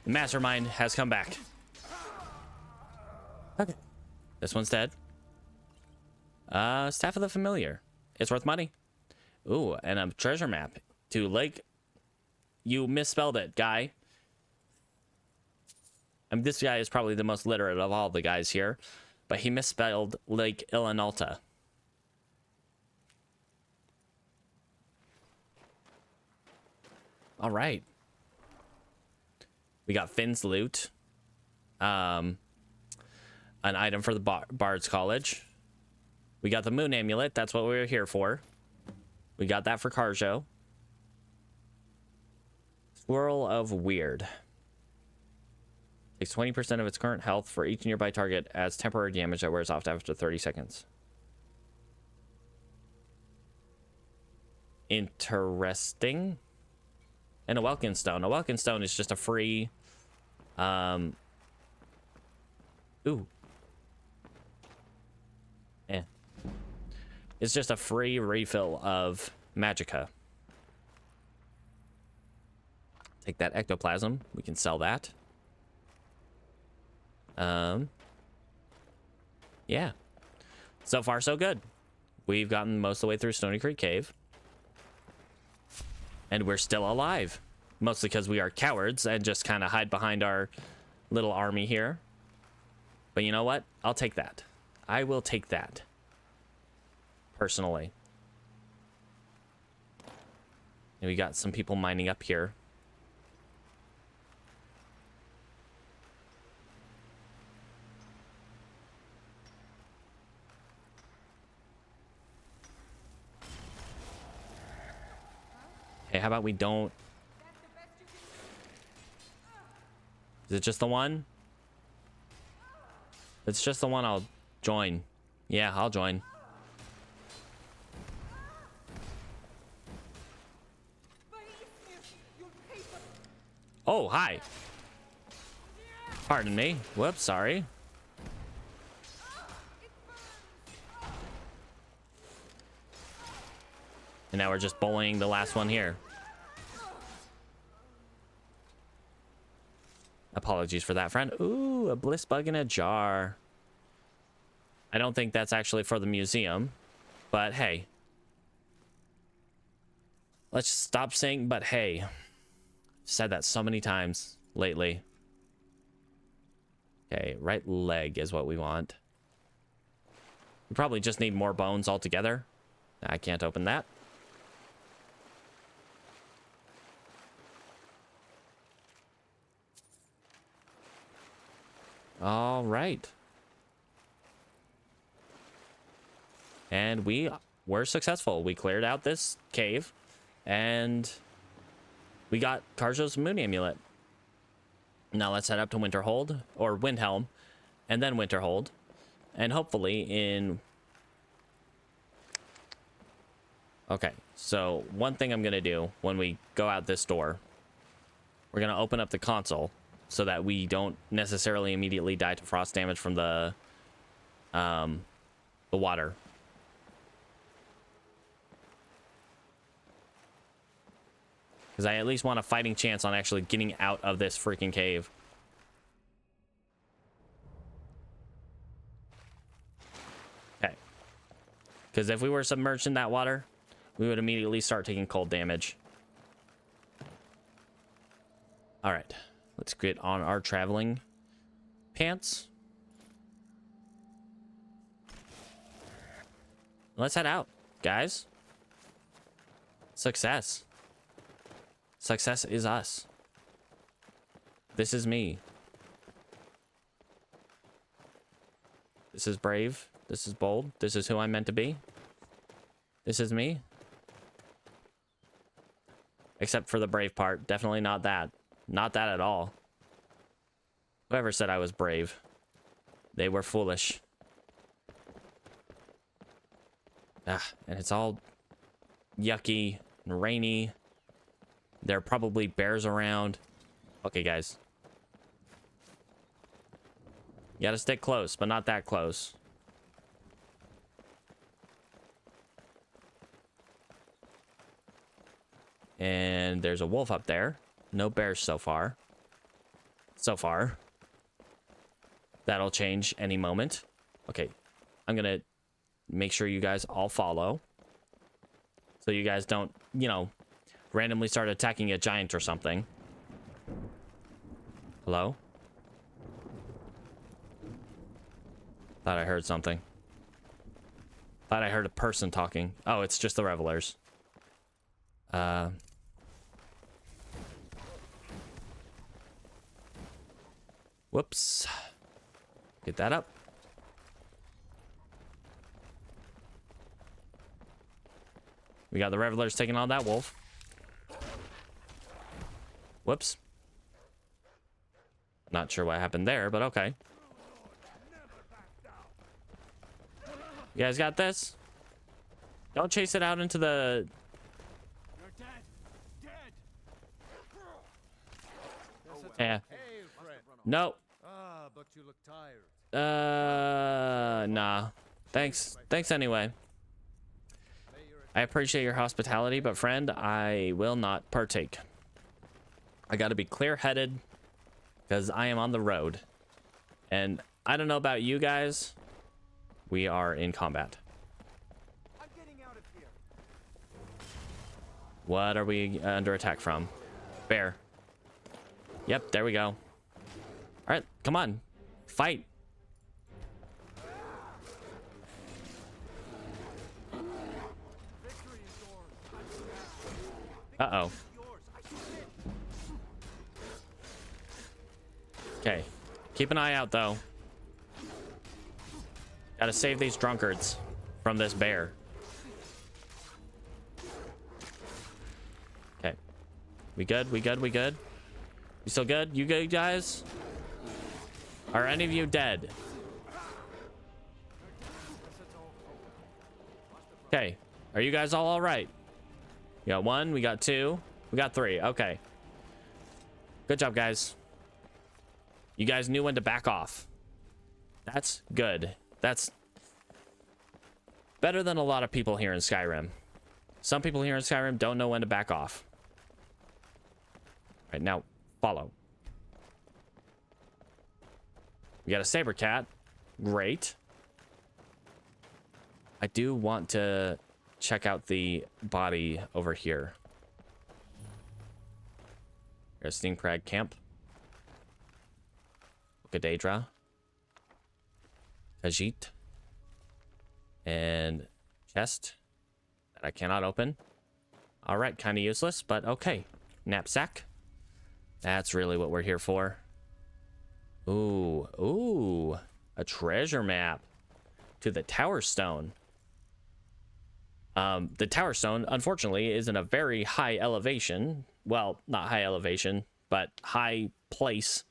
The mastermind has come back. Okay. This one's dead. Staff of the Familiar. It's worth money. Ooh, and a treasure map to Lake. You misspelled it, guy. I mean, this guy is probably the most literate of all the guys here, but he misspelled Lake Ilanalta. All right. We got Finn's loot. An item for the Bard's College. We got the Moon Amulet. That's what we were here for. We got that for Carjo. Swirl of Weird. Takes 20% of its current health for each nearby target as temporary damage that wears off after 30 seconds. Interesting. And a Welkin Stone. A Welkin Stone is just a free... Ooh. Eh. It's just a free refill of Magicka. Take that ectoplasm. We can sell that. Yeah. So far, so good. We've gotten most of the way through Stony Creek Cave. And we're still alive. Mostly because we are cowards and just kind of hide behind our little army here. But you know what? I'll take that. I will take that. Personally. And we got some people mining up here. Hey, how about we don't... Is it just the one? it's just the one, I'll join. Yeah, I'll join. Oh, hi. Pardon me. Whoops, sorry. And now we're just bullying the last one here. Apologies for that, friend. Ooh, a bliss bug in a jar. I don't think that's actually for the museum, but hey. Let's stop saying, but hey. I've said that so many times lately. Okay, right leg is what we want. We probably just need more bones altogether. I can't open that. All right. And we were successful. We cleared out this cave and we got Karjo's moon amulet. Now let's head up to Winterhold, or Windhelm, and then Winterhold. And hopefully in... Okay, so one thing I'm going to do when we go out this door, we're going to open up the console so that we don't necessarily immediately die to frost damage from the water. Because I at least want a fighting chance on actually getting out of this freaking cave. Okay. Because if we were submerged in that water, we would immediately start taking cold damage. All right. Let's get on our traveling pants. Let's head out, guys. Success. Success is us. This is me. This is brave. This is bold. This is who I'm meant to be. This is me. Except for the brave part. Definitely not that. Not that at all. Whoever said I was brave, they were foolish. Ah, and it's all yucky and rainy. There are probably bears around. Okay, guys. You gotta stick close, but not that close. And there's a wolf up there. No bears so far. So far. That'll change any moment. Okay. I'm gonna make sure you guys all follow. So you guys don't, you know, randomly start attacking a giant or something. Hello? Thought I heard something. Thought I heard a person talking. Oh, it's just the revelers. Whoops. Get that up. We got the revelers taking on that wolf. Whoops. Not sure what happened there, but okay. You guys got this? Don't chase it out into the... You're dead. Dead. Yeah. Hey, friend. No. Ah, but you look tired. Nah. Thanks. Thanks anyway. I appreciate your hospitality, but friend, I will not partake. I gotta be clear-headed, because I am on the road. And I don't know about you guys. We are in combat. I'm getting out of here. What are we under attack from? Bear. Yep, there we go. Alright, come on. Fight. Uh-oh. Okay. Keep an eye out, though. Gotta save these drunkards from this bear. Okay. We good? We good? We good? You still good? You good, guys? Are any of you dead? Okay. Are you guys all right? We got 1, we got 2, we got 3. Okay. Good job, guys. You guys knew when to back off. That's good. That's better than a lot of people here in Skyrim. Some people here in Skyrim don't know when to back off. Right, now, follow. We got a saber cat. Great. I do want to check out the body over here. There's Stingprag Camp. Gadadra. Khajiit. And chest that I cannot open. All right, kind of useless, but okay. Knapsack. That's really what we're here for. Ooh, ooh, a treasure map to the Tower Stone. The Tower Stone, unfortunately, is in a very high elevation. Well, not high elevation, but high place.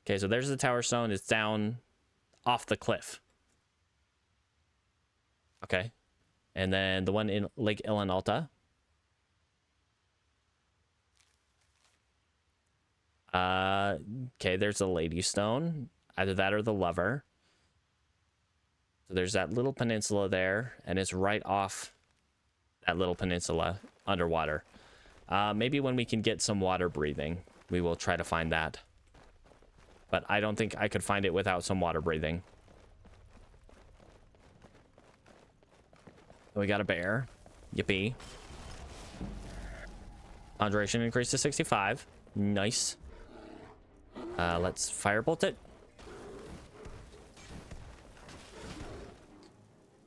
Okay, so there's the Tower Stone. It's down off the cliff. Okay. And then the one in Lake Ilanalta. Okay, there's the Lady Stone. Either that or the Lover. So there's that little peninsula there, and it's right off that little peninsula underwater. Maybe when we can get some water breathing, we will try to find that. But I don't think I could find it without some water breathing. We got a bear. Yippee. Conjuration increased to 65. Nice. Let's firebolt it.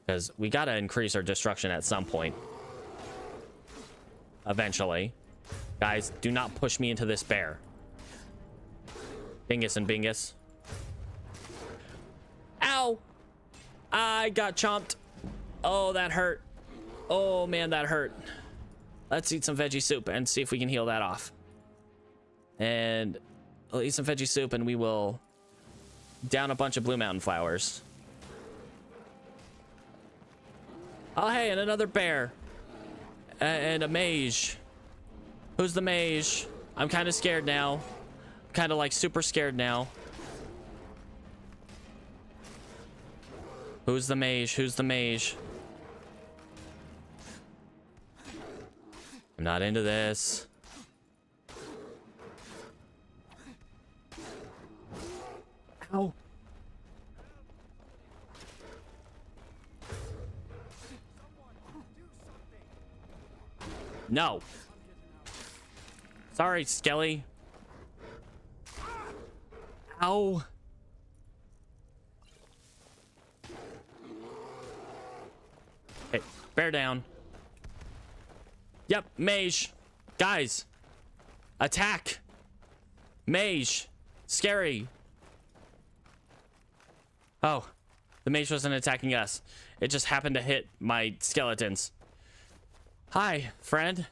Because we gotta increase our destruction at some point. Eventually. Guys, do not push me into this bear. Bingus and Bingus. Ow! I got chomped. Oh, that hurt. Oh, man, that hurt. Let's eat some veggie soup and see if we can heal that off. And we'll eat some veggie soup and we will down a bunch of Blue Mountain flowers. Oh, hey, and another bear. And a mage. Who's the mage? I'm kind of scared now. I'm kind of like super scared now. Who's the mage? Who's the mage? I'm not into this. Ow. No. Sorry, Skelly. Ow. Hey, bear down. Yep, mage. Guys. Attack. Mage. Scary. Oh, the mage wasn't attacking us. It just happened to hit my skeletons. Hi, friend.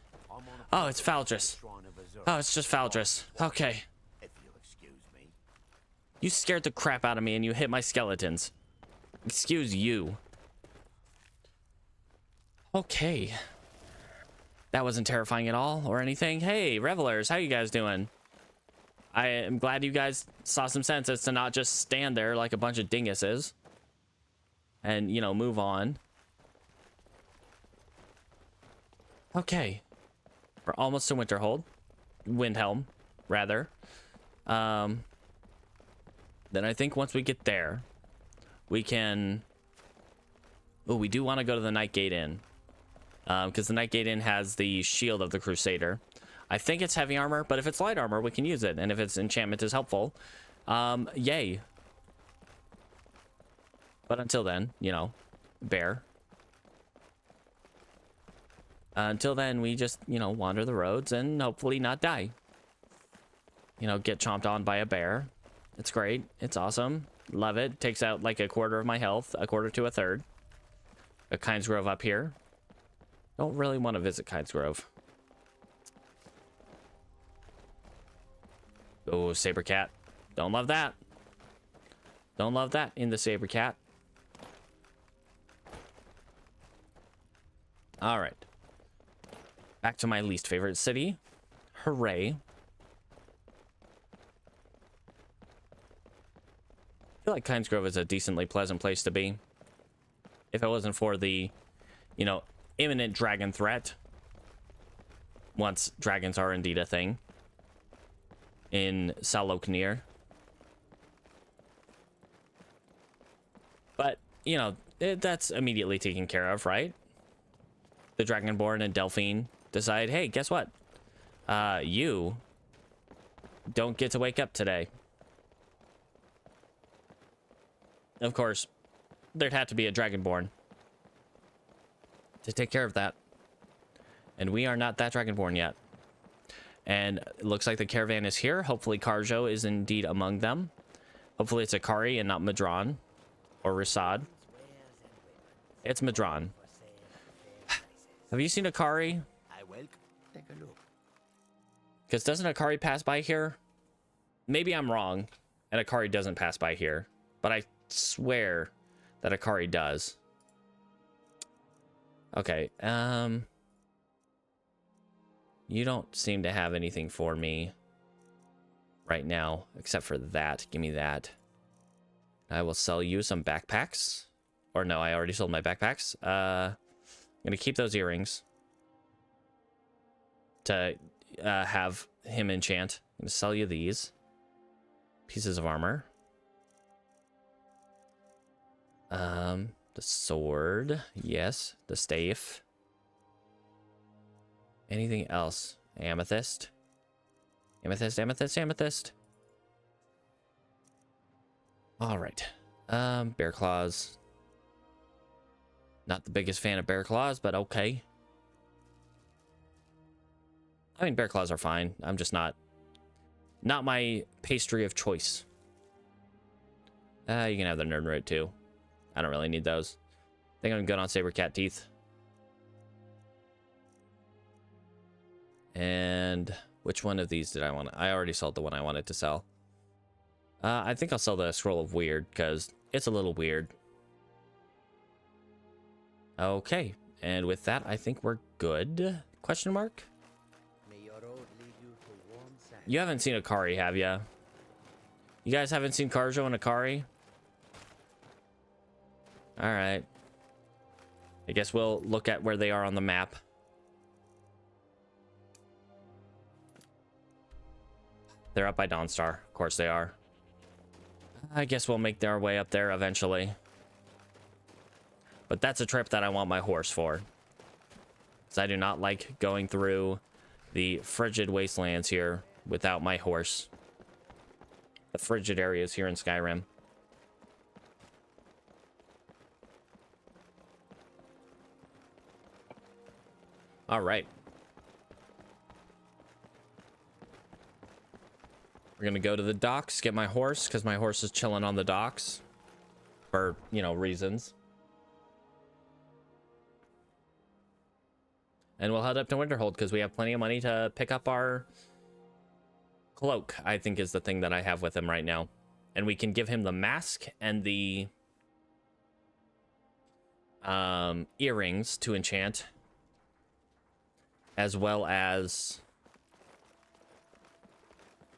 Oh, it's Faldris. Oh, it's just Faldris. Okay. You scared the crap out of me and you hit my skeletons. Excuse you. Okay. That wasn't terrifying at all or anything. Hey, revelers, how you guys doing? I am glad you guys saw some sense as to not just stand there like a bunch of dinguses. And, you know, move on. Okay. We're almost to Winterhold. Windhelm, rather. Then I think once we get there, we can... Oh, we do want to go to the Nightgate Inn. Because the Nightgate Inn has the shield of the Crusader. I think it's heavy armor, but if it's light armor, we can use it. And if its enchantment is helpful, yay. But until then, you know, bear. Until then, we just, you know, wander the roads and hopefully not die. You know, get chomped on by a bear. It's great. It's awesome. Love it. Takes out like a quarter of my health, a quarter to a third. A Kynes Grove up here. Don't really want to visit Kynes Grove. Oh, saber cat. Don't love that. Don't love that in the saber cat. All right. Back to my least favorite city. Hooray. I feel like Kynes Grove is a decently pleasant place to be. If it wasn't for the, you know, imminent dragon threat. Once dragons are indeed a thing. In Saloknir. But, you know, that's immediately taken care of, right? The Dragonborn and Delphine decide, hey, guess what? You don't get to wake up today. Of course, there'd have to be a Dragonborn to take care of that. And we are not that Dragonborn yet. And it looks like the caravan is here. Hopefully Karjo is indeed among them. Hopefully it's Akari and not Madron. Or Rasad. It's Madron. Have you seen Akari? I will take a look. Because doesn't Akari pass by here? Maybe I'm wrong. And Akari doesn't pass by here. But I swear that Akari does. Okay. You don't seem to have anything for me right now. Except for that. Give me that. I will sell you some backpacks. Or no, I already sold my backpacks. I'm going to keep those earrings. To have him enchant. I'm going to sell you these. Pieces of armor. The sword. Yes. The staff. Anything else? Amethyst. Amethyst, amethyst, amethyst. All right. Bear claws. Not the biggest fan of bear claws, but okay. I mean, bear claws are fine. I'm just not my pastry of choice. You can have the nerd root too. I don't really need those. I think I'm good on saber cat teeth. And which one of these did I want? I already sold the one I wanted to sell. I think I'll sell the Scroll of Weird because it's a little weird. Okay, and with that, I think we're good. Question mark? You haven't seen Akari, have ya? You guys haven't seen Karjo and Akari? Alright. I guess we'll look at where they are on the map. They're up by Dawnstar. Of course they are. I guess we'll make our way up there eventually. But that's a trip that I want my horse for. Because I do not like going through the frigid wastelands here without my horse. The frigid areas here in Skyrim. All right. We're going to go to the docks, get my horse, because my horse is chilling on the docks. For, you know, reasons. And we'll head up to Winterhold, because we have plenty of money to pick up our cloak, I think is the thing that I have with him right now. And we can give him the mask and the earrings to enchant. As well as...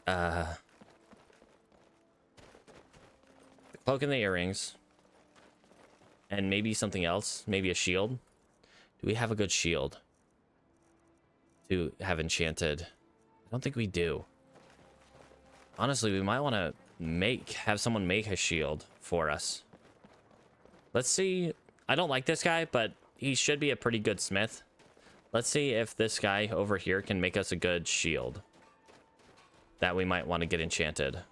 the cloak and the earrings. And maybe something else. Maybe a shield. Do we have a good shield to have enchanted? I don't think we do. Honestly, we might want to have someone make a shield for us. Let's see. I don't like this guy, but he should be a pretty good smith. Let's see if this guy over here can make us a good shield that we might want to get enchanted. All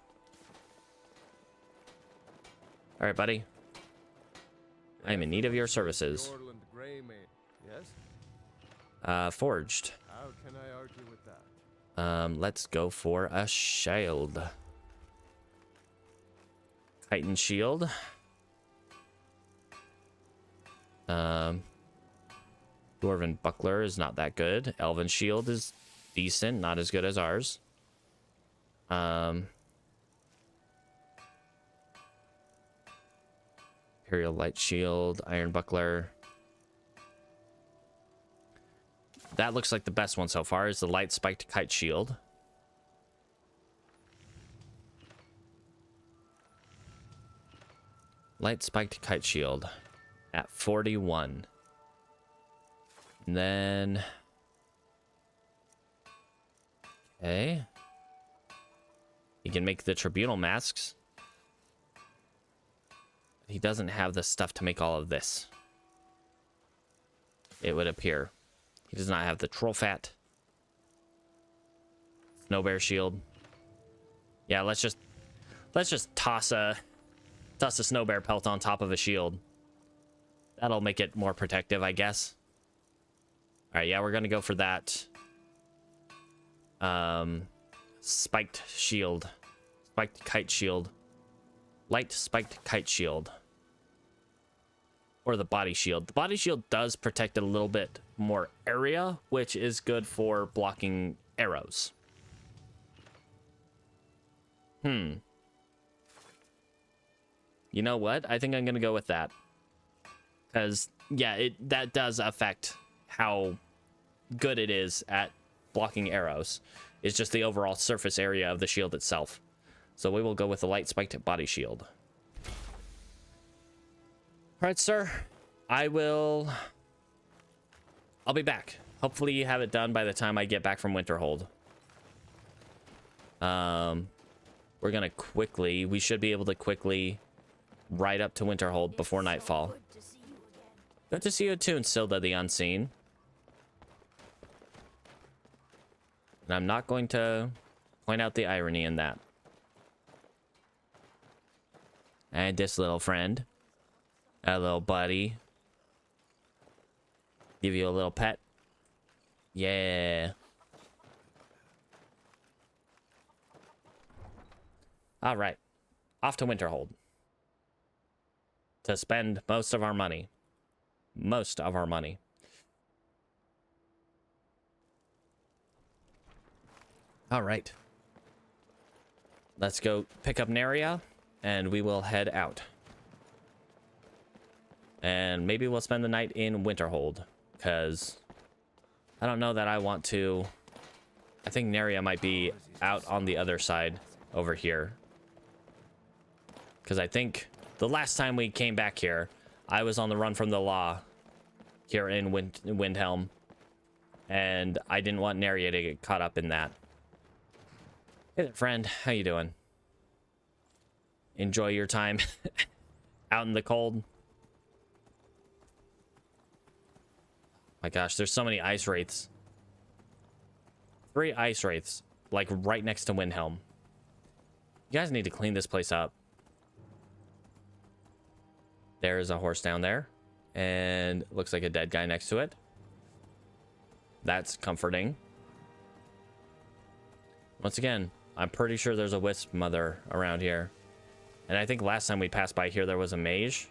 right, buddy. I am in need of your services. Forged. How can I argue with that? Let's go for a shield. Titan shield. Dwarven buckler is not that good. Elven shield is decent, not as good as ours. Imperial light shield, iron buckler. that looks like the best one so far is the light spiked kite shield. Light spiked kite shield at 41. And then... Okay. He can make the tribunal masks. He doesn't have the stuff to make all of this. It would appear. He does not have the troll fat. Snow bear shield. Yeah, let's just toss a snow bear pelt on top of a shield. That'll make it more protective, I guess. All right, yeah, we're gonna go for that. Spiked shield, spiked kite shield, light spiked kite shield, or the body shield. The body shield does protect a little bit more area, which is good for blocking arrows. You know what? I think I'm gonna go with that, because yeah, that does affect how good it is at blocking arrows. It's just the overall surface area of the shield itself. So we will go with the light spiked body shield. All right, sir. I'll be back. Hopefully you have it done by the time I get back from Winterhold. We're gonna we should be able to quickly ride up to Winterhold before nightfall. Good to see you too, Silda the Unseen. And I'm not going to point out the irony in that. And this little friend, a little buddy, give you a little pet. Yeah. All right, off to Winterhold to spend most of our money. Most of our money. All right. Let's go pick up Neria, and we will head out. And maybe we'll spend the night in Winterhold, because I don't know that I want to. I think Neria might be out on the other side over here. Because I think the last time we came back here, I was on the run from the law here in Windhelm, and I didn't want Neria to get caught up in that. Hey there, friend. How you doing? Enjoy your time out in the cold. My gosh, there's so many ice wraiths. 3 ice wraiths, like right next to Windhelm. You guys need to clean this place up. There's a horse down there, and looks like a dead guy next to it. That's comforting. Once again, I'm pretty sure there's a wisp mother around here. And I think last time we passed by here, there was a mage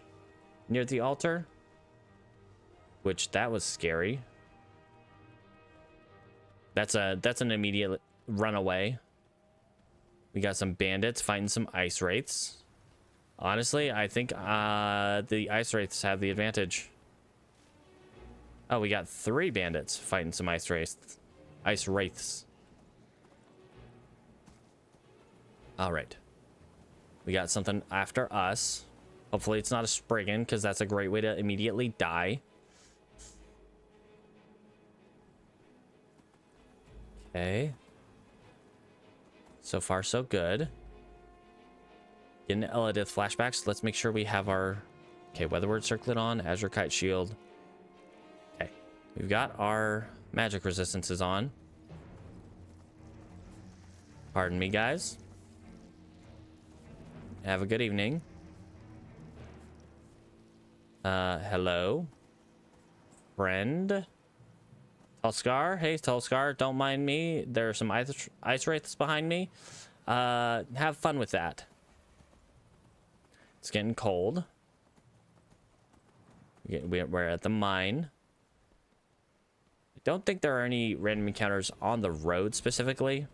near the altar. Which, that was scary. That's an immediate runaway. We got some bandits fighting some ice wraiths. Honestly, I think the ice wraiths have the advantage. Oh, we got 3 bandits fighting some ice wraiths. Ice wraiths. All right. We got something after us. Hopefully it's not a Spriggan, because that's a great way to immediately die. Okay. So far, so good. Getting Elidith flashbacks. Let's make sure we have our... Okay, Weatherward Circlet on. Azure Kite Shield. Okay. We've got our magic resistances on. Pardon me, guys. Have a good evening. Hello. Friend. Tulskar. Hey, Tulskar. Don't mind me. There are some ice wraiths behind me. Have fun with that. It's getting cold. We're at the mine. I don't think there are any random encounters on the road specifically.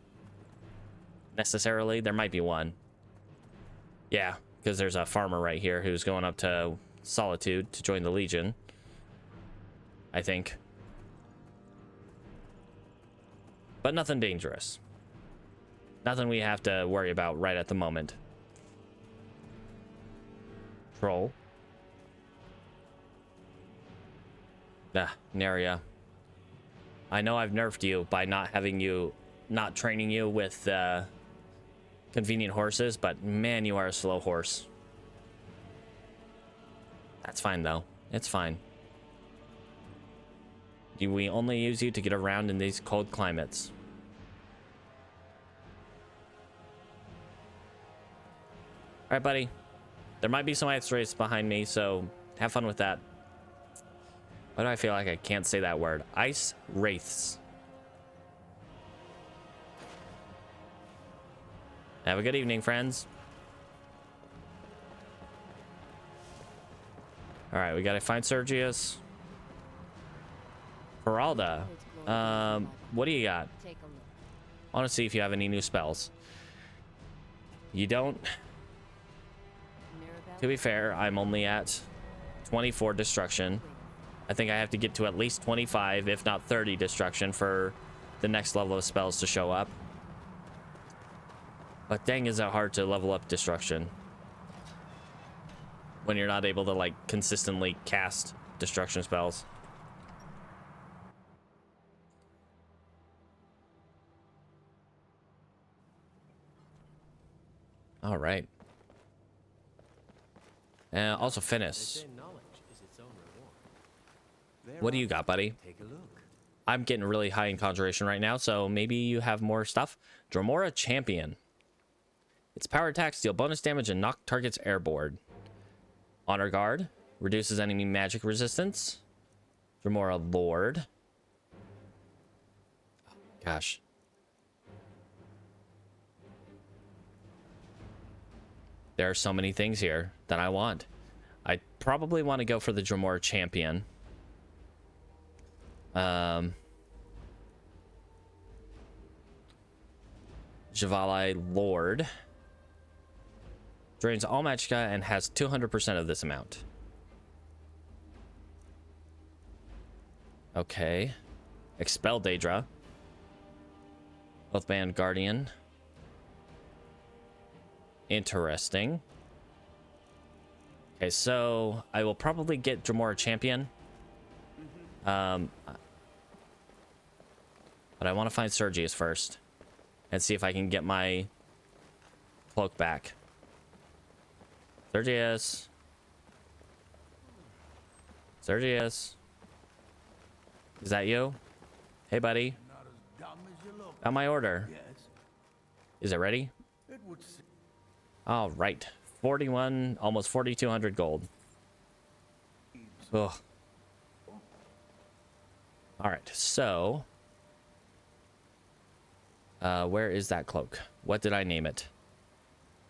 Necessarily. There might be one. Yeah, because there's a farmer right here who's going up to Solitude to join the Legion. I think. But nothing dangerous. Nothing we have to worry about right at the moment. Troll. Naria. I know I've nerfed you by not training you with convenient horses, but man, you are a slow horse. That's fine though. It's fine. We only use you to get around in these cold climates. All right, buddy. There might be some ice wraiths behind me, so have fun with that. Why do I feel like I can't say that word? Ice wraiths. Have a good evening, friends. All right, we gotta find Sergius. Geralda, what do you got? I want to see if you have any new spells. You don't. To be fair, I'm only at 24 destruction. I think I have to get to at least 25, if not 30 destruction for the next level of spells to show up. But dang, is that hard to level up destruction when you're not able to like consistently cast destruction spells. All right. And also Finis. What do you got, buddy? Take a look. I'm getting really high in conjuration right now, so maybe you have more stuff. Dremora Champion. Its power attacks deal bonus damage and knock targets airborne. Honor Guard reduces enemy magic resistance. Dremora Lord. Oh, gosh. There are so many things here that I want. I probably want to go for the Dremora Champion. Javali Lord. Drains all magicka and has 200% of this amount. Okay. Expel Daedra. Oathband Guardian. Interesting. Okay, so I will probably get Dremora Champion. But I want to find Sergius first and see if I can get my cloak back. Sergius. Sergius. Is that you? Hey, buddy. Got my order. Is it ready? All right. 41, almost 4,200 gold. Ugh. All right, so where is that cloak? What did I name it?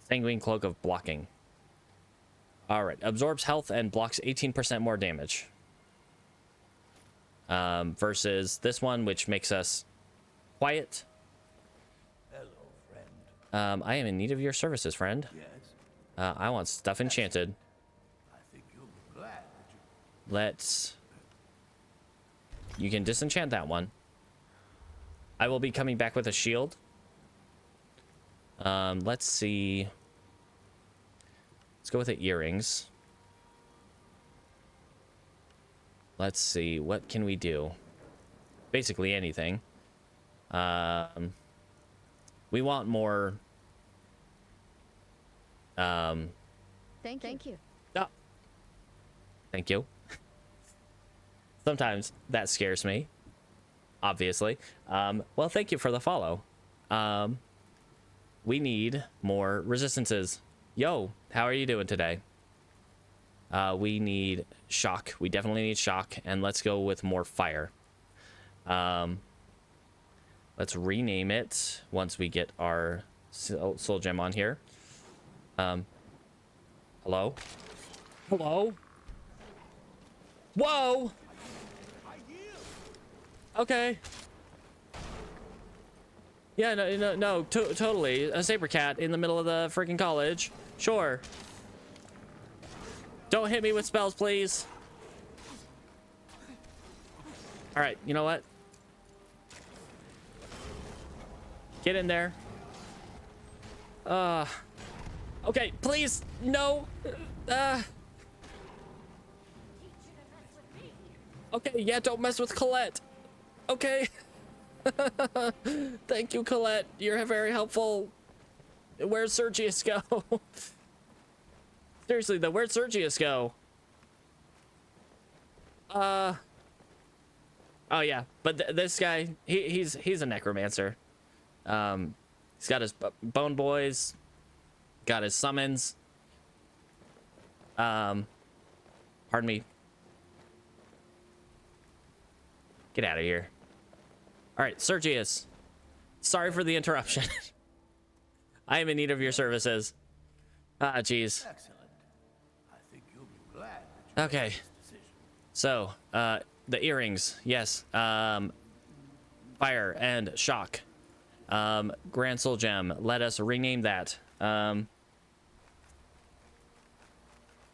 Sanguine Cloak of Blocking. All right, absorbs health and blocks 18% more damage. Versus this one, which makes us quiet. Hello, friend. I am in need of your services, friend. Yes. I want stuff enchanted. I think you'll be glad that you... Let's... You can disenchant that one. I will be coming back with a shield. Let's see. Let's go with the earrings. Let's see. What can we do? Basically anything. We want more. Thank you. Oh. Thank you. Sometimes that scares me, obviously. Well, thank you for the follow. We need more resistances. Yo, how are you doing today? We need shock. We definitely need shock, and let's go with more fire. Let's rename it once we get our soul gem on here. Hello? Hello? Whoa! Okay. Yeah, no, totally. A saber cat in the middle of the freaking college. Sure. Don't hit me with spells, please. All right, you know what? Get in there. Okay, please, no. Okay, yeah, don't mess with Colette. Okay. Thank you, Colette. You're very helpful. Where's Sergius go? Seriously, though, where'd Sergius go? Oh yeah, but this guy, he's a necromancer. He's got his bone boys, got his summons. Pardon me. Get out of here. All right, Sergius. Sorry for the interruption. I am in need of your services. Ah, jeez. Okay. So, the earrings, yes. Fire and shock. Grand Soul Gem. Let us rename that.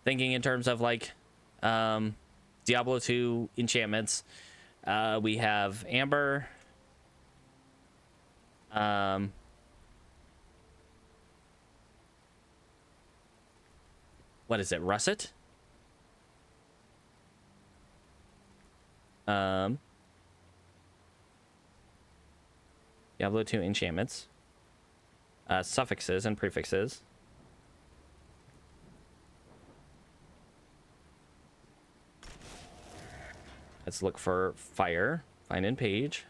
Thinking in terms of like Diablo 2 enchantments. We have Amber. What is it? Russet? Diablo 2 enchantments. Suffixes and prefixes. Let's look for fire. Find in page.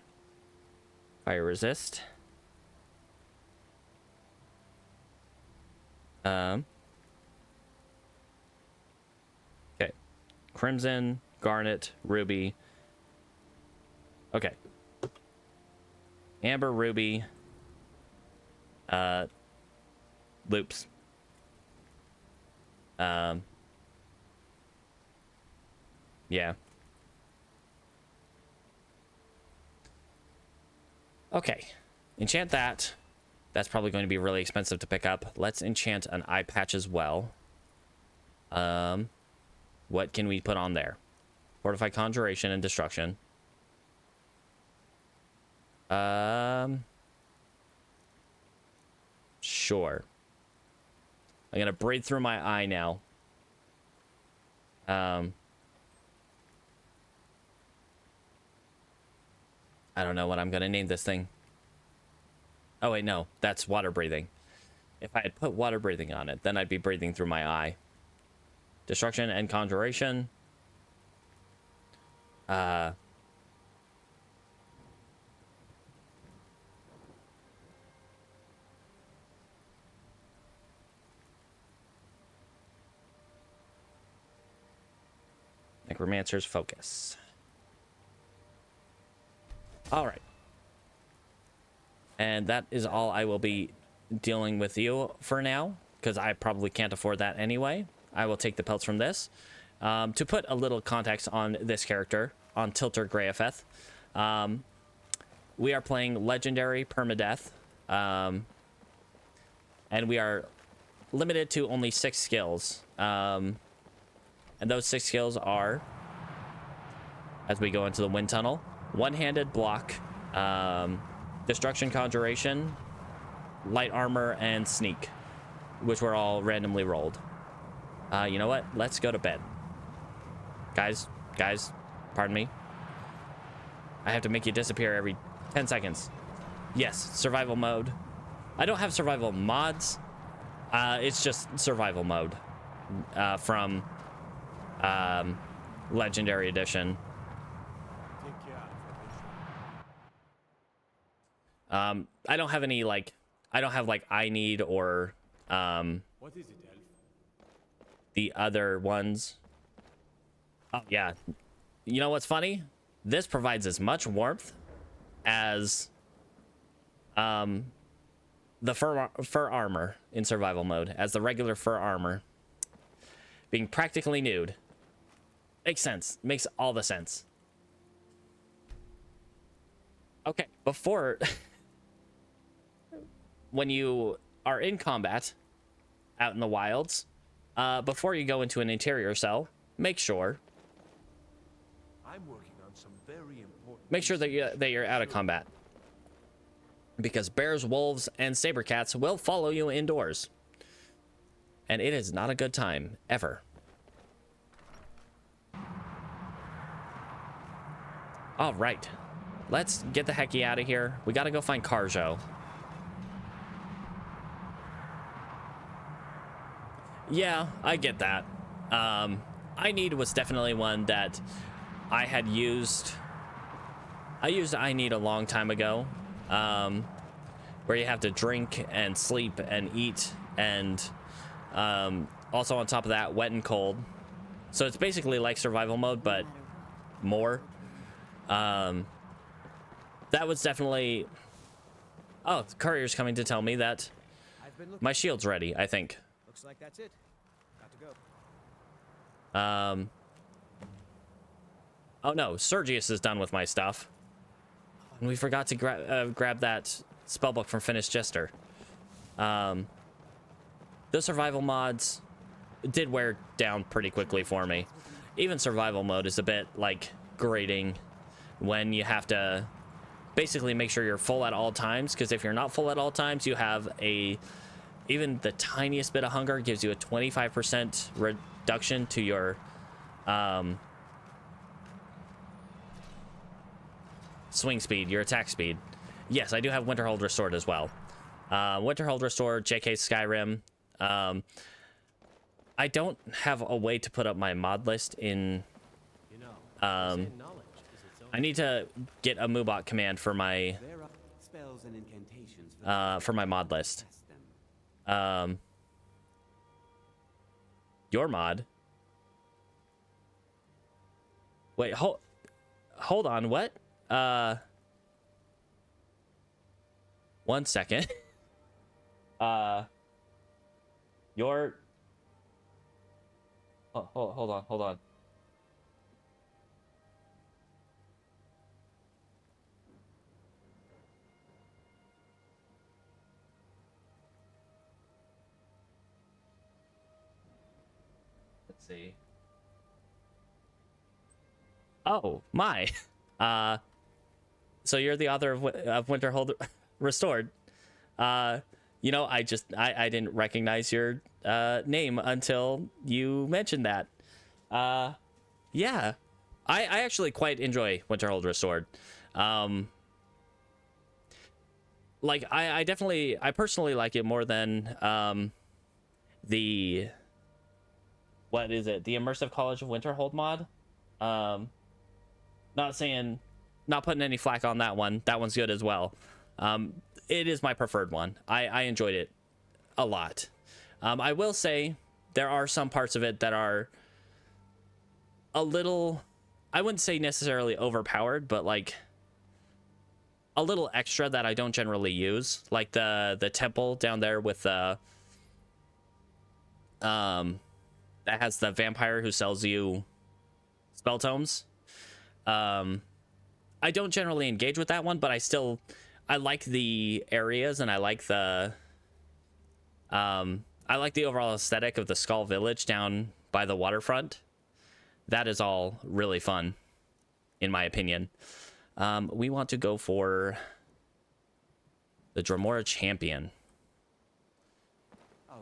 Fire resist. Okay. Crimson, garnet, ruby. Okay. Amber, ruby. Loops. Yeah. Okay. Enchant that. That's probably going to be really expensive to pick up. Let's enchant an eye patch as well. What can we put on there? Fortify conjuration and destruction. Sure. I'm gonna breathe through my eye now. I don't know what I'm gonna name this thing. Oh wait, no, that's water breathing. If I had put water breathing on it, then I'd be breathing through my eye. Destruction and conjuration. Necromancer's focus. All right. And that is all I will be dealing with you for now, because I probably can't afford that anyway. I will take the pelts from this. To put a little context on this character, on Tilter Greyafeth, we are playing Legendary Permadeath, and we are limited to only 6 skills. And those 6 skills are, as we go into the wind tunnel, one-handed block, destruction conjuration, light armor, and sneak, which were all randomly rolled. You know what? Let's go to bed. Guys, pardon me. I have to make you disappear every 10 seconds. Yes, survival mode. I don't have survival mods. It's just survival mode from Legendary Edition. I don't have any like I need or What is it, Elf? the other ones. Oh yeah. You know what's funny? This provides as much warmth as the fur armor in survival mode, as the regular fur armor. Being practically nude. Makes sense. Makes all the sense. Okay, before when you are in combat out in the wilds, before you go into an interior cell, make sure I'm working on some very important that you're out of combat. because bears, wolves, and saber cats will follow you indoors. And it is not a good time, ever. All right. Let's get the hecky out of here. We got to go find Carjo. Yeah, I get that. I Need was definitely one that I had used. I used I Need a long time ago, where you have to drink and sleep and eat, and also on top of that, wet and cold. So it's basically like survival mode, but more. That was definitely... Oh, the courier's coming to tell me that my shield's ready, I think. Looks like that's it. Got to go. Oh no, Sergius is done with my stuff. And we forgot to grab that spellbook from Finished Jester. The survival mods did wear down pretty quickly for me. Even survival mode is a bit, like, grating when you have to basically make sure you're full at all times, because if you're not full at all times, you have even the tiniest bit of hunger gives you a 25% reduction to your swing speed, your attack speed. Yes, I do have Winterhold Restored as well. Winterhold Restored, JK Skyrim. I don't have a way to put up my mod list in... I need to get a Moobot command for my mod list. Your mod? Wait, hold on, what? 1 second. Your... Oh, hold on. Let's see. Oh, my. So you're the author of Winterhold Restored. You know, I didn't recognize your name until you mentioned that. Yeah, I actually quite enjoy Winterhold Restored. Like I personally like it more than the what is it? The Immersive College of Winterhold mod. Not putting any flack on that one. That one's good as well. It is my preferred one. I enjoyed it a lot. I will say there are some parts of it that are a little, I wouldn't say necessarily overpowered, but like a little extra that I don't generally use. Like the temple down there with that has the vampire who sells you spell tomes. I don't generally engage with that one, but I like the areas, and I like the overall aesthetic of the Skull Village down by the waterfront. That is all really fun, in my opinion. We want to go for the Dremora Champion.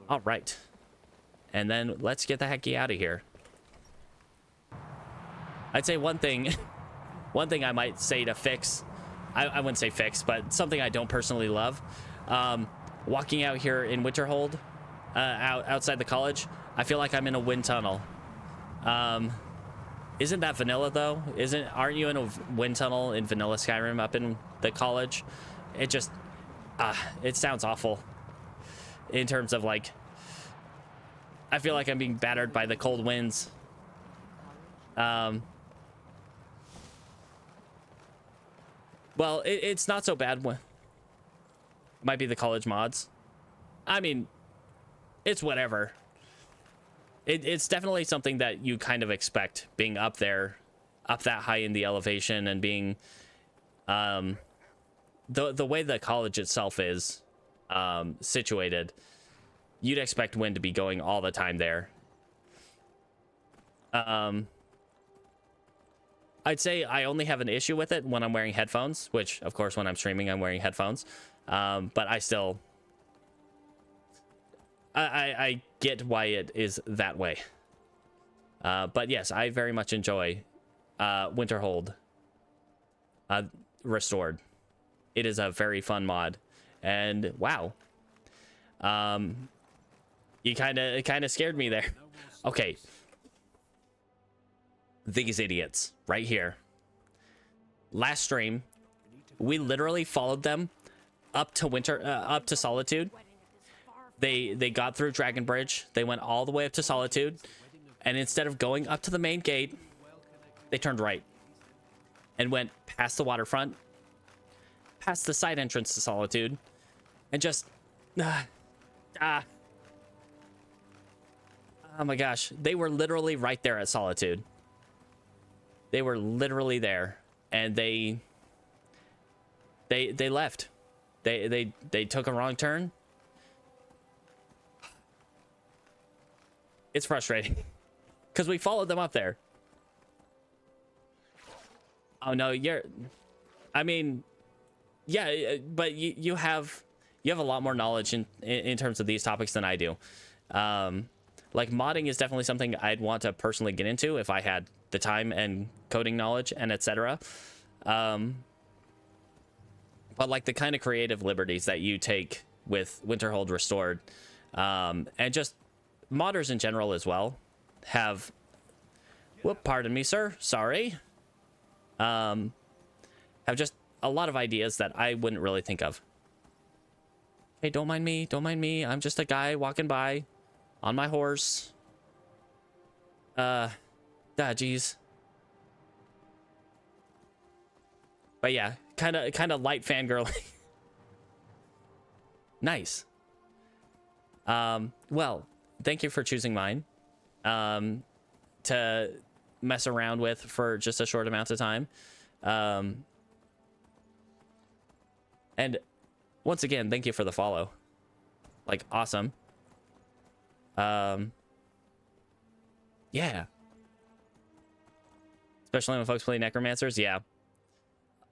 All right. And then let's get the hecky out of here. I'd say one thing I might say to fix, I wouldn't say fix, but something I don't personally love. Walking out here in Winterhold, outside the college, I feel like I'm in a wind tunnel. Isn't that vanilla though? Aren't you in a wind tunnel in vanilla Skyrim up in the college? It just, it sounds awful. In terms of like, I feel like I'm being battered by the cold winds. Well, it's not so bad. Might be the college mods. I mean, it's whatever. It's definitely something that you kind of expect, being up there, up that high in the elevation, and being the way the college itself is situated. You'd expect wind to be going all the time there. I'd say I only have an issue with it when I'm wearing headphones, which of course when I'm streaming I'm wearing headphones. But I still, I get why it is that way. But yes, I very much enjoy Winterhold Restored. It is a very fun mod, and wow, you kind of scared me there. Okay, these idiots right here. Last stream, we literally followed them up to Solitude. They got through Dragon Bridge. They went all the way up to Solitude, and instead of going up to the main gate, they turned right and went past the waterfront, past the side entrance to Solitude, and just oh my gosh, they were literally right there at Solitude. They were literally there, and they left. They took a wrong turn. It's frustrating because we followed them up there. Oh no, I mean, yeah, but you have a lot more knowledge in terms of these topics than I do. Like modding is definitely something I'd want to personally get into if I had the time and coding knowledge and etc. But like the kind of creative liberties that you take with Winterhold Restored, and just modders in general as well have, pardon me, sir, sorry, have just a lot of ideas that I wouldn't really think of. Hey, don't mind me, I'm just a guy walking by on my horse. Geez. But yeah, kind of light fangirling. Nice. Well, thank you for choosing mine to mess around with for just a short amount of time. And once again, thank you for the follow. Like, awesome. Yeah. Especially when folks play necromancers, yeah.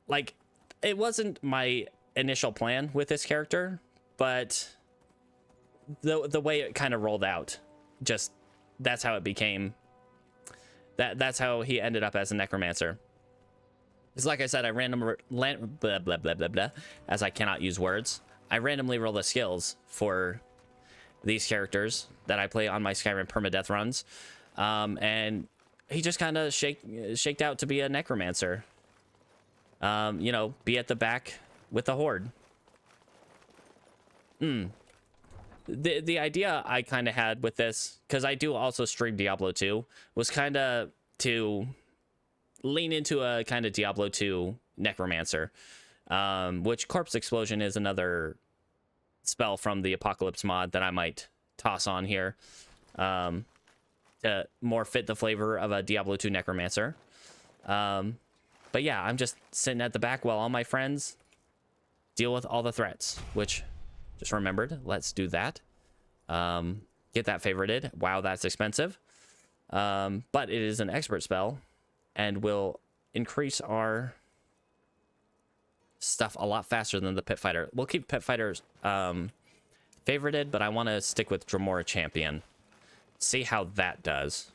Like, it wasn't my initial plan with this character, but the way it kind of rolled out, just that's how it became. That's how he ended up as a necromancer. It's like I said, I blah blah blah blah blah, as I cannot use words. I randomly roll the skills for these characters that I play on my Skyrim Permadeath runs, and he just kind of shaked out to be a necromancer. You know, be at the back with the horde. The idea I kind of had with this, because I do also stream Diablo 2, was kind of to lean into a kind of Diablo 2 necromancer, which Corpse Explosion is another spell from the Apocalypse mod that I might toss on here to more fit the flavor of a Diablo 2 necromancer. But yeah, I'm just sitting at the back while all my friends deal with all the threats, which just remembered. Let's do that. Get that favorited. Wow, that's expensive. But it is an expert spell and will increase our stuff a lot faster than the Pit Fighter. We'll keep Pit Fighters favorited, but I want to stick with Dremora Champion. See how that does.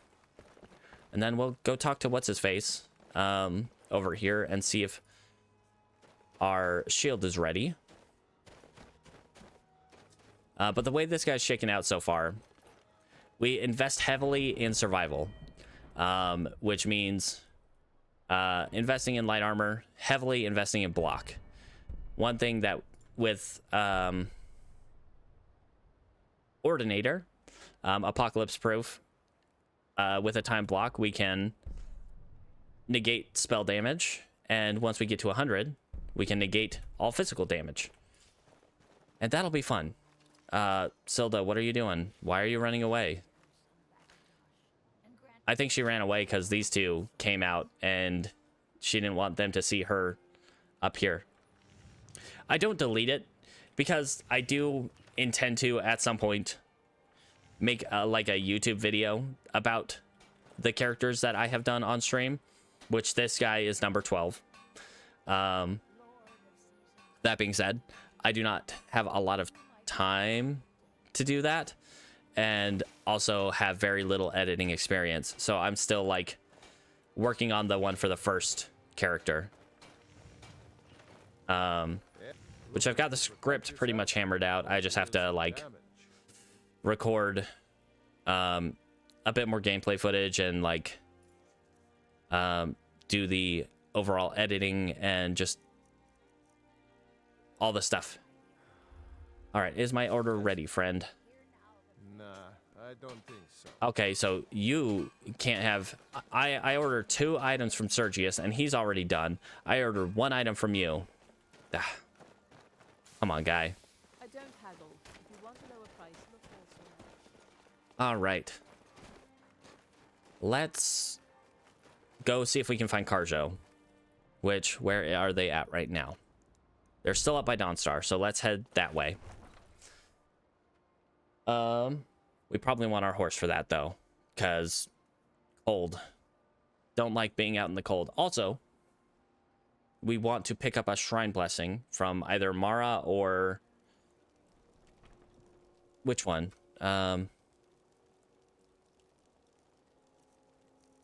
And then we'll go talk to what's-his-face over here and see if our shield is ready. But the way this guy's shaken out so far, we invest heavily in survival, which means investing in light armor, heavily investing in block. One thing that with Ordinator, Apocalypse Proof, with a time block, we can negate spell damage, and once we get to 100, we can negate all physical damage. And that'll be fun. Silda, what are you doing? Why are you running away? I think she ran away because these two came out and she didn't want them to see her up here. I don't delete it because I do intend to at some point make like a YouTube video about the characters that I have done on stream, which this guy is number 12. That being said, I do not have a lot of time to do that, and also have very little editing experience. So I'm still like working on the one for the first character. Which I've got the script pretty much hammered out. I just have to like record a bit more gameplay footage and like do the overall editing and just all the stuff. All right, is my order ready, friend? Nah, I don't think so. Okay, so you can't have... I ordered 2 items from Sergius, and he's already done. I ordered 1 item from you. Ah. Come on, guy. I don't haggle. If you want a lower price, look elsewhere. All right. Let's go see if we can find Carjo. Which, where are they at right now? They're still up by Dawnstar, so let's head that way. We probably want our horse for that, though. Because cold. Don't like being out in the cold. Also, we want to pick up a shrine blessing from either Mara or... Which one?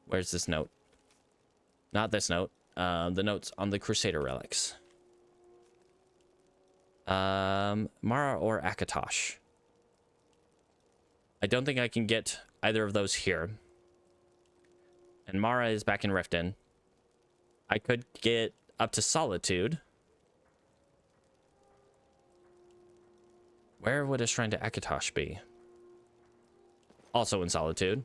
Where's this note? Not this note. The notes on the Crusader relics. Mara or Akatosh. I don't think I can get either of those here. And Mara is back in Riften. I could get up to Solitude. Where would a shrine to Akatosh be? Also in Solitude.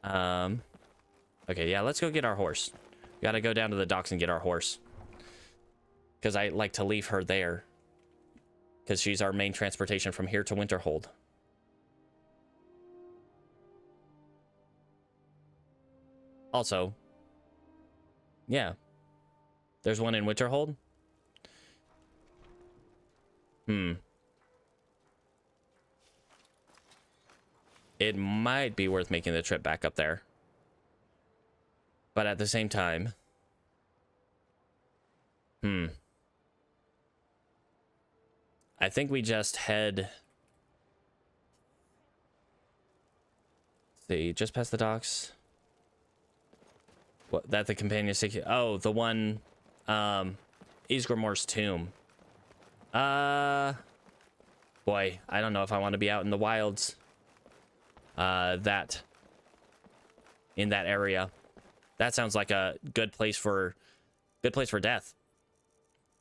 Okay, yeah, let's go get our horse. Gotta go down to the docks and get our horse. Because I like to leave her there. Because she's our main transportation from here to Winterhold. Also, yeah, there's one in Winterhold. It might be worth making the trip back up there. But at the same time, I think we just head... See, just past the docks. What, that the companion stick? Oh, the one, Isgrimor's tomb. Boy, I don't know if I want to be out in the wilds. In that area. That sounds like a good place for death.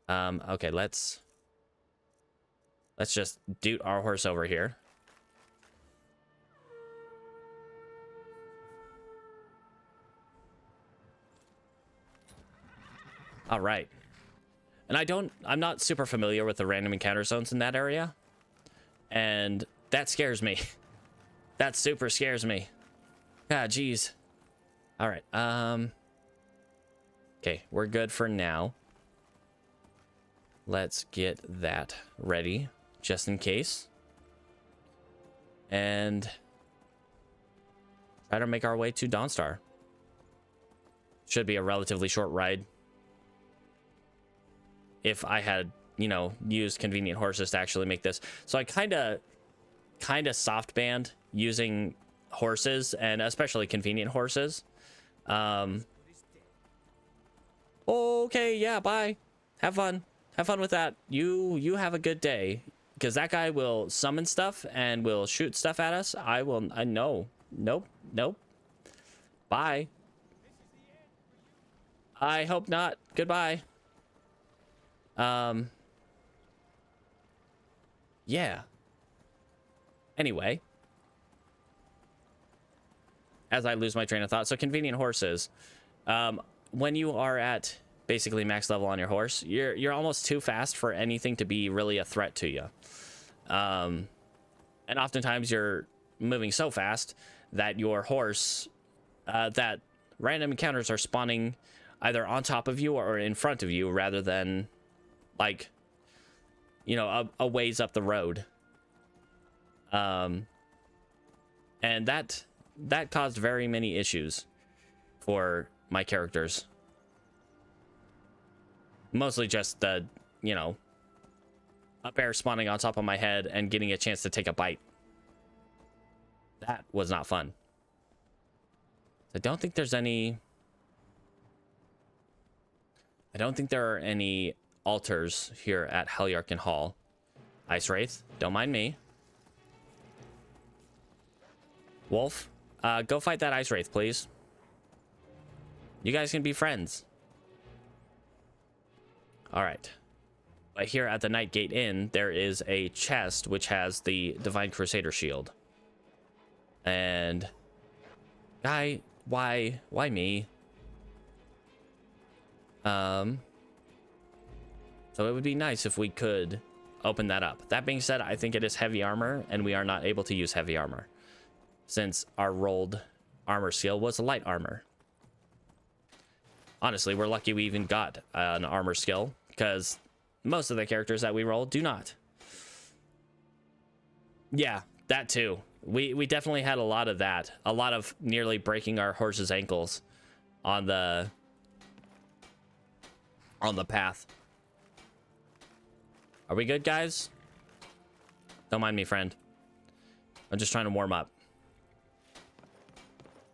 Okay, let's just doot our horse over here. All right. And I'm not super familiar with the random encounter zones in that area. And that scares me. That super scares me. Ah, geez. All right. Okay, we're good for now. Let's get that ready, just in case. And try to make our way to Dawnstar. Should be a relatively short ride. If I had, you know, used convenient horses to actually make this. So I kind of soft banned using horses, and especially convenient horses. Okay, yeah, bye. Have fun. Have fun with that. You have a good day. Because that guy will summon stuff and will shoot stuff at us. No. Nope. Bye. I hope not. Goodbye. Yeah. Anyway. As I lose my train of thought. So convenient horses. When you are at basically max level on your horse, you're almost too fast for anything to be really a threat to you. And oftentimes you're moving so fast that your horse, that random encounters are spawning either on top of you or in front of you rather than like, you know, a ways up the road. And that caused very many issues for my characters. Mostly just the you know, a bear spawning on top of my head and getting a chance to take a bite. That was not fun. I don't think there's any... I don't think there are any altars here at Helyarkin Hall. Ice Wraith, don't mind me. Wolf, go fight that Ice Wraith, please. You guys can be friends. All right. But here at the Nightgate Inn, there is a chest which has the Divine Crusader shield. And... Guy, why me? So it would be nice if we could open that up. That being said, I think it is heavy armor, and we are not able to use heavy armor, since our rolled armor skill was light armor. Honestly, we're lucky we even got an armor skill, because most of the characters that we roll do not. Yeah, that too. We definitely had a lot of that. A lot of nearly breaking our horse's ankles on the path. Are we good, guys? Don't mind me, friend. I'm just trying to warm up.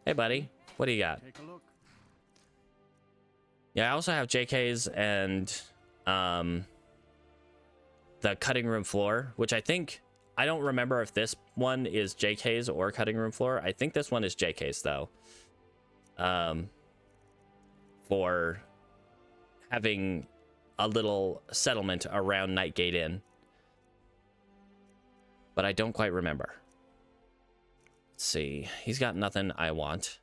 Hey, buddy. What do you got? Take a look. Yeah, I also have JK's and the cutting room floor, which I think... I don't remember if this one is JK's or cutting room floor. I think this one is JK's, though. For having a little settlement around Nightgate Inn. But I don't quite remember. Let's see. He's got nothing I want.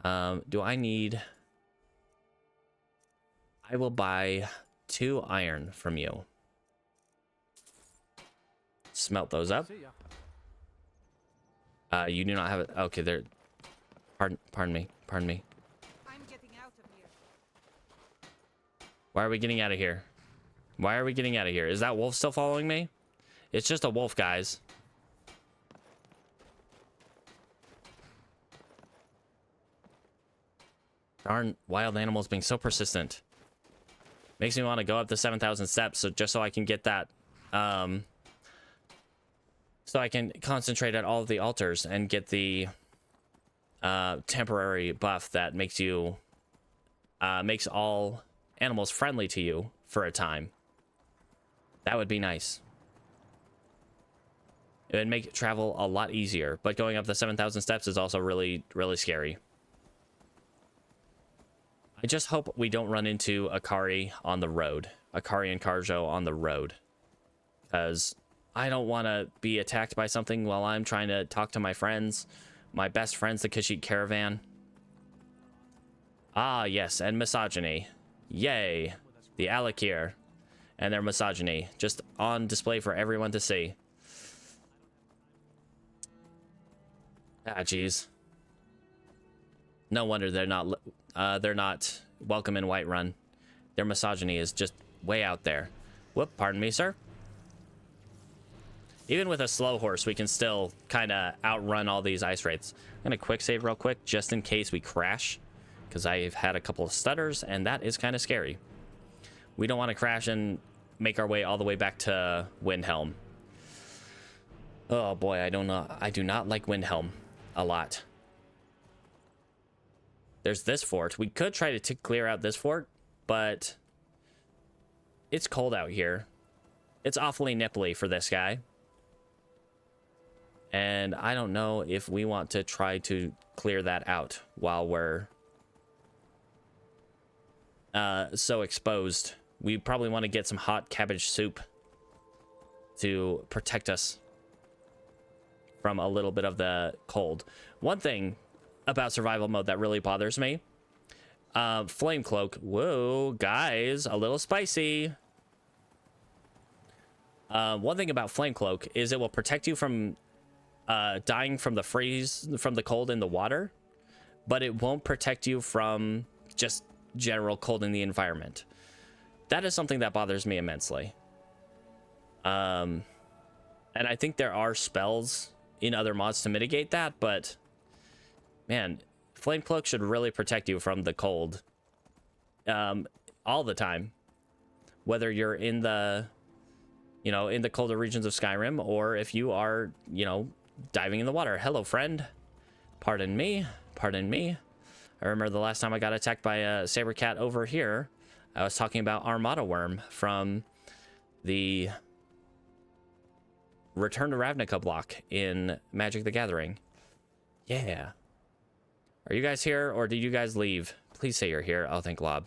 Do I need... I will buy 2 iron from you. Smelt those up. You do not have it. Okay, there. Pardon me. I'm getting out of here. Why are we getting out of here? Why are we getting out of here? Is that wolf still following me? It's just a wolf, guys. Darn wild animals being so persistent. Makes me want to go up the 7,000 steps just so I can get that, so I can concentrate at all of the altars and get the temporary buff that makes you, makes all animals friendly to you for a time. That would be nice. It would make travel a lot easier, but going up the 7,000 steps is also really, really scary. I just hope we don't run into Akari on the road. Akari and Karjo on the road. Because I don't want to be attacked by something while I'm trying to talk to my friends. My best friends, the Kashyyyk Caravan. Ah, yes, and misogyny. Yay. The Alakir and their misogyny. Just on display for everyone to see. Ah, jeez. No wonder they're not welcome in Whiterun. Their misogyny is just way out there. Whoop, pardon me, sir. Even with a slow horse, we can still kind of outrun all these ice wraiths. I'm gonna quick save real quick, just in case we crash, because I've had a couple of stutters, and that is kind of scary. We don't want to crash and make our way all the way back to Windhelm. Oh boy, I don't know. I do not like Windhelm a lot. There's this fort. We could try to clear out this fort, but it's cold out here. It's awfully nipply for this guy. And I don't know if we want to try to clear that out while we're so exposed. We probably want to get some hot cabbage soup to protect us from a little bit of the cold. One thing about survival mode that really bothers me, flame cloak. Whoa, guys, a little spicy. One thing about flame cloak is it will protect you from dying from the freeze, from the cold in the water, but it won't protect you from just general cold in the environment. That is something that bothers me immensely. And I think there are spells in other mods to mitigate that, but man, flame cloak should really protect you from the cold all the time. whether you're in the, you know, in the colder regions of Skyrim, or if you are, you know, diving in the water. Hello, friend. Pardon me. Pardon me. I remember the last time I got attacked by a saber cat over here. I was talking about Armada Worm from the Return to Ravnica block in Magic the Gathering. Yeah. Are you guys here, or did you guys leave? Please say you're here. Oh, thank Lob.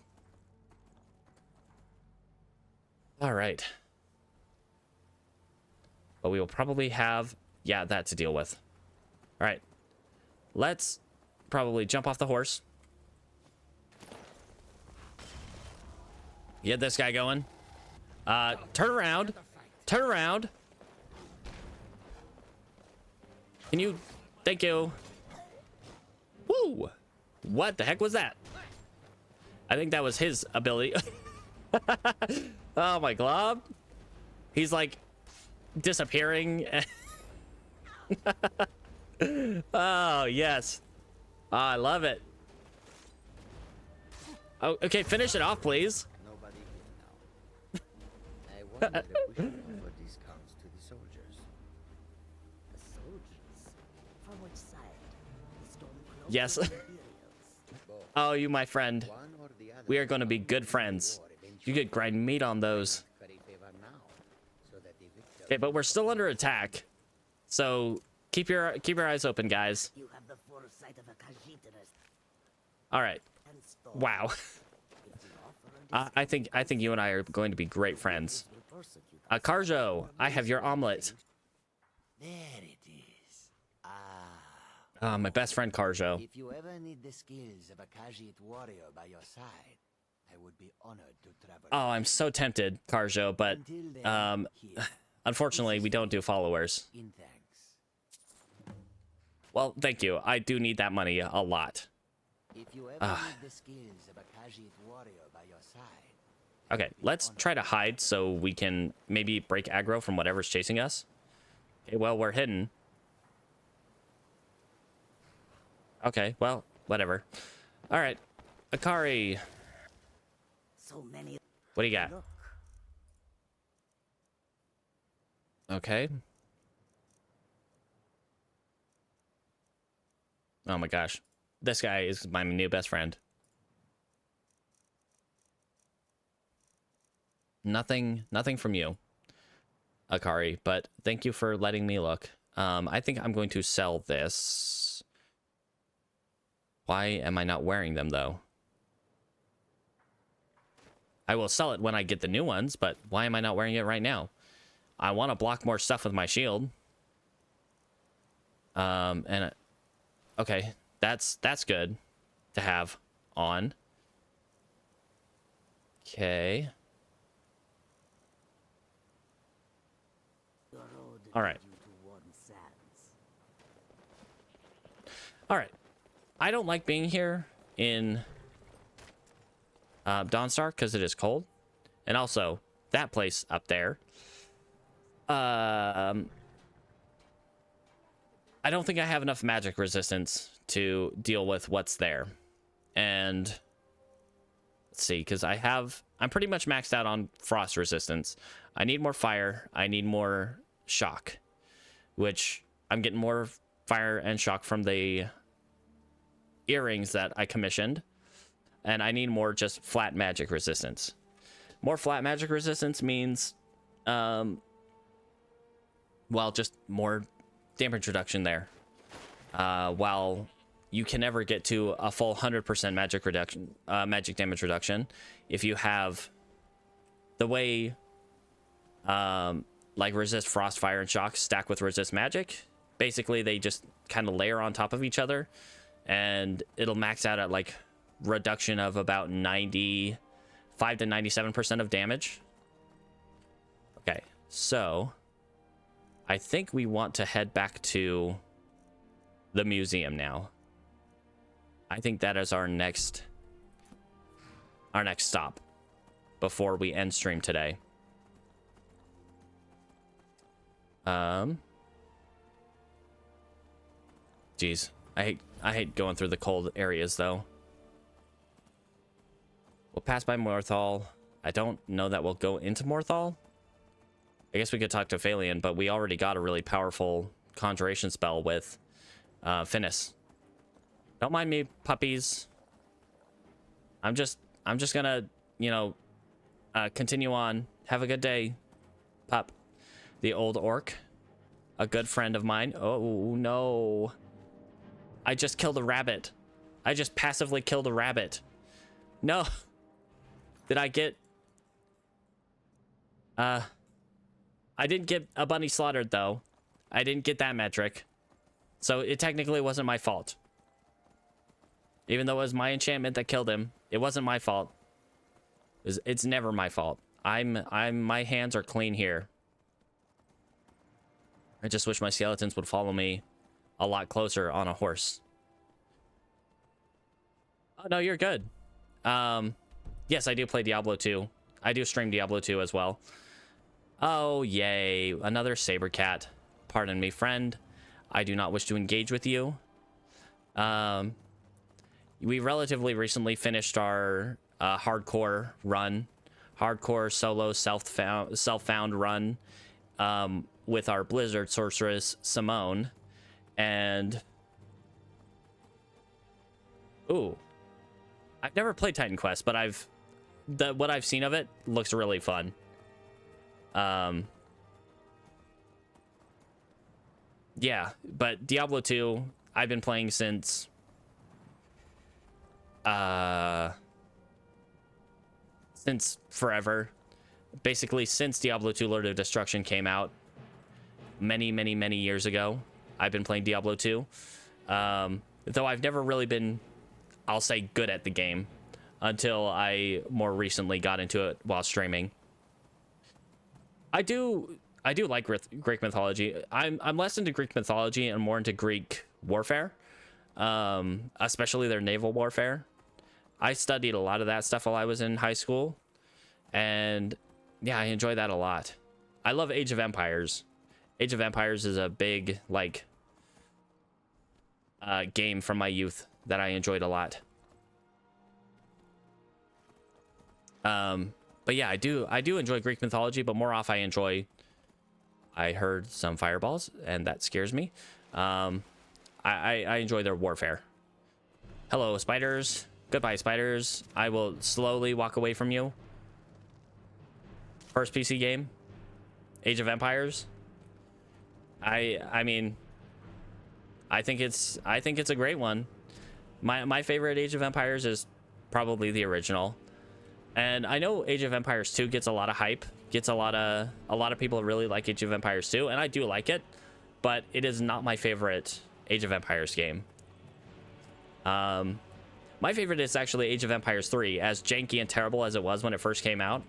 All right. But we will probably have, yeah, that to deal with. All right. Let's probably jump off the horse. Get this guy going. Turn around. Turn around. Can you? Thank you. Woo! What the heck was that? I think that was his ability. Oh my glob. He's like disappearing. Oh, yes. Oh, I love it. Oh, okay, finish it off, please. Nobody here now. I wonder if we should offer discounts to the soldiers. The soldiers? From which side? The Stormcloak Yes. or the Imperials? Oh, you, my friend. One or the other. We are going to be good friends. You could grind meat on those. Very favor now, so that the victor Okay, but we're still under attack. So keep your eyes open, guys. You have the foresight of a Khajiit All right. and storm. Wow. I think you and I are going to be great friends. Karjo, I have your omelet. There it is. Ah. My best friend Karjo. If you ever need the skills of a Khajiit warrior by your side, I would be honored to travel. Oh, I'm so tempted, Karjo, but unfortunately, we don't do followers. In thanks. Well, thank you. I do need that money a lot. If you ever need the skills of a Khajiit warrior by your side. Okay, let's try to hide so we can maybe break aggro from whatever's chasing us. Okay, well, we're hidden. Okay, well, whatever. All right, Akari. So many. What do you got? Look. Okay. Oh my gosh. This guy is my new best friend. Nothing from you, Akari, but thank you for letting me look. I think I'm going to sell this. Why am I not wearing them, though? I will sell it when I get the new ones, but why am I not wearing it right now? I want to block more stuff with my shield. Okay, that's good to have on. Okay. All right. All right. I don't like being here in Dawnstar because it is cold, and also that place up there. I don't think I have enough magic resistance to deal with what's there, and let's see, because I'm pretty much maxed out on frost resistance. I need more fire. I need more shock, which I'm getting more fire and shock from the earrings that I commissioned, and I need more just flat magic resistance. More flat magic resistance means well, just more damage reduction there, while you can never get to a full 100% magic reduction, magic damage reduction, if you have the way like resist frost, fire, and shock stack with resist magic. Basically, they just kind of layer on top of each other, and it'll max out at like reduction of about 95 to 97% of damage. Okay, so I think we want to head back to the museum now. I think that is our next stop before we end stream today. Geez, I hate going through the cold areas though. We'll pass by Morthal. I don't know that we'll go into Morthal. I guess we could talk to Phalian, but we already got a really powerful conjuration spell with Finis. Don't mind me, puppies. I'm just gonna, you know, continue on. Have a good day, pup. The old orc, a good friend of mine. Oh no! I just killed a rabbit. I just passively killed a rabbit. No. Did I get? I didn't get a bunny slaughtered though. I didn't get that metric, so it technically wasn't my fault. Even though it was my enchantment that killed him, it wasn't my fault. It's never my fault. My hands are clean here. I just wish my skeletons would follow me a lot closer on a horse. Oh no, you're good. Yes, I do play Diablo 2. I do stream Diablo 2 as well. Oh, yay. Another saber cat. Pardon me, friend. I do not wish to engage with you. We relatively recently finished our hardcore run. Hardcore solo self-found run with our Blizzard sorceress, Simone. And... ooh. I've never played Titan Quest, but what I've seen of it looks really fun. Yeah, but Diablo 2, I've been playing since forever. Basically, since Diablo 2 Lord of Destruction came out many years ago, I've been playing Diablo 2. Though I've never really been, I'll say, good at the game until I more recently got into it while streaming. I do like Greek mythology. I'm less into Greek mythology and more into Greek warfare, especially their naval warfare. I studied a lot of that stuff while I was in high school, and yeah, I enjoy that a lot. I love Age of Empires. Age of Empires is a big game from my youth that I enjoyed a lot. But yeah, I do enjoy Greek mythology, but more off I heard some fireballs, and that scares me. I enjoy their warfare. Hello, spiders. Goodbye, spiders. I will slowly walk away from you. First PC game, Age of Empires. I mean, I think it's a great one. My favorite Age of Empires is probably the original. And I know Age of Empires 2 gets a lot of hype. Gets a lot of people really like Age of Empires 2, and I do like it, but it is not my favorite Age of Empires game. My favorite is actually Age of Empires 3, as janky and terrible as it was when it first came out,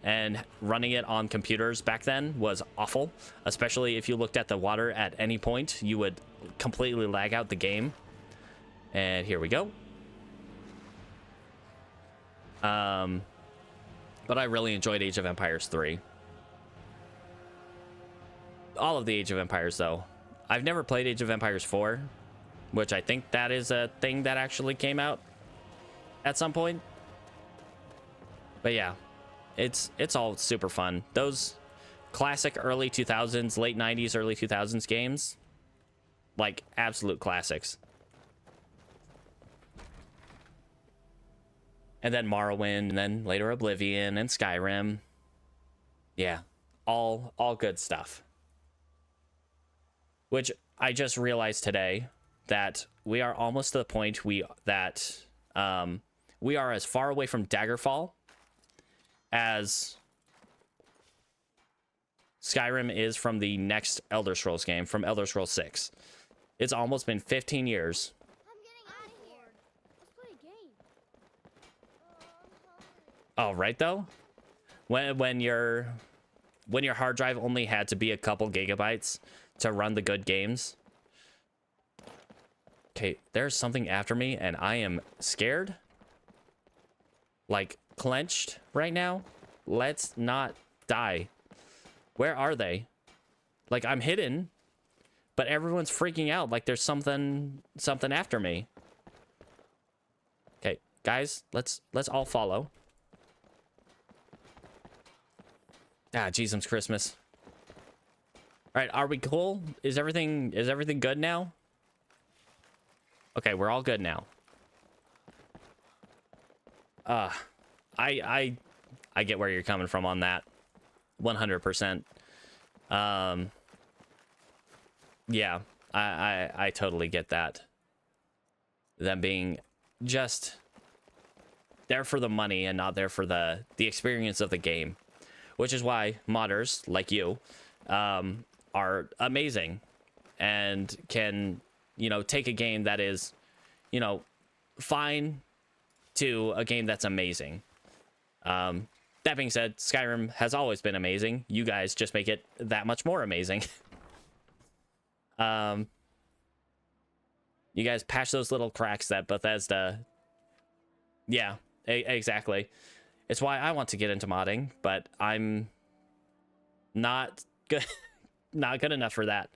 and running it on computers back then was awful, especially if you looked at the water at any point, you would completely lag out the game. And here we go. But I really enjoyed Age of Empires 3. All of the Age of Empires, though. I've never played Age of Empires 4, which I think that is a thing that actually came out at some point. But yeah, it's all super fun. Those classic early 2000s, late 90s, early 2000s games, like absolute classics. And then Morrowind, and then later Oblivion and Skyrim. Yeah, all good stuff. Which I just realized today that we are almost to the point we are as far away from Daggerfall as Skyrim is from the next Elder Scrolls game, from Elder Scrolls 6. It's almost been 15 years. All right, though. When your hard drive only had to be a couple gigabytes to run the good games. Okay, there's something after me, and I am scared. Like, clenched right now. Let's not die. Where are they? Like, I'm hidden, but everyone's freaking out like there's something after me. Okay, guys, let's all follow. Ah, Jesus Christmas. All right, are we cool? Is everything good now? Okay, we're all good now. I get where you're coming from on that. 100%. Yeah, I totally get that. Them being just there for the money and not there for the experience of the game, which is why modders like you are amazing and can, you know, take a game that is, you know, fine to a game that's amazing. That being said, Skyrim has always been amazing. You guys just make it that much more amazing. You guys patch those little cracks that Bethesda... Yeah, exactly. It's why I want to get into modding, but I'm not good, not good enough for that.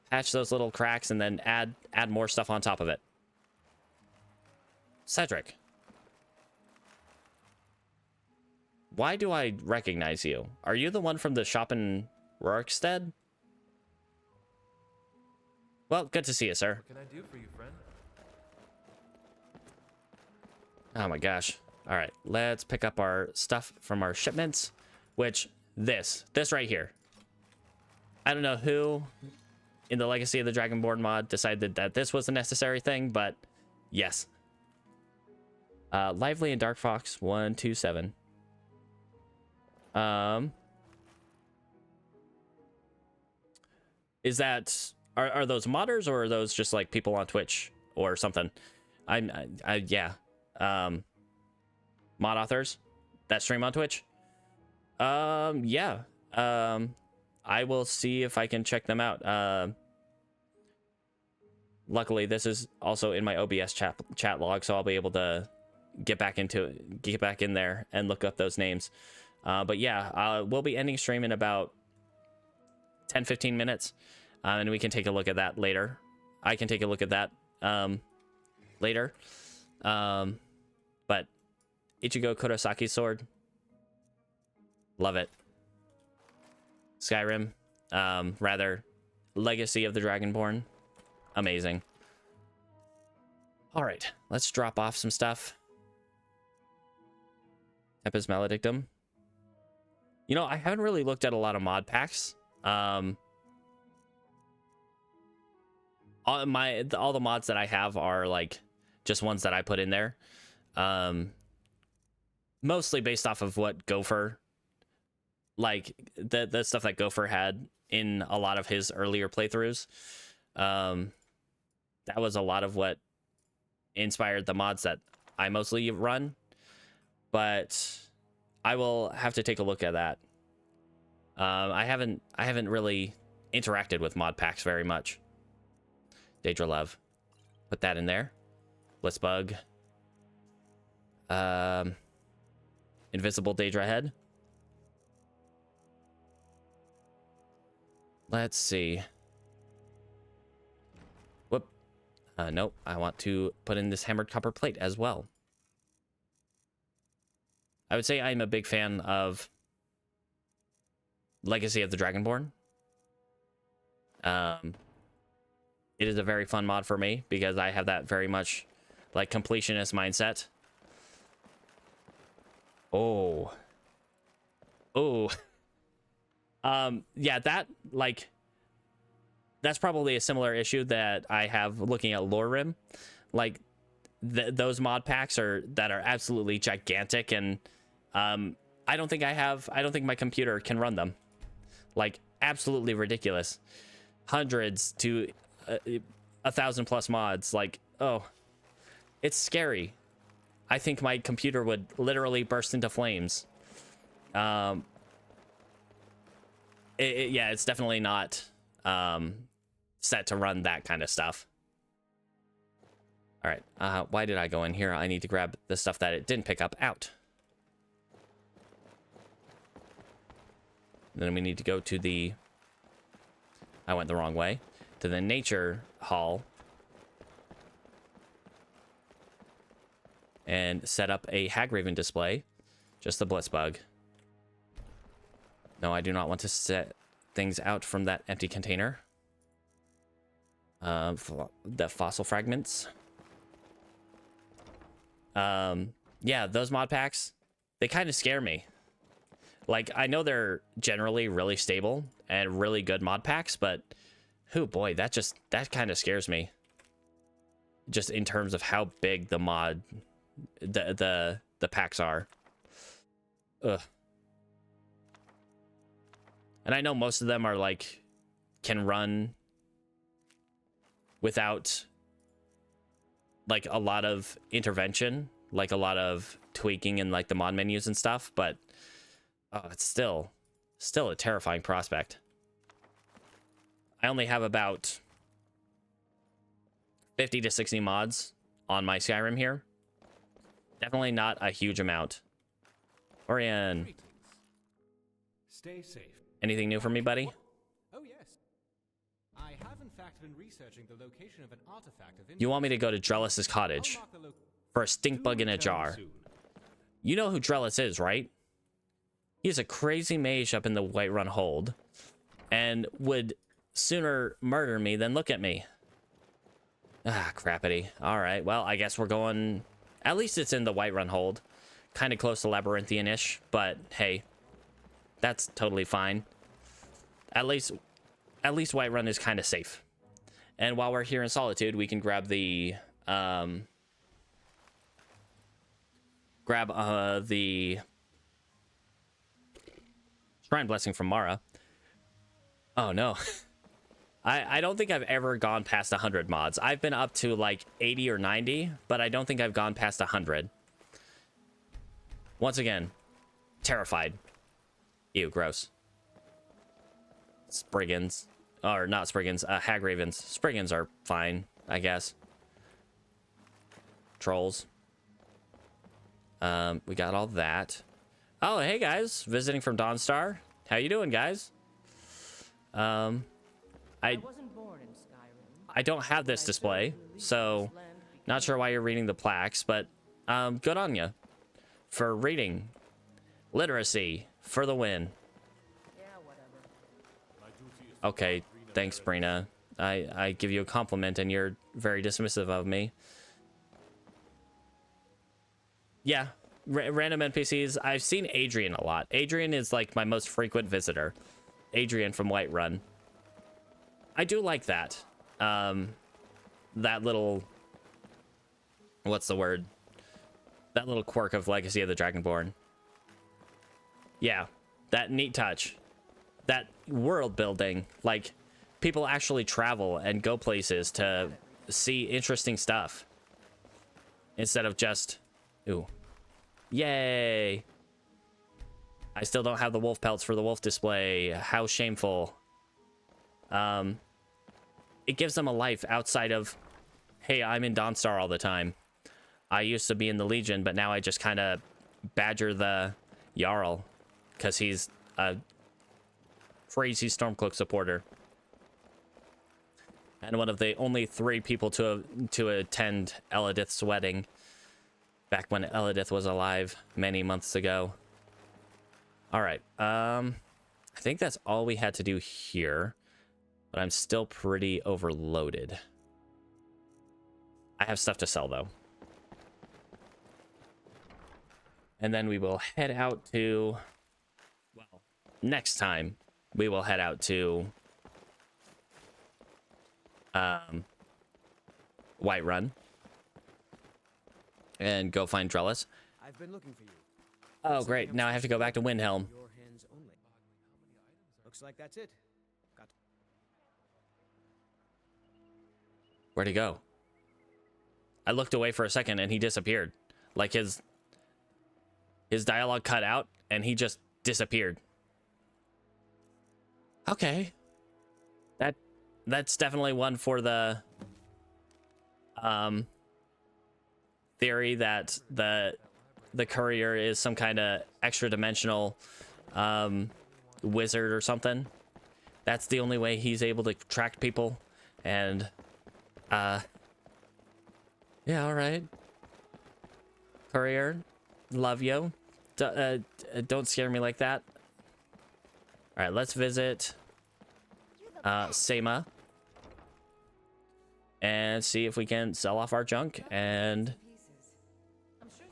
Patch those little cracks and then add more stuff on top of it. Cedric. Why do I recognize you? Are you the one from the shop in Rorikstead? Well, good to see you, sir. What can I do for you, friend? Oh my gosh. All right, let's pick up our stuff from our shipments, which this right here. I don't know who in the Legacy of the Dragonborn mod decided that this was a necessary thing, but yes. Lively and Dark Fox 127. Is that are those modders or are those just like people on Twitch or something? Yeah. Mod authors that stream on Twitch. Yeah. I will see if I can check them out. Luckily, this is also in my OBS chat log, so I'll be able to get back in there and look up those names. But yeah, we'll be ending stream in about 10-15 minutes, and we can take a look at that later. I can take a look at that later. But Ichigo Kurosaki's sword, love it. Skyrim, rather, Legacy of the Dragonborn, amazing. All right, let's drop off some stuff. Tempest Maledictum. You know, I haven't really looked at a lot of mod packs. All the mods that I have are like just ones that I put in there. Mostly based off of what Gopher, like the stuff that Gopher had in a lot of his earlier playthroughs. That was a lot of what inspired the mods that I mostly run, but I will have to take a look at that. I haven't really interacted with mod packs very much. Daedra Love, put that in there. Blitzbug. Invisible Daedra Head. Let's see. Whoop. Nope. I want to put in this hammered copper plate as well. I would say I'm a big fan of Legacy of the Dragonborn. It is a very fun mod for me because I have that very much like completionist mindset. Oh. Yeah, that's probably a similar issue that I have looking at Lore Rim. Like those mod packs that are absolutely gigantic, and I don't think my computer can run them. Like absolutely ridiculous. Hundreds to 1,000 plus mods. Like, oh, it's scary. I think my computer would literally burst into flames. Yeah, it's definitely not set to run that kind of stuff. All right, why did I go in here? I need to grab the stuff that it didn't pick up out. Then we need to go to the... I went the wrong way. To the nature hall. And set up a Hagraven display. Just the blitz bug. No, I do not want to set things out from that empty container. The fossil fragments. Yeah, those mod packs, they kind of scare me. Like, I know they're generally really stable and really good mod packs, but oh boy, that kind of scares me. Just in terms of how big the packs are. Ugh. And I know most of them are like, can run without like a lot of intervention, like a lot of tweaking in like the mod menus and stuff, but it's still a terrifying prospect. I only have about 50 to 60 mods on my Skyrim here. Definitely not a huge amount. Orion. Stay safe. Anything new for me, buddy? Oh yes. I have in fact been researching the location of an artifact of You want me to go to Drellis's cottage for a stink bug in a jar. You know who Drellis is, right? He's a crazy mage up in the Whiterun hold and would sooner murder me than look at me. Ah, crappity. All right, well, I guess we're going... At least it's in the Whiterun hold. Kind of close to Labyrinthian-ish, but hey, that's totally fine. At least Whiterun is kind of safe. And while we're here in Solitude, we can grab the Shrine Blessing from Mara. Oh no. I don't think I've ever gone past 100 mods. I've been up to like 80 or 90, but I don't think I've gone past 100. Once again, terrified. Ew, gross. Spriggans. Or not Spriggans, Hag Ravens. Spriggans are fine, I guess. Trolls. We got all that. Oh, hey guys, visiting from Dawnstar. How you doing, guys? I wasn't born in Skyrim. I don't have this display, so not sure why you're reading the plaques, but good on you for reading. Literacy for the win. Yeah, whatever. Okay, thanks, Brina. I give you a compliment and you're very dismissive of me. Yeah, random NPCs. I've seen Adrian a lot. Adrian is like my most frequent visitor. Adrian from Whiterun. I do like that. That little... What's the word? That little quirk of Legacy of the Dragonborn. Yeah, that neat touch. That world building. Like, people actually travel and go places to see interesting stuff. Instead of just... Ooh. Yay! I still don't have the wolf pelts for the wolf display. How shameful. It gives them a life outside of, hey, I'm in Dawnstar all the time. I used to be in the Legion, but now I just kind of badger the Jarl because he's a crazy Stormcloak supporter. And one of the only 3 people to attend Elidith's wedding back when Elidith was alive many months ago. All right. I think that's all we had to do here. But I'm still pretty overloaded. I have stuff to sell, though. And then we will head out to... Well, next time, we will head out to... Whiterun. And go find Drellis. I've been looking for you. Oh, great. Now I have to go back to Windhelm. Your hands only. Looks like that's it. Where'd he go? I looked away for a second and he disappeared. Like his dialogue cut out and he just disappeared. Okay. That's definitely one for the theory that the courier is some kind of extra dimensional wizard or something. That's the only way he's able to track people. And yeah, all right. Courier, love you. Don't scare me like that. All right, let's visit Sema and see if we can sell off our junk. And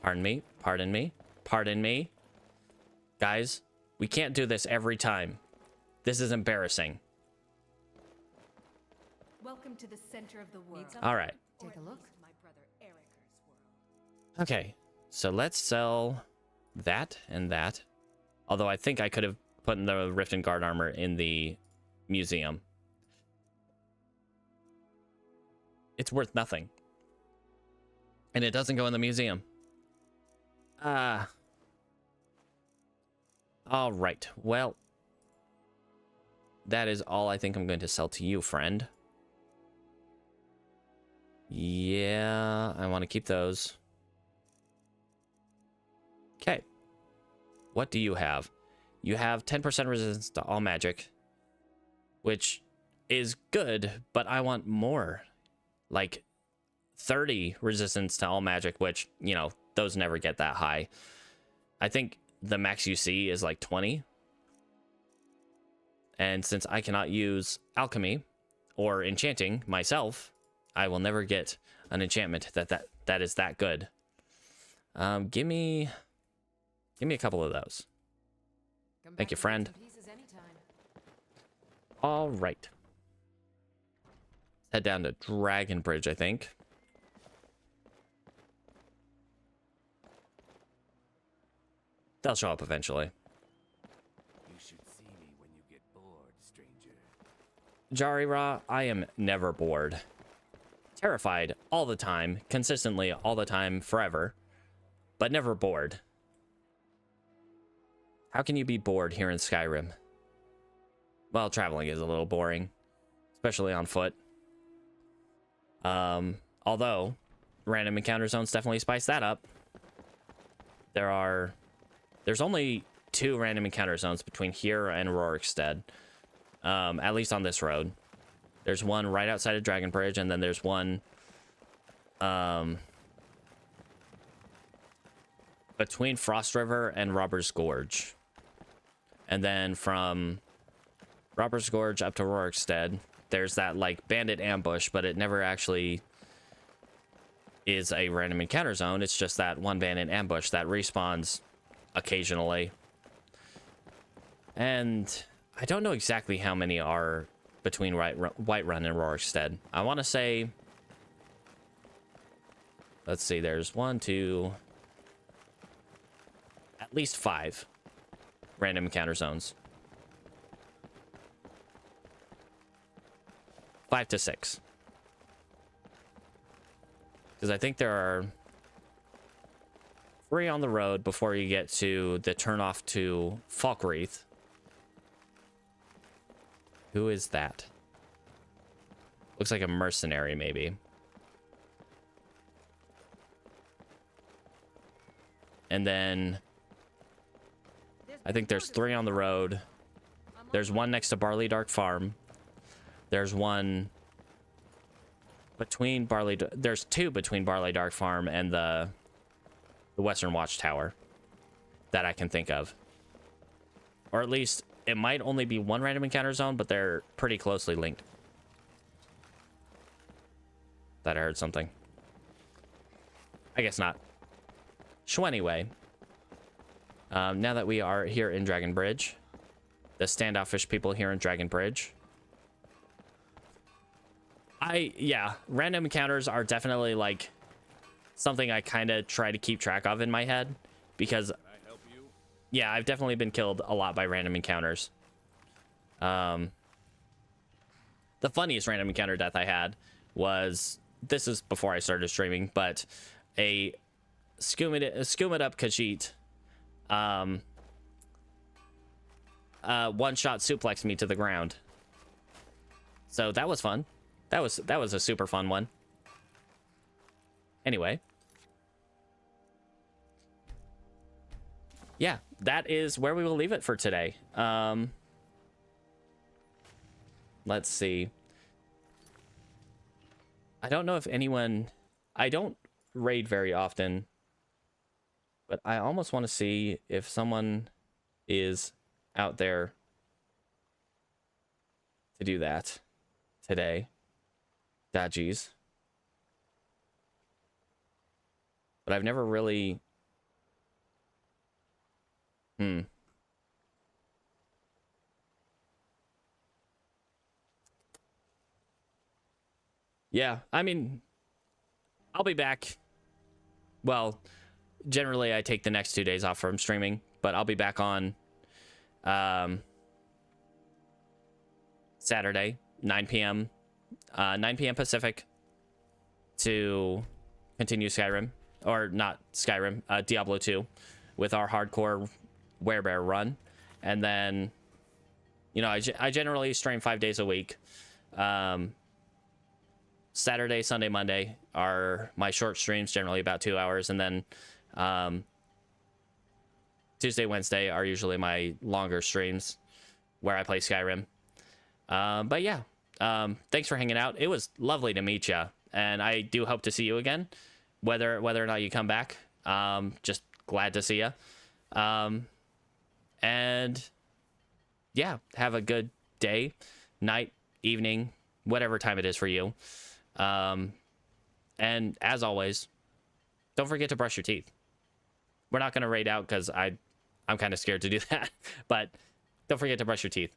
pardon me, guys, we can't do this every time. This is embarrassing. Welcome to the center of the world. All right. Take a look. Okay, so let's sell that and that. Although I think I could have put in the Rift and Guard armor in the museum. It's worth nothing. And it doesn't go in the museum. All right. Well, that is all I think I'm going to sell to you, friend. Yeah, I want to keep those. Okay. What do you have? You have 10% resistance to all magic, which is good, but I want more. Like 30 resistance to all magic, which, you know, those never get that high. I think the max you see is like 20. And since I cannot use alchemy or enchanting myself, I will never get an enchantment that is that good. Give me a couple of those. Thank you, friend. All right. Head down to Dragon Bridge, I think. They'll show up eventually. You should see me when you get bored, stranger. Jarira, I am never bored. Terrified all the time, consistently all the time, forever, but never bored. How can you be bored here in Skyrim? Well, traveling is a little boring, especially on foot. Although random encounter zones definitely spice that up. There's only 2 random encounter zones between here and Rorikstead, at least on this road. There's one right outside of Dragon Bridge, and then there's one between Frost River and Robber's Gorge. And then from Robber's Gorge up to Rorikstead, there's that like bandit ambush, but it never actually is a random encounter zone. It's just that one bandit ambush that respawns occasionally. And I don't know exactly how many are between Whiterun and Rorikstead. I want to say, let's see, there's 1, 2, at least 5 random encounter zones. 5 to 6. Because I think there are 3 on the road before you get to the turnoff to Falkreath. Who is that? Looks like a mercenary, maybe. And then I think there's 3 on the road. There's 1 next to Barley Dark Farm. There's 1 between there's 2 between Barley Dark Farm and the Western Watchtower that I can think of. Or at least it might only be 1 random encounter zone, but they're pretty closely linked. That I heard something. I guess not. So anyway, now that we are here in Dragon Bridge, the standoffish people here in Dragon Bridge, yeah, random encounters are definitely like something I kind of try to keep track of in my head, because yeah, I've definitely been killed a lot by random encounters. The funniest random encounter death I had was, this is before I started streaming, but a Skoomid up Khajiit one-shot suplexed me to the ground. So that was fun. That was a super fun one. Anyway. Yeah, that is where we will leave it for today. Let's see. I don't know if anyone... I don't raid very often, But I almost want to see if someone is out there to do that today. Dodgies. But I've never really... Yeah, I mean, I'll be back. Well, generally I take the next 2 days off from streaming, but I'll be back on Saturday, 9 p.m. 9 p.m. Pacific to continue Skyrim. Or not Skyrim, Diablo 2 with our hardcore werebear run. And then, you know, I generally stream 5 days a week. Saturday, Sunday, Monday are my short streams, generally about 2 hours. And then Tuesday, Wednesday are usually my longer streams where I play Skyrim. But yeah, thanks for hanging out. It was lovely to meet you. And I do hope to see you again, whether or not you come back. Just glad to see you. And yeah, have a good day, night, evening, whatever time it is for you. And as always, don't forget to brush your teeth. We're not going to raid out because I'm kind of scared to do that, but don't forget to brush your teeth.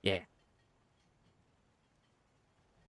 Yeah.